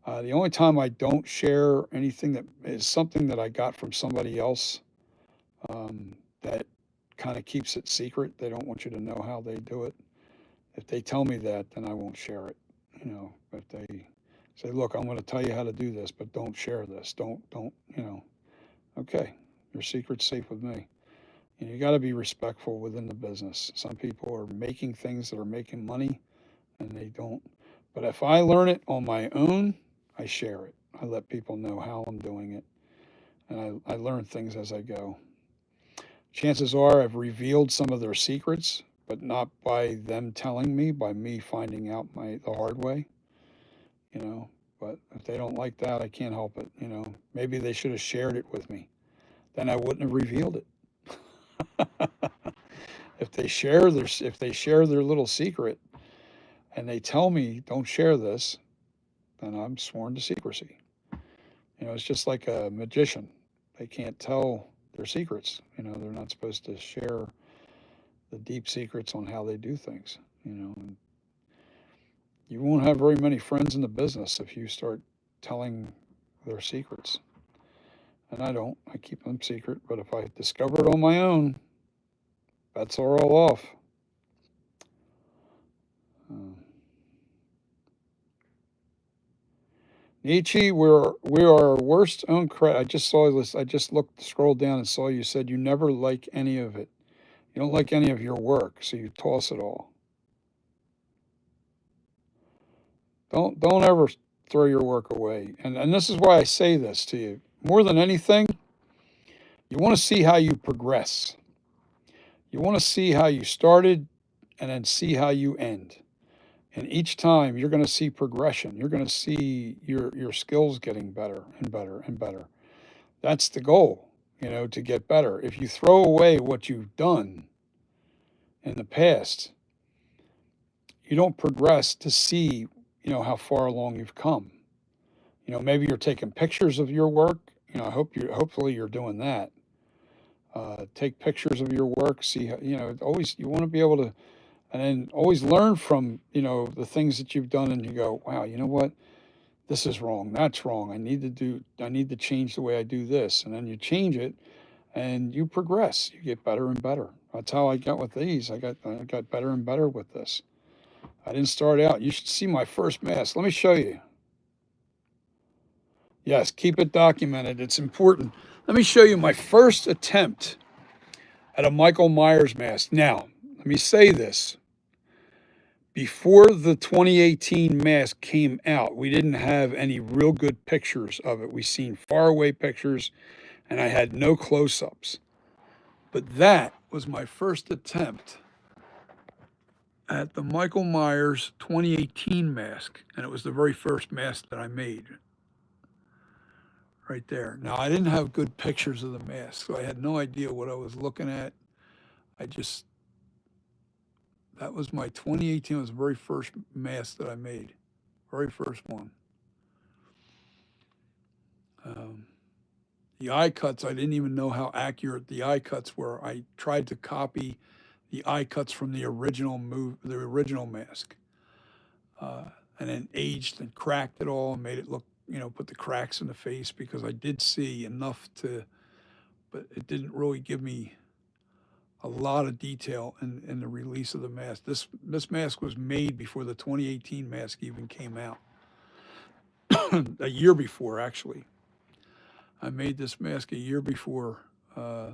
The only time I don't share anything that is something that I got from somebody else, that kind of keeps it secret. They don't want you to know how they do it. If they tell me that, then I won't share it. If they say, "Look, I'm going to tell you how to do this, but don't share this. Don't. Okay, your secret's safe with me." You got to be respectful within the business. Some people are making things that are making money, and they don't. But if I learn it on my own, I share it. I let people know how I'm doing it, and I learn things as I go. Chances are I've revealed some of their secrets, but not by them telling me, by me finding out the hard way. But if they don't like that, I can't help it. You know, maybe they should have shared it with me. Then I wouldn't have revealed it. If they share their little secret and they tell me don't share this, then I'm sworn to secrecy. You know, it's just like a magician. They can't tell their secrets. You know, they're not supposed to share the deep secrets on how they do things. You know, and you won't have very many friends in the business if you start telling their secrets. And I don't. I keep them secret. But if I discover it on my own, bets are all off. Uh, Nietzsche, we are our worst own credit. I just saw this. I just looked, scrolled down, and saw you said you never like any of it. You don't like any of your work, so you toss it all. Don't ever throw your work away. And this is why I say this to you. More than anything, you want to see how you progress. You want to see how you started and then see how you end. And each time you're going to see progression. You're going to see your skills getting better and better and better. That's the goal, you know, to get better. If you throw away what you've done in the past, you don't progress to see, you know, how far along you've come. You know, maybe you're taking pictures of your work. You know, hopefully you're doing that. Take pictures of your work. See, how, you know, always you want to be able to, and then always learn from, you know, the things that you've done, and you go, wow, you know what? This is wrong. That's wrong. I need to change the way I do this, and then you change it, and you progress. You get better and better. That's how I got with these. I got better and better with this. I didn't start out. You should see my first mask. Let me show you. Yes, keep it documented. It's important. Let me show you my first attempt at a Michael Myers mask. Now, let me say this. Before the 2018 mask came out, we didn't have any real good pictures of it. We seen far away pictures, and I had no close ups. But that was my first attempt at the Michael Myers 2018 mask, and it was the very first mask that I made right there. Now, I didn't have good pictures of the mask, so I had no idea what I was looking at. I just, that was my 2018, was the very first mask that I made, very first one. Um, the eye cuts, I didn't even know how accurate the eye cuts were. I tried to copy the eye cuts from the original mask, and then aged and cracked it all and made it look, you know, put the cracks in the face because I did see enough to, but it didn't really give me a lot of detail in the release of the mask. This mask was made before the 2018 mask even came out, a year before actually. I made this mask a year before the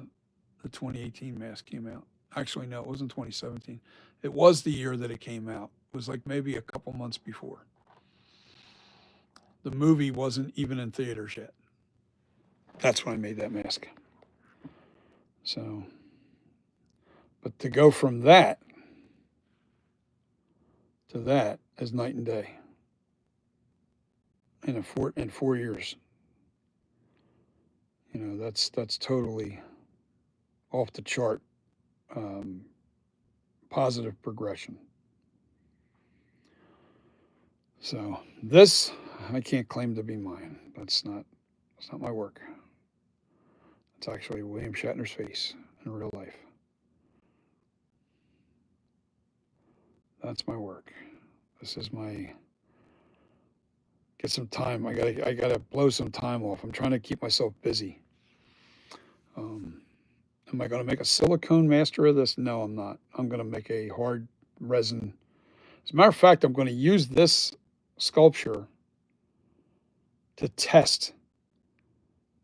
2018 mask came out. Actually, no, it wasn't 2017. It was the year that it came out. It was like maybe a couple months before. The movie wasn't even in theaters yet. That's when I made that mask. So, but to go from that to that is night and day in 4 years. You know, that's totally off the chart um, positive progression. So this I can't claim to be mine. That's not my work. It's actually William Shatner's face in real life. That's my work. This is my get some time. I gotta blow some time off. I'm trying to keep myself busy. Um, am I going to make a silicone master of this? No, I'm not. I'm going to make a hard resin. As a matter of fact, I'm going to use this sculpture to test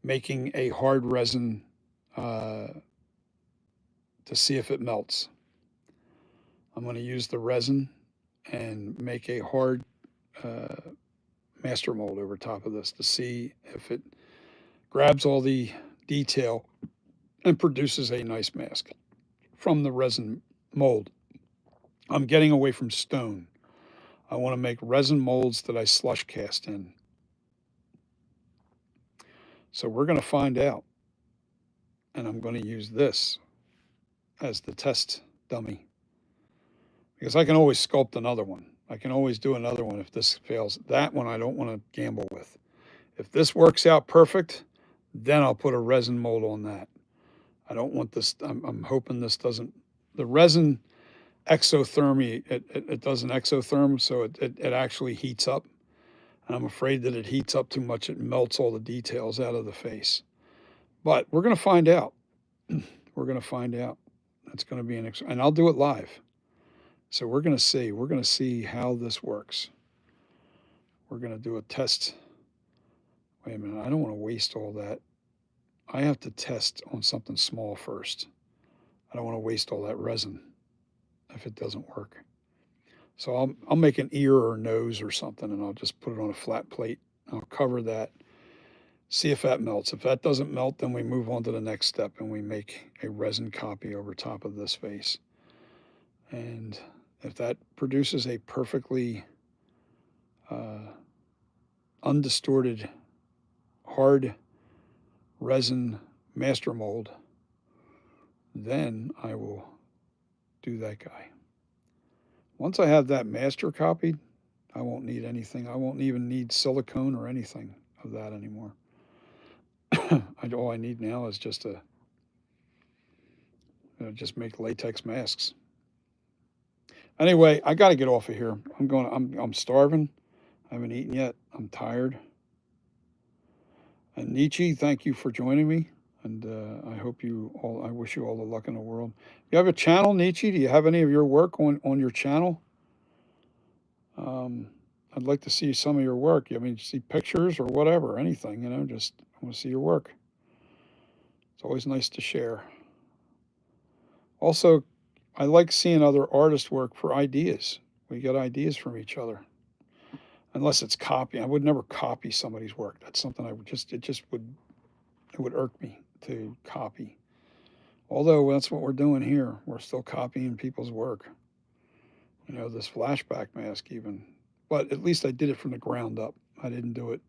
making a hard resin uh, to see if it melts. I'm going to use the resin and make a hard uh, master mold over top of this to see if it grabs all the detail and produces a nice mask from the resin mold. I'm getting away from stone. I want to make resin molds that I slush cast in. So we're going to find out. And I'm going to use this as the test dummy because I can always sculpt another one. I can always do another one if this fails. That one I don't want to gamble with. If this works out perfect, then I'll put a resin mold on that. I don't want this. I'm hoping this doesn't. The resin exothermy, it does an exotherm, so it actually heats up. And I'm afraid that it heats up too much. It melts all the details out of the face. But we're going to find out. We're going to find out. That's going to be and I'll do it live. So we're going to see. We're going to see how this works. We're going to do a test. Wait a minute. I don't want to waste all that. I have to test on something small first. I don't want to waste all that resin if it doesn't work. So I'll make an ear or nose or something, and I'll just put it on a flat plate. I'll cover that. See if that melts. If that doesn't melt, then we move on to the next step and we make a resin copy over top of this face. And if that produces a perfectly undistorted, hard resin master mold, then I will do that guy. Once I have that master copied, I won't need anything. I won't even need silicone or anything of that anymore. All I need now is just just make latex masks. Anyway, I got to get off of here. I'm starving. I haven't eaten yet. I'm tired. And Nietzsche, thank you for joining me. And I wish you all the luck in the world. You have a channel, Nietzsche? Do you have any of your work on your channel? I'd like to see some of your work. I mean, see pictures or whatever, anything, just I want to see your work. It's always nice to share. Also, I like seeing other artists' work for ideas. We get ideas from each other. Unless it's copying. I would never copy somebody's work. That's something it would irk me to copy. Although that's what we're doing here. We're still copying people's work. This flashback mask even. But at least I did it from the ground up. I didn't do it.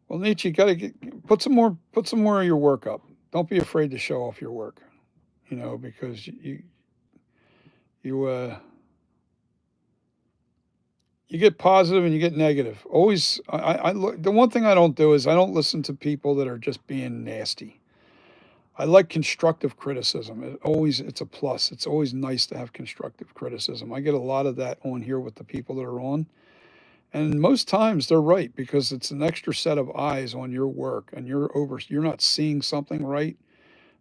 Well, Nietzsche, you got to put some more of your work up. Don't be afraid to show off your work. Because you get positive and you get negative. Always, I look. The one thing I don't do is I don't listen to people that are just being nasty. I like constructive criticism. It's a plus. It's always nice to have constructive criticism. I get a lot of that on here with the people that are on. And most times they're right because it's an extra set of eyes on your work and you're not seeing something right.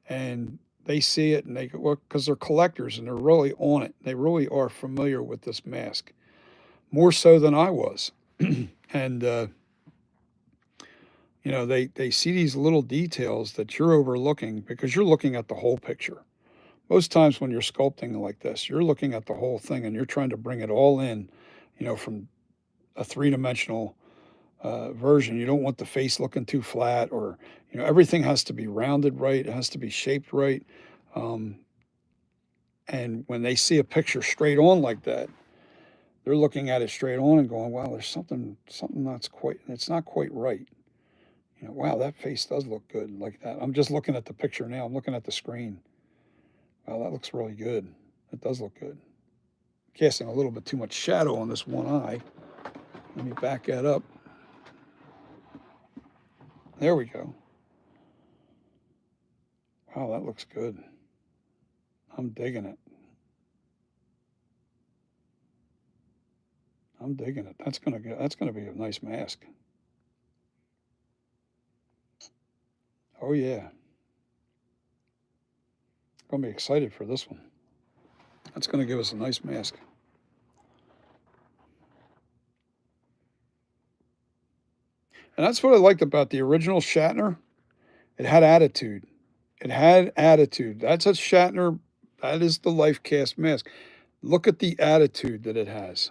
And they see it and they go, well, because they're collectors and they're really on it. They really are familiar with this mask, more so than I was. And, they see these little details that you're overlooking because you're looking at the whole picture. Most times when you're sculpting like this, you're looking at the whole thing and you're trying to bring it all in, from a three-dimensional version. You don't want the face looking too flat or, everything has to be rounded right. It has to be shaped right. And when they see a picture straight on like that, they're looking at it straight on and going, wow, there's something it's not quite right. Wow, that face does look good like that. I'm just looking at the picture now. I'm looking at the screen. Wow, that looks really good. It does look good. Casting a little bit too much shadow on this one eye. Let me back that up. There we go. Wow, that looks good. I'm digging it. I'm digging it. That's gonna be a nice mask. Oh yeah. I'm gonna be excited for this one. That's gonna give us a nice mask. And that's what I liked about the original Shatner. It had attitude. It had attitude. That's a Shatner. That is the life cast mask. Look at the attitude that it has.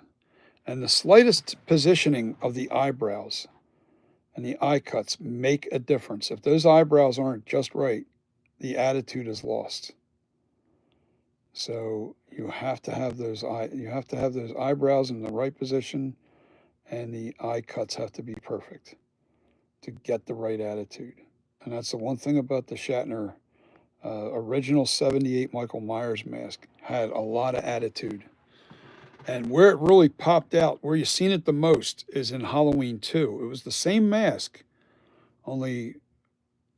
And the slightest positioning of the eyebrows and the eye cuts make a difference. If those eyebrows aren't just right, the attitude is lost. So you have to have those eyebrows in the right position and the eye cuts have to be perfect to get the right attitude. And that's the one thing about the Shatner original 78 Michael Myers mask had a lot of attitude. And where it really popped out, where you've seen it the most, is in Halloween 2. It was the same mask, only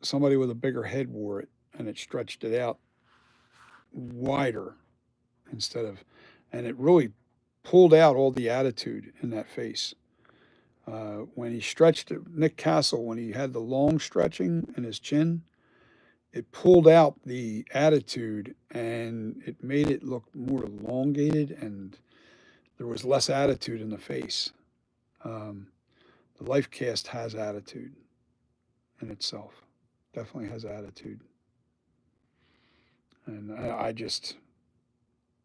somebody with a bigger head wore it, and it stretched it out wider instead of, and it really pulled out all the attitude in that face. When he stretched it, Nick Castle, when he had the long stretching in his chin, it pulled out the attitude and it made it look more elongated, and there was less attitude in the face. Um, the life cast has attitude in itself, definitely has attitude. And I just,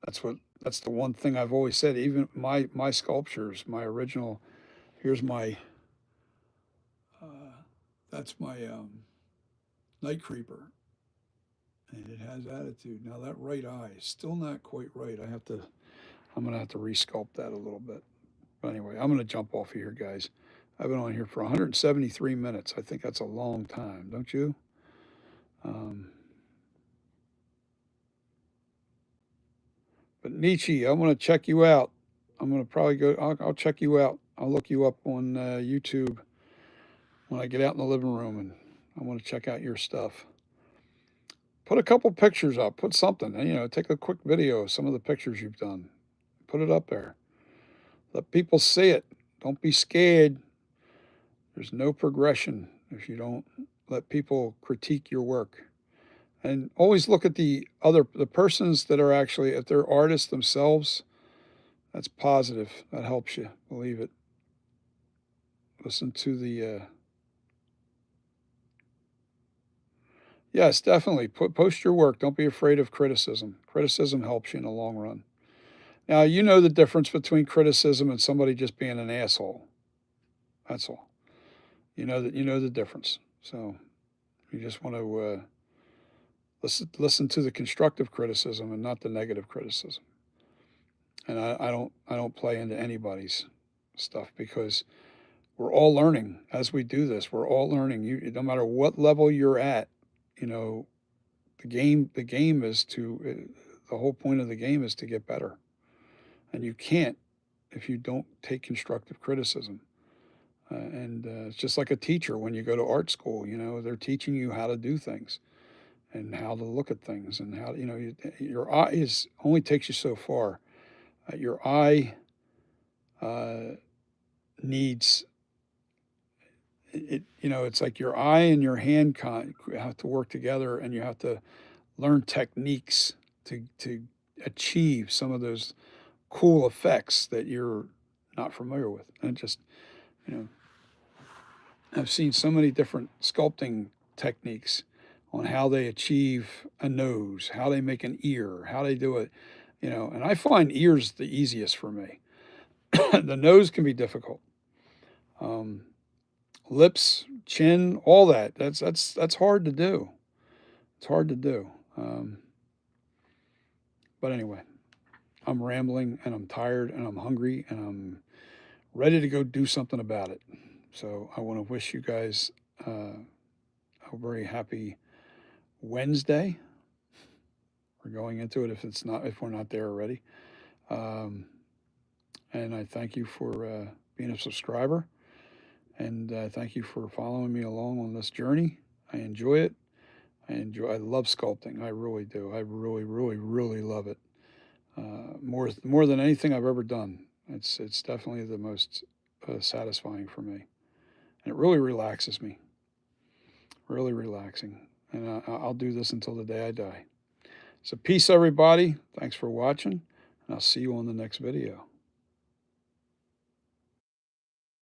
that's the one thing I've always said. Even my sculptures, my original, here's my, that's my night creeper, and it has attitude. Now that right eye is still not quite right. I'm gonna have to resculpt that a little bit. But anyway, I'm gonna jump off of here, guys. I've been on here for 173 minutes. I think that's a long time, don't you? Um, but Nietzsche, I'm gonna check you out. I'm gonna probably go. I'll check you out. I'll look you up on YouTube when I get out in the living room, and I want to check out your stuff. Put a couple pictures up. Put something. Take a quick video of some of the pictures you've done. Put it up there. Let people see it. Don't be scared. There's no progression if you don't let people critique your work. And always look at the persons that are actually, if they're artists themselves, that's positive. That helps you, believe it. Listen to the, yes, definitely. Post your work. Don't be afraid of criticism. Criticism helps you in the long run. Now, you know the difference between criticism and somebody just being an asshole. That's all. You know the difference. So you just want to listen to the constructive criticism and not the negative criticism. And I don't play into anybody's stuff because we're all learning as we do this. We're all learning. No matter what level you're at, you know, the game is to the whole point of the game is to get better, and you can't if you don't take constructive criticism. And it's just like a teacher when you go to art school. They're teaching you how to do things and how to look at things and how your eye only takes you so far. Your eye needs it. It's like your eye and your hand have to work together, and you have to learn techniques to achieve some of those cool effects that you're not familiar with. And just you know, I've seen so many different sculpting techniques on how they achieve a nose, how they make an ear, how they do it. And I find ears the easiest for me. The nose can be difficult. Um, Lips, chin, all that. That's hard to do. It's hard to do. But anyway, I'm rambling and I'm tired and I'm hungry and I'm ready to go do something about it. So I want to wish you guys a very happy Wednesday. We're going into it if we're not there already. Um, and I thank you for being a subscriber, and thank you for following me along on this journey. I enjoy it. I love sculpting. I really do. I really, really, really love it. More than anything I've ever done. It's definitely the most satisfying for me, and it really relaxes me. Really relaxing. And I'll do this until the day I die. So peace, everybody. Thanks for watching, and I'll see you on the next video.